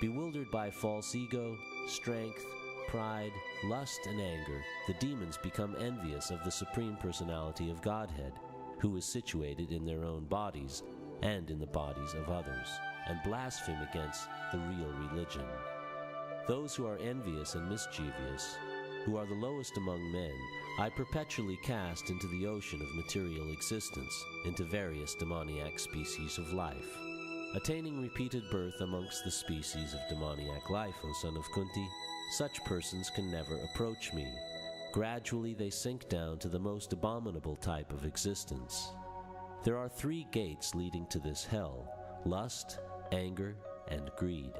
Bewildered by false ego, strength, pride, lust, and anger, the demons become envious of the Supreme Personality of Godhead, who is situated in their own bodies and in the bodies of others, and blaspheme against the real religion. Those who are envious and mischievous, who are the lowest among men, I perpetually cast into the ocean of material existence, into various demoniac species of life. Attaining repeated birth amongst the species of demoniac life, O son of Kunti, such persons can never approach me. Gradually they sink down to the most abominable type of existence. There are 3 gates leading to this hell: lust, anger, and greed.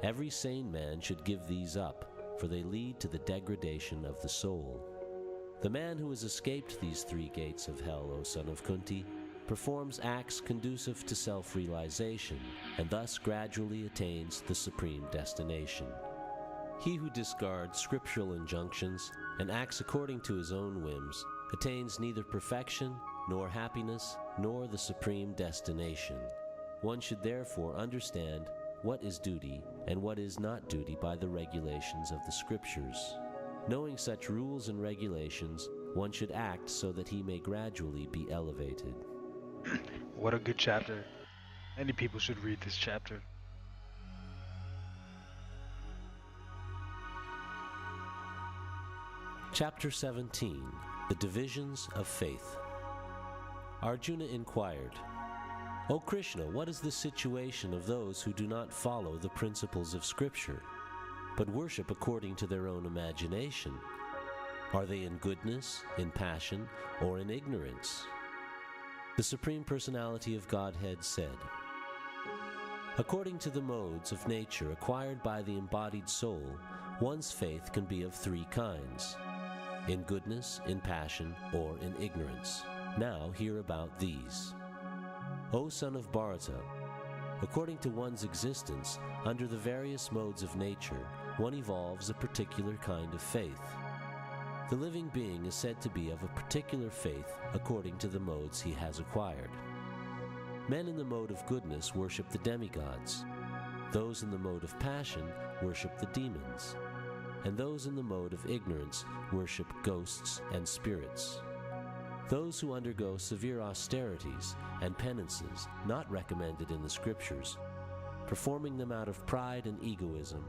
Every sane man should give these up, for they lead to the degradation of the soul. The man who has escaped these 3 gates of hell, O son of Kunti, performs acts conducive to self-realization, and thus gradually attains the supreme destination. He who discards scriptural injunctions and acts according to his own whims attains neither perfection, nor happiness, nor the supreme destination. One should therefore understand what is duty and what is not duty by the regulations of the scriptures. Knowing such rules and regulations, one should act so that he may gradually be elevated. What a good chapter. Many people should read this chapter. Chapter 17, The Divisions of Faith. Arjuna inquired, "O Krishna, what is the situation of those who do not follow the principles of Scripture, but worship according to their own imagination? Are they in goodness, in passion, or in ignorance?" The Supreme Personality of Godhead said, "According to the modes of nature acquired by the embodied soul, one's faith can be of three kinds: in goodness, in passion, or in ignorance. Now hear about these. O son of Bharata, according to one's existence, under the various modes of nature, one evolves a particular kind of faith. The living being is said to be of a particular faith according to the modes he has acquired. Men in the mode of goodness worship the demigods. Those in the mode of passion worship the demons. And those in the mode of ignorance worship ghosts and spirits. Those who undergo severe austerities and penances not recommended in the Scriptures, performing them out of pride and egoism,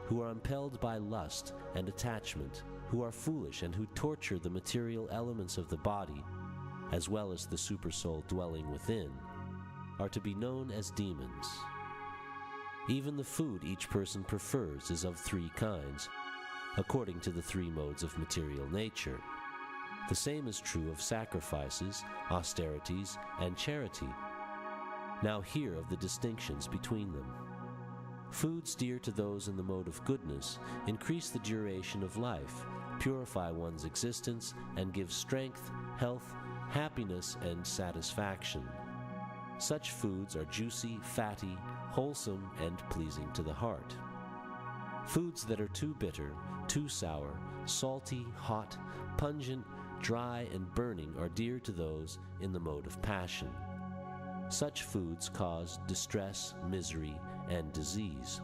who are impelled by lust and attachment, who are foolish and who torture the material elements of the body, as well as the supersoul dwelling within, are to be known as demons. Even the food each person prefers is of three kinds, according to the three modes of material nature. The same is true of sacrifices, austerities, and charity. Now hear of the distinctions between them. Foods dear to those in the mode of goodness increase the duration of life, purify one's existence, and give strength, health, happiness, and satisfaction. Such foods are juicy, fatty, wholesome, and pleasing to the heart. Foods that are too bitter, too sour, salty, hot, pungent, dry, and burning are dear to those in the mode of passion. Such foods cause distress, misery, and disease.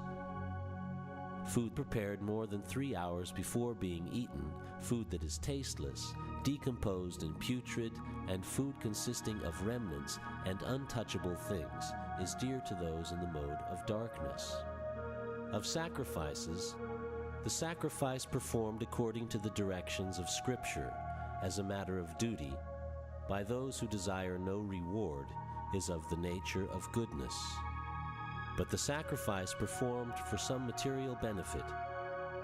Food prepared more than 3 hours before being eaten, food that is tasteless, decomposed and putrid, and food consisting of remnants and untouchable things is dear to those in the mode of darkness. Of sacrifices, the sacrifice performed according to the directions of Scripture, as a matter of duty, by those who desire no reward, is of the nature of goodness. But the sacrifice performed for some material benefit,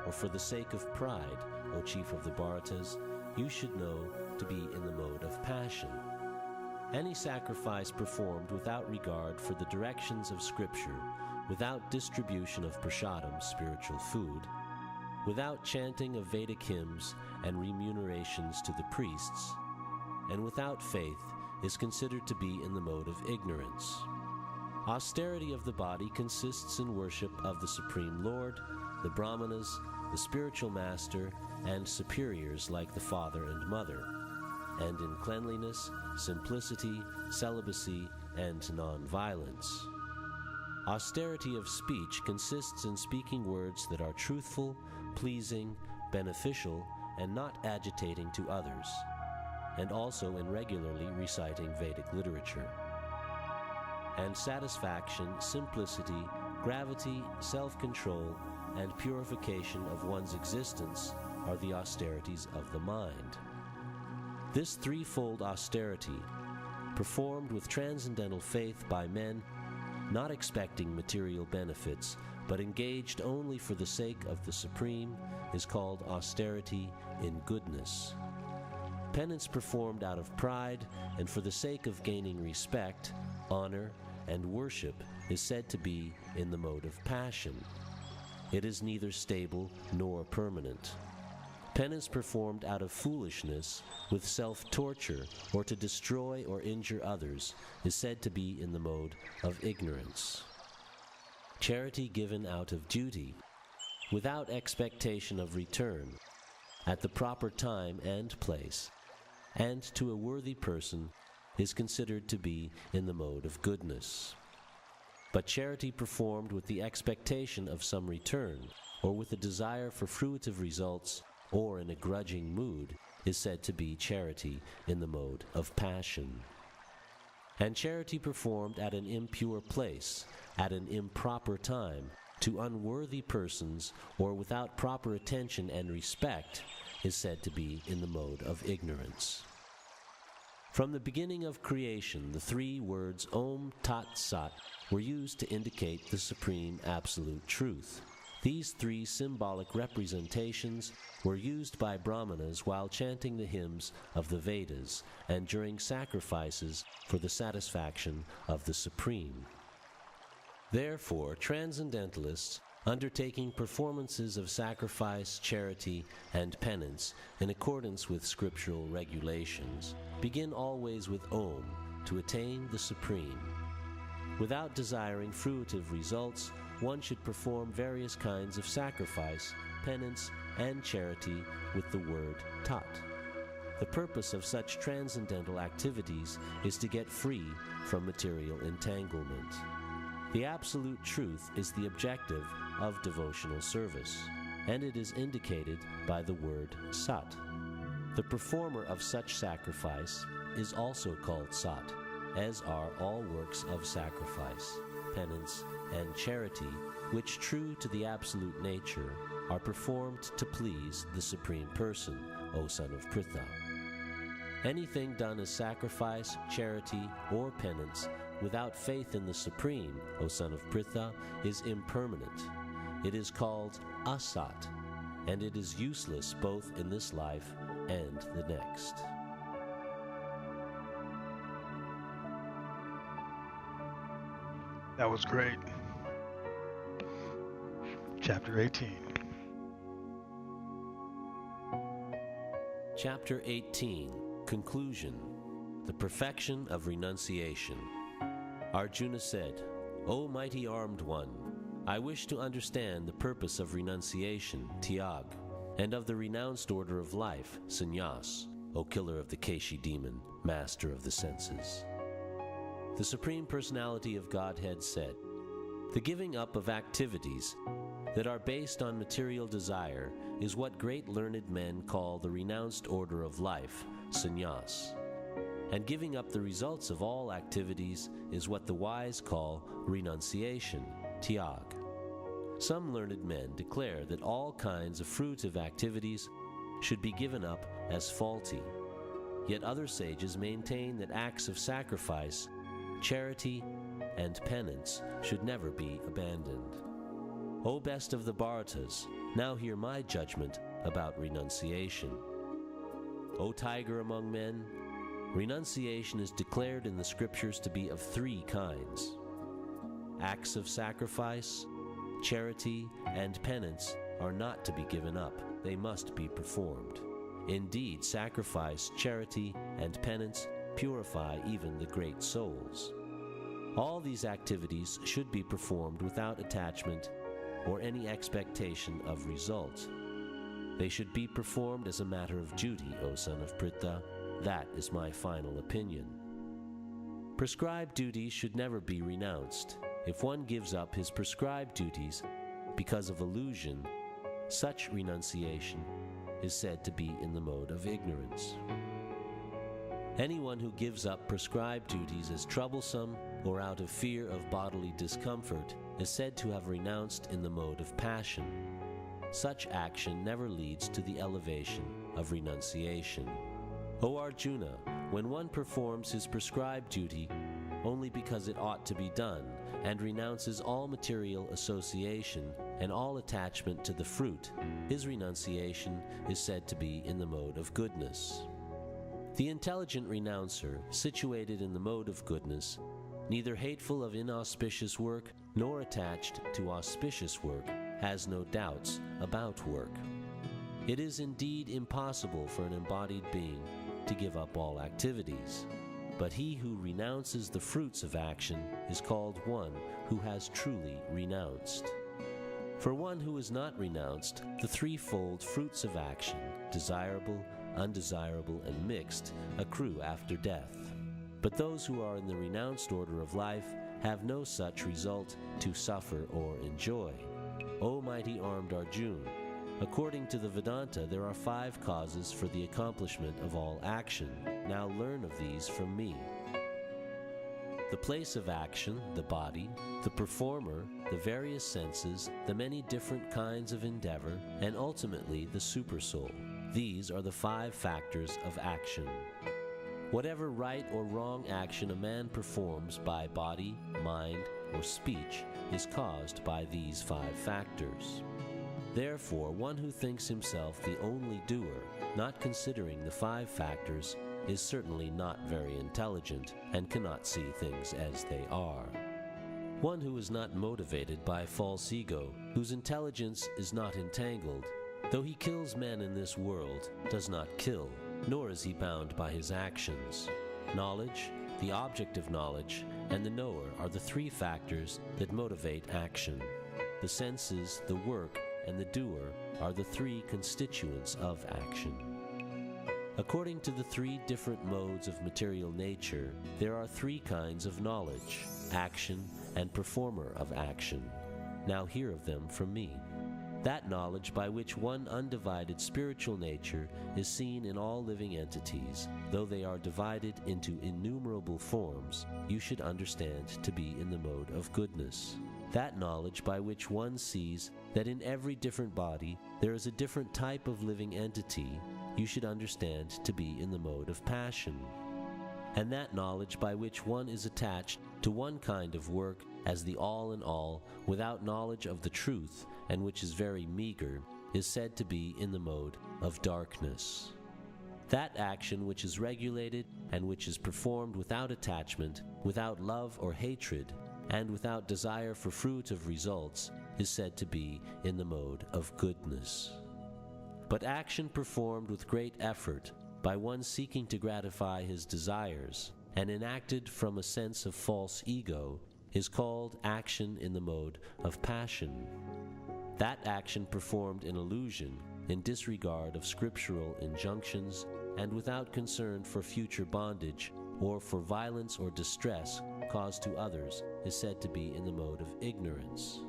or for the sake of pride, O chief of the Bharatas, you should know to be in the mode of passion. Any sacrifice performed without regard for the directions of Scripture, without distribution of prasadam, spiritual food, without chanting of Vedic hymns and remunerations to the priests, and without faith, is considered to be in the mode of ignorance. Austerity of the body consists in worship of the Supreme Lord, the Brahmanas, the spiritual master, and superiors like the father and mother, and in cleanliness, simplicity, celibacy, and non-violence. Austerity of speech consists in speaking words that are truthful, pleasing, beneficial, and not agitating to others, and also in regularly reciting Vedic literature. And satisfaction, simplicity, gravity, self-control, and purification of one's existence are the austerities of the mind. This threefold austerity, performed with transcendental faith by men, not expecting material benefits, but engaged only for the sake of the Supreme, is called austerity in goodness. Penance performed out of pride and for the sake of gaining respect, honor, and worship is said to be in the mode of passion. It is neither stable nor permanent. Penance performed out of foolishness, with self-torture, or to destroy or injure others, is said to be in the mode of ignorance. Charity given out of duty, without expectation of return, at the proper time and place, and to a worthy person, is considered to be in the mode of goodness. But charity performed with the expectation of some return, or with a desire for fruitive results, or in a grudging mood, is said to be charity in the mode of passion. And charity performed at an impure place, at an improper time, to unworthy persons, or without proper attention and respect, is said to be in the mode of ignorance. From the beginning of creation, the three words Om Tat Sat were used to indicate the supreme absolute truth. These three symbolic representations were used by Brahmanas while chanting the hymns of the Vedas and during sacrifices for the satisfaction of the Supreme. Therefore, transcendentalists undertaking performances of sacrifice, charity, and penance in accordance with scriptural regulations begin always with Om to attain the Supreme. Without desiring fruitive results, one should perform various kinds of sacrifice, penance, and charity with the word Tat. The purpose of such transcendental activities is to get free from material entanglement. The absolute truth is the objective of devotional service, and it is indicated by the word Sat. The performer of such sacrifice is also called Sat, as are all works of sacrifice, penance, and charity, which, true to the absolute nature, are performed to please the Supreme Person, O son of Pritha. Anything done as sacrifice, charity, or penance without faith in the Supreme, O son of Pritha, is impermanent. It is called asat, and it is useless both in this life and the next. That was great. Chapter 18. Chapter 18, Conclusion, the Perfection of Renunciation. Arjuna said, O mighty armed one, I wish to understand the purpose of renunciation, Tyag, and of the renounced order of life, Sannyas, O killer of the Keshi demon, master of the senses. The Supreme Personality of Godhead said, the giving up of activities that are based on material desire is what great learned men call the renounced order of life, sannyas. And giving up the results of all activities is what the wise call renunciation, tyag. Some learned men declare that all kinds of fruitive activities should be given up as faulty. Yet other sages maintain that acts of sacrifice, charity, and penance should never be abandoned. O best of the Bharatas, now hear my judgment about renunciation. O tiger among men, renunciation is declared in the scriptures to be of three kinds. Acts of sacrifice, charity, and penance are not to be given up, they must be performed. Indeed, sacrifice, charity, and penance purify even the great souls. All these activities should be performed without attachment or any expectation of result. They should be performed as a matter of duty, O son of Pritha. That is my final opinion. Prescribed duties should never be renounced. If one gives up his prescribed duties because of illusion, such renunciation is said to be in the mode of ignorance. Anyone who gives up prescribed duties as troublesome or out of fear of bodily discomfort is said to have renounced in the mode of passion. Such action never leads to the elevation of renunciation. O Arjuna, when one performs his prescribed duty only because it ought to be done, and renounces all material association and all attachment to the fruit, his renunciation is said to be in the mode of goodness. The intelligent renouncer, situated in the mode of goodness, neither hateful of inauspicious work nor attached to auspicious work, has no doubts about work. It is indeed impossible for an embodied being to give up all activities, but he who renounces the fruits of action is called one who has truly renounced. For one who is not renounced, the threefold fruits of action, desirable, undesirable, and mixed, accrue after death. But those who are in the renounced order of life have no such result to suffer or enjoy. O mighty armed Arjuna, According to the Vedanta, there are 5 causes for the accomplishment of all action. Now learn of these from me. The place of action, the body, the performer, the various senses, the many different kinds of endeavor, and ultimately the supersoul. These are the 5 factors of action. Whatever right or wrong action a man performs by body, mind, or speech is caused by these 5 factors. Therefore, one who thinks himself the only doer, not considering the 5 factors, is certainly not very intelligent and cannot see things as they are. One who is not motivated by false ego, whose intelligence is not entangled, though he kills men in this world, does not kill, nor is he bound by his actions. Knowledge, the object of knowledge, and the knower are the 3 factors that motivate action. The senses, the work, and the doer are the 3 constituents of action. According to the 3 different modes of material nature, there are 3 kinds of knowledge: action and performer of action. Now hear of them from me. That knowledge by which one undivided spiritual nature is seen in all living entities, though they are divided into innumerable forms, you should understand to be in the mode of goodness. That knowledge by which one sees that in every different body there is a different type of living entity, you should understand to be in the mode of passion. And that knowledge by which one is attached to one kind of work as the all in all, without knowledge of the truth, and which is very meager, is said to be in the mode of darkness. That action which is regulated and which is performed without attachment, without love or hatred, and without desire for fruit of results, is said to be in the mode of goodness. But action performed with great effort, by one seeking to gratify his desires, and enacted from a sense of false ego, is called action in the mode of passion. That action performed in illusion, in disregard of scriptural injunctions, and without concern for future bondage, or for violence or distress caused to others, is said to be in the mode of ignorance.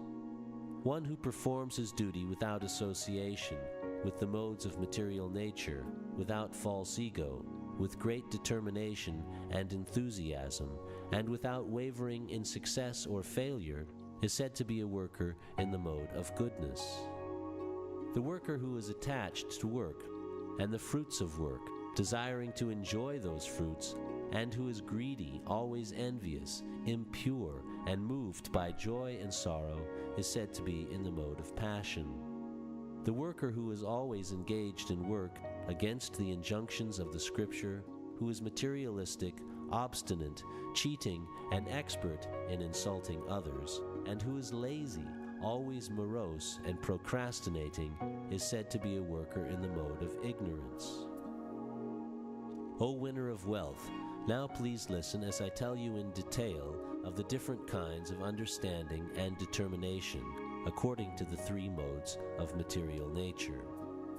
One who performs his duty without association with the modes of material nature, without false ego, with great determination and enthusiasm, and without wavering in success or failure, is said to be a worker in the mode of goodness. The worker who is attached to work and the fruits of work, desiring to enjoy those fruits, and who is greedy, always envious, impure, and moved by joy and sorrow, is said to be in the mode of passion. The worker who is always engaged in work against the injunctions of the Scripture, who is materialistic, obstinate, cheating, and expert in insulting others, and who is lazy, always morose and procrastinating, is said to be a worker in the mode of ignorance. O winner of wealth, now please listen as I tell you in detail of the different kinds of understanding and determination according to the 3 modes of material nature.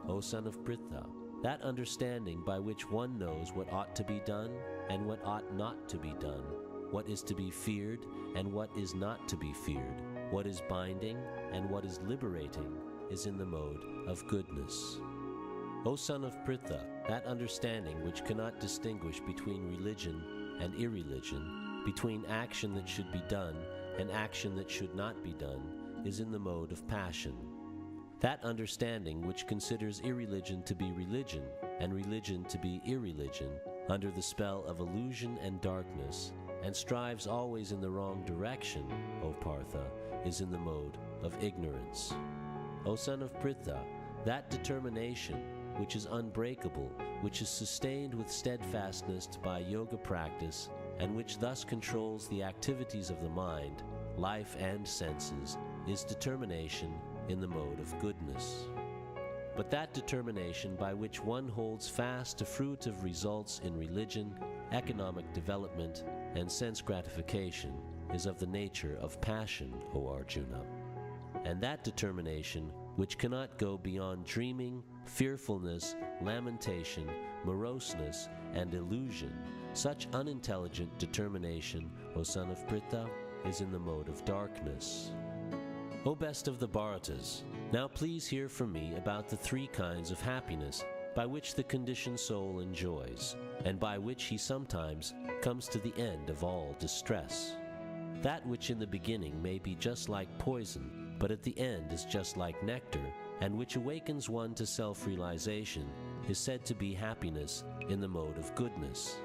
O son of Pritha, that understanding by which one knows what ought to be done and what ought not to be done, what is to be feared and what is not to be feared, what is binding and what is liberating, is in the mode of goodness. O son of Pritha, that understanding which cannot distinguish between religion and irreligion, between action that should be done and action that should not be done, is in the mode of passion. That understanding which considers irreligion to be religion and religion to be irreligion, under the spell of illusion and darkness, and strives always in the wrong direction, O Partha, is in the mode of ignorance. O son of Pritha, that determination which is unbreakable, which is sustained with steadfastness by yoga practice, and which thus controls the activities of the mind, life and senses, is determination in the mode of goodness. But that determination by which one holds fast to fruit of results in religion, economic development, and sense gratification is of the nature of passion, O Arjuna. And that determination which cannot go beyond dreaming, fearfulness, lamentation, moroseness, and illusion, such unintelligent determination, O son of Pritha, is in the mode of darkness. O best of the Bharatas, Now please hear from me about the three kinds of happiness by which the conditioned soul enjoys, and by which he sometimes comes to the end of all distress. That which in the beginning may be just like poison, but at the end is just like nectar, and which awakens one to self-realization, is said to be happiness in the mode of goodness.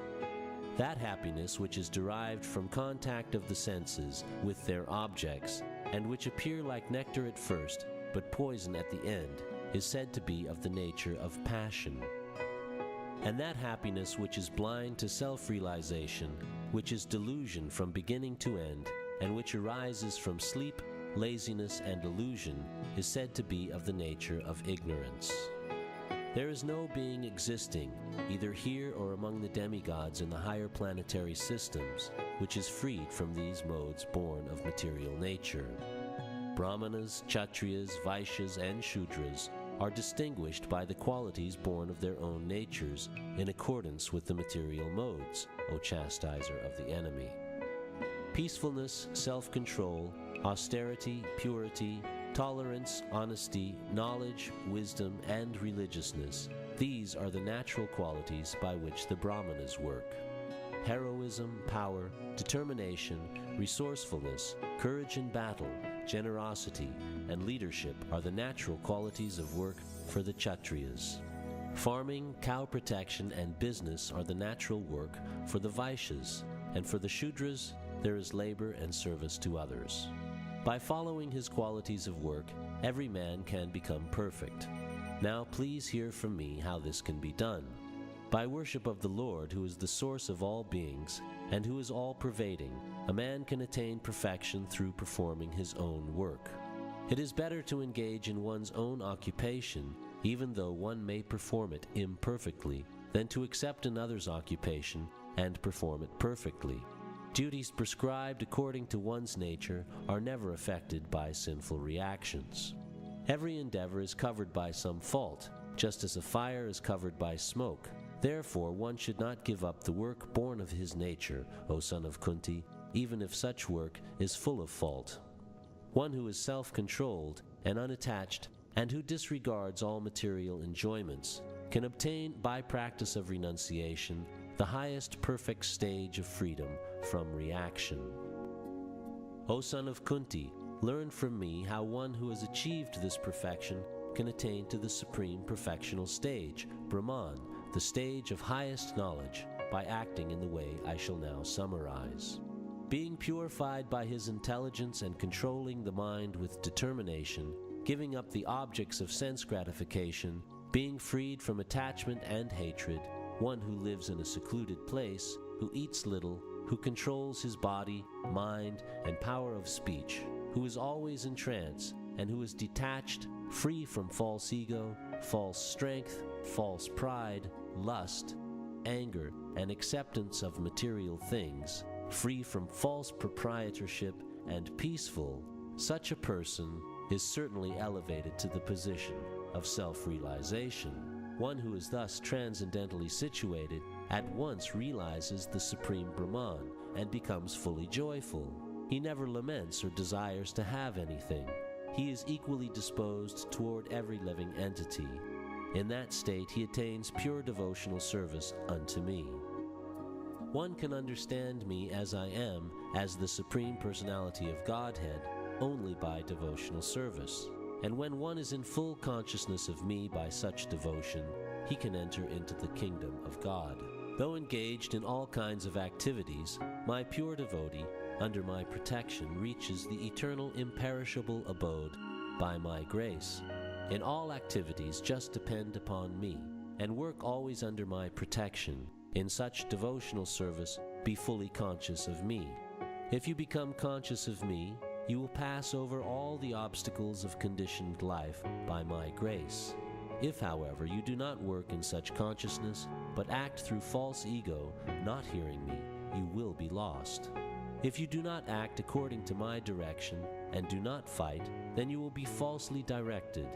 That happiness which is derived from contact of the senses with their objects, and which appear like nectar at first, but poison at the end, is said to be of the nature of passion. And that happiness which is blind to self-realization, which is delusion from beginning to end, and which arises from sleep, laziness, and illusion, is said to be of the nature of ignorance. There is no being existing, either here or among the demigods in the higher planetary systems, which is freed from these modes born of material nature. Brahmanas, Kshatriyas, Vaishyas, and Shudras are distinguished by the qualities born of their own natures in accordance with the material modes, O chastiser of the enemy. Peacefulness, self-control, austerity, purity, tolerance, honesty, knowledge, wisdom, and religiousness, these are the natural qualities by which the Brahmanas work. Heroism, power, determination, resourcefulness, courage in battle, generosity, and leadership are the natural qualities of work for the Kshatriyas. Farming, cow protection, and business are the natural work for the Vaishyas, and for the Shudras there is labor and service to others. By following his qualities of work, every man can become perfect. Now please hear from me how this can be done. By worship of the Lord, who is the source of all beings, and who is all-pervading, a man can attain perfection through performing his own work. It is better to engage in one's own occupation, even though one may perform it imperfectly, than to accept another's occupation and perform it perfectly. Duties prescribed according to one's nature are never affected by sinful reactions. Every endeavor is covered by some fault, just as a fire is covered by smoke. Therefore, one should not give up the work born of his nature, O son of Kunti, even if such work is full of fault. One who is self-controlled and unattached, and who disregards all material enjoyments, can obtain, by practice of renunciation, the highest perfect stage of freedom from reaction. O son of Kunti, learn from me how one who has achieved this perfection can attain to the supreme perfectional stage, Brahman, the stage of highest knowledge, by acting in the way I shall now summarize. Being purified by his intelligence and controlling the mind with determination, giving up the objects of sense gratification, being freed from attachment and hatred, one who lives in a secluded place, who eats little, who controls his body, mind, and power of speech, who is always in trance, and who is detached, free from false ego, false strength, false pride, lust, anger, and acceptance of material things, free from false proprietorship, and peaceful, such a person is certainly elevated to the position of self-realization. One who is thus transcendentally situated at once realizes the Supreme Brahman and becomes fully joyful. He never laments or desires to have anything. He is equally disposed toward every living entity. In that state he attains pure devotional service unto me. One can understand me as I am, as the Supreme Personality of Godhead, only by devotional service. And when one is in full consciousness of me by such devotion, he can enter into the kingdom of God. Though engaged in all kinds of activities, my pure devotee, under my protection, reaches the eternal imperishable abode by my grace. In all activities just depend upon me, and work always under my protection. In such devotional service, be fully conscious of me. If you become conscious of me, you will pass over all the obstacles of conditioned life by my grace. If, however, you do not work in such consciousness, but act through false ego, not hearing me, you will be lost. If you do not act according to my direction, and do not fight, then you will be falsely directed.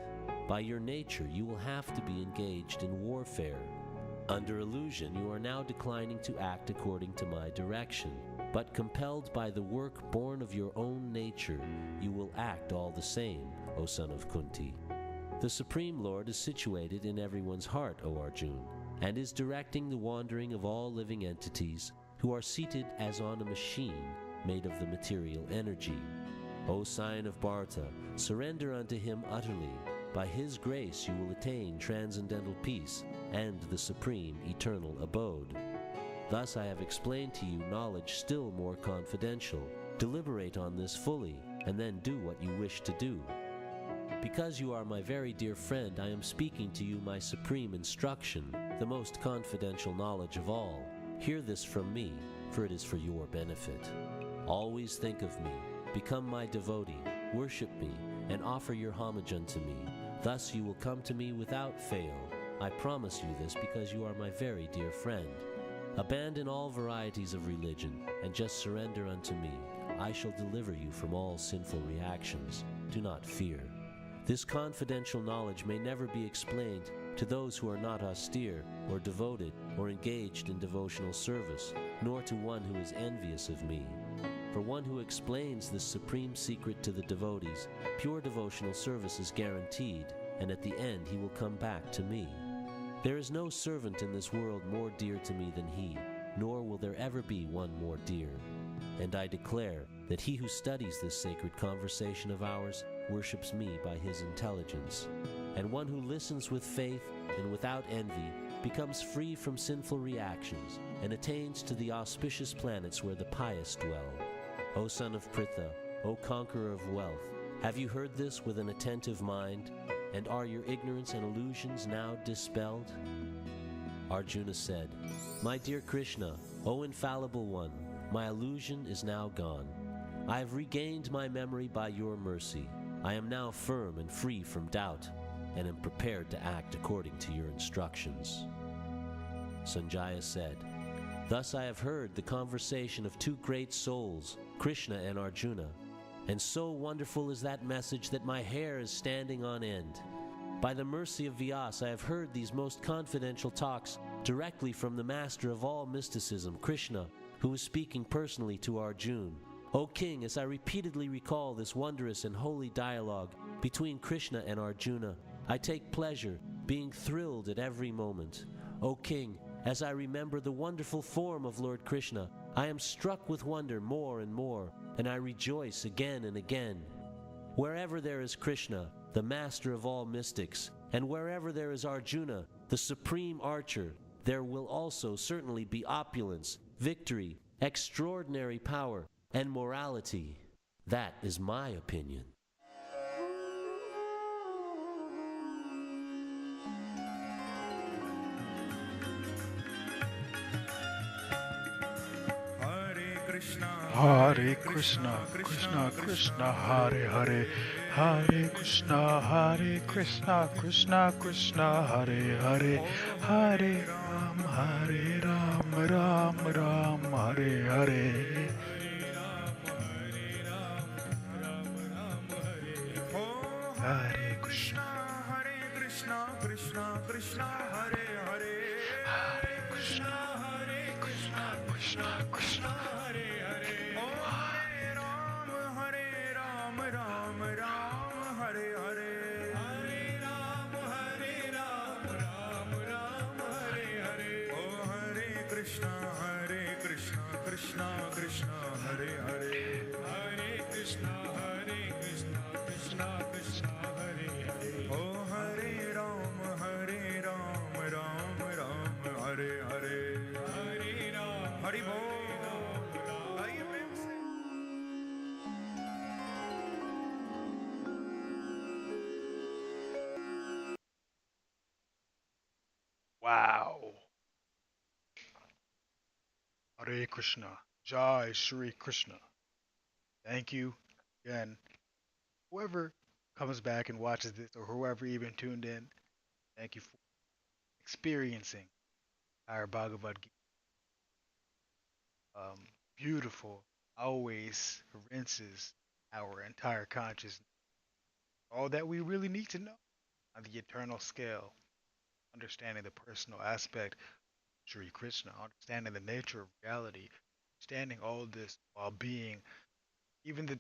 By your nature, you will have to be engaged in warfare. Under illusion, you are now declining to act according to my direction, but compelled by the work born of your own nature, you will act all the same, O son of Kunti. The Supreme Lord is situated in everyone's heart, O Arjun, and is directing the wandering of all living entities who are seated as on a machine made of the material energy. O sign of Bharta, surrender unto him utterly. By his grace you will attain transcendental peace and the supreme eternal abode. Thus I have explained to you knowledge still more confidential. Deliberate on this fully, and then do what you wish to do. Because you are my very dear friend, I am speaking to you my supreme instruction, the most confidential knowledge of all. Hear this from me, for it is for your benefit. Always think of me, become my devotee, worship me, and offer your homage unto me. Thus you will come to me without fail. I promise you this because you are my very dear friend. Abandon all varieties of religion, and just surrender unto me. I shall deliver you from all sinful reactions. Do not fear. This confidential knowledge may never be explained to those who are not austere or devoted or engaged in devotional service, nor to one who is envious of me. For one who explains this supreme secret to the devotees, pure devotional service is guaranteed, and at the end he will come back to me. There is no servant in this world more dear to me than he, nor will there ever be one more dear. And I declare that he who studies this sacred conversation of ours worships me by his intelligence. And one who listens with faith and without envy becomes free from sinful reactions and attains to the auspicious planets where the pious dwell. O son of Pritha, O conqueror of wealth, have you heard this with an attentive mind? And are your ignorance and illusions now dispelled? Arjuna said, My dear Krishna, O infallible one, my illusion is now gone. I have regained my memory by your mercy. I am now firm and free from doubt, and am prepared to act according to your instructions. Sanjaya said, Thus I have heard the conversation of two great souls, Krishna and Arjuna, and so wonderful is that message that my hair is standing on end. By the mercy of Vyasa, I have heard these most confidential talks directly from the master of all mysticism, Krishna, who is speaking personally to Arjuna. O King, as I repeatedly recall this wondrous and holy dialogue between Krishna and Arjuna, I take pleasure, being thrilled at every moment. O King, as I remember the wonderful form of Lord Krishna, I am struck with wonder more and more, and I rejoice again and again. Wherever there is Krishna, the master of all mystics, and wherever there is Arjuna, the supreme archer, there will also certainly be opulence, victory, extraordinary power, and morality. That is my opinion. Hare Krishna, Krishna Krishna, Hare Hare, Hare Krishna, Krishna Krishna, Hare Hare, Hare Ram, Ram Ram, Hare Hare. Hare Krishna, Krishna Krishna, Hare Hare, Hare Krishna, Krishna Krishna, Hare Hare. Hare Ram, Ram Ram, Hare Hare. Hare Ram, Ram Ram, Hare Hare. Oh Hare Krishna, Krishna Krishna, Hare Hare. Hare Krishna, Krishna Krishna, Hare Hare. Oh Hare Ram, Ram Ram, Hare Hare. Hare Ram, Hari Bol. Wow. Hare Krishna. Jai Shri Krishna. Thank you again. Whoever comes back and watches this, or whoever even tuned in, thank you for experiencing our Bhagavad Gita. Beautiful, always rinses our entire consciousness. All that we really need to know on the eternal scale, understanding the personal aspect of Sri Krishna, understanding the nature of reality, understanding all this while being even the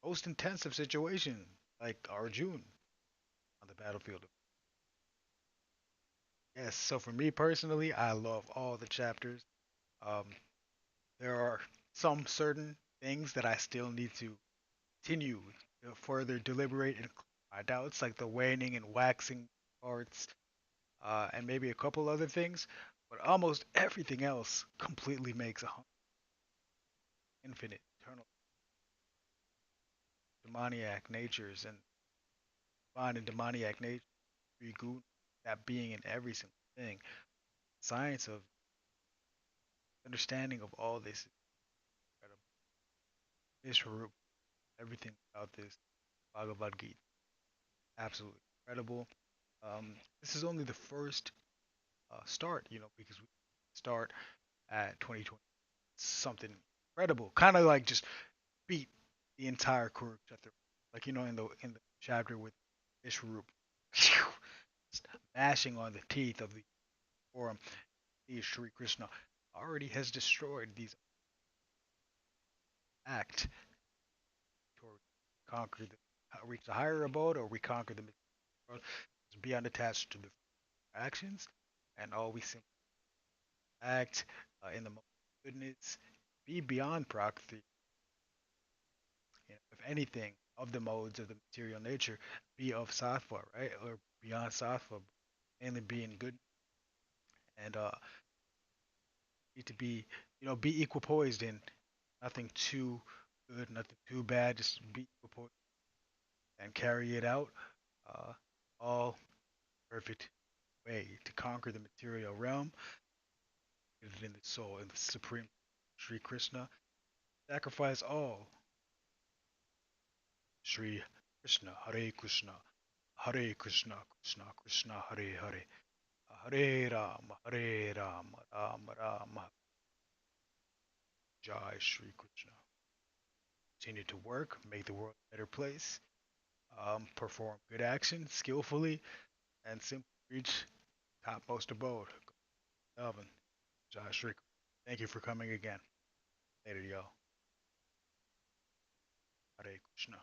most intensive situation. like Arjun on the battlefield. Yes, so for me personally, I love all the chapters. Um, there are some certain things that I still need to continue to further deliberate and clear my doubts, like the waning and waxing parts, and maybe a couple other things. But almost everything else completely makes a infinite, eternal, demoniac natures and divine and demoniac nature, good, that being in every single thing. Science of understanding of all this is incredible. Vishwarup, everything about this Bhagavad-Gītā, absolutely incredible. This is only the first start, because we start at 2020. Something incredible, kind of like just beat the entire Kurukshetra, like in the chapter with Vishwarup, mashing on the teeth of the forum. Sri Krishna already has destroyed these act to conquer the reach the higher abode, or we conquer the world. Be unattached to the actions, and always simply act in the most goodness. Be beyond prakriti. If anything, of the modes of the material nature, be of sattva, right, or beyond sattva, mainly being good, and need to be, be equipoised in nothing too good, nothing too bad. Just be equipoised and carry it out, uh, all perfect way to conquer the material realm, in the soul, in the supreme Sri Krishna. Sacrifice all. Sri Krishna, Hare Krishna, Hare Krishna, Krishna Krishna, Hare Hare, Hare Rama, Hare Rama, Rama Rama, Jai Sri Krishna. Continue to work, make the world a better place, perform good action skillfully, and simply reach topmost abode. Alvin, Jai Shri. Thank you for coming again. Later, y'all. Hare Krishna.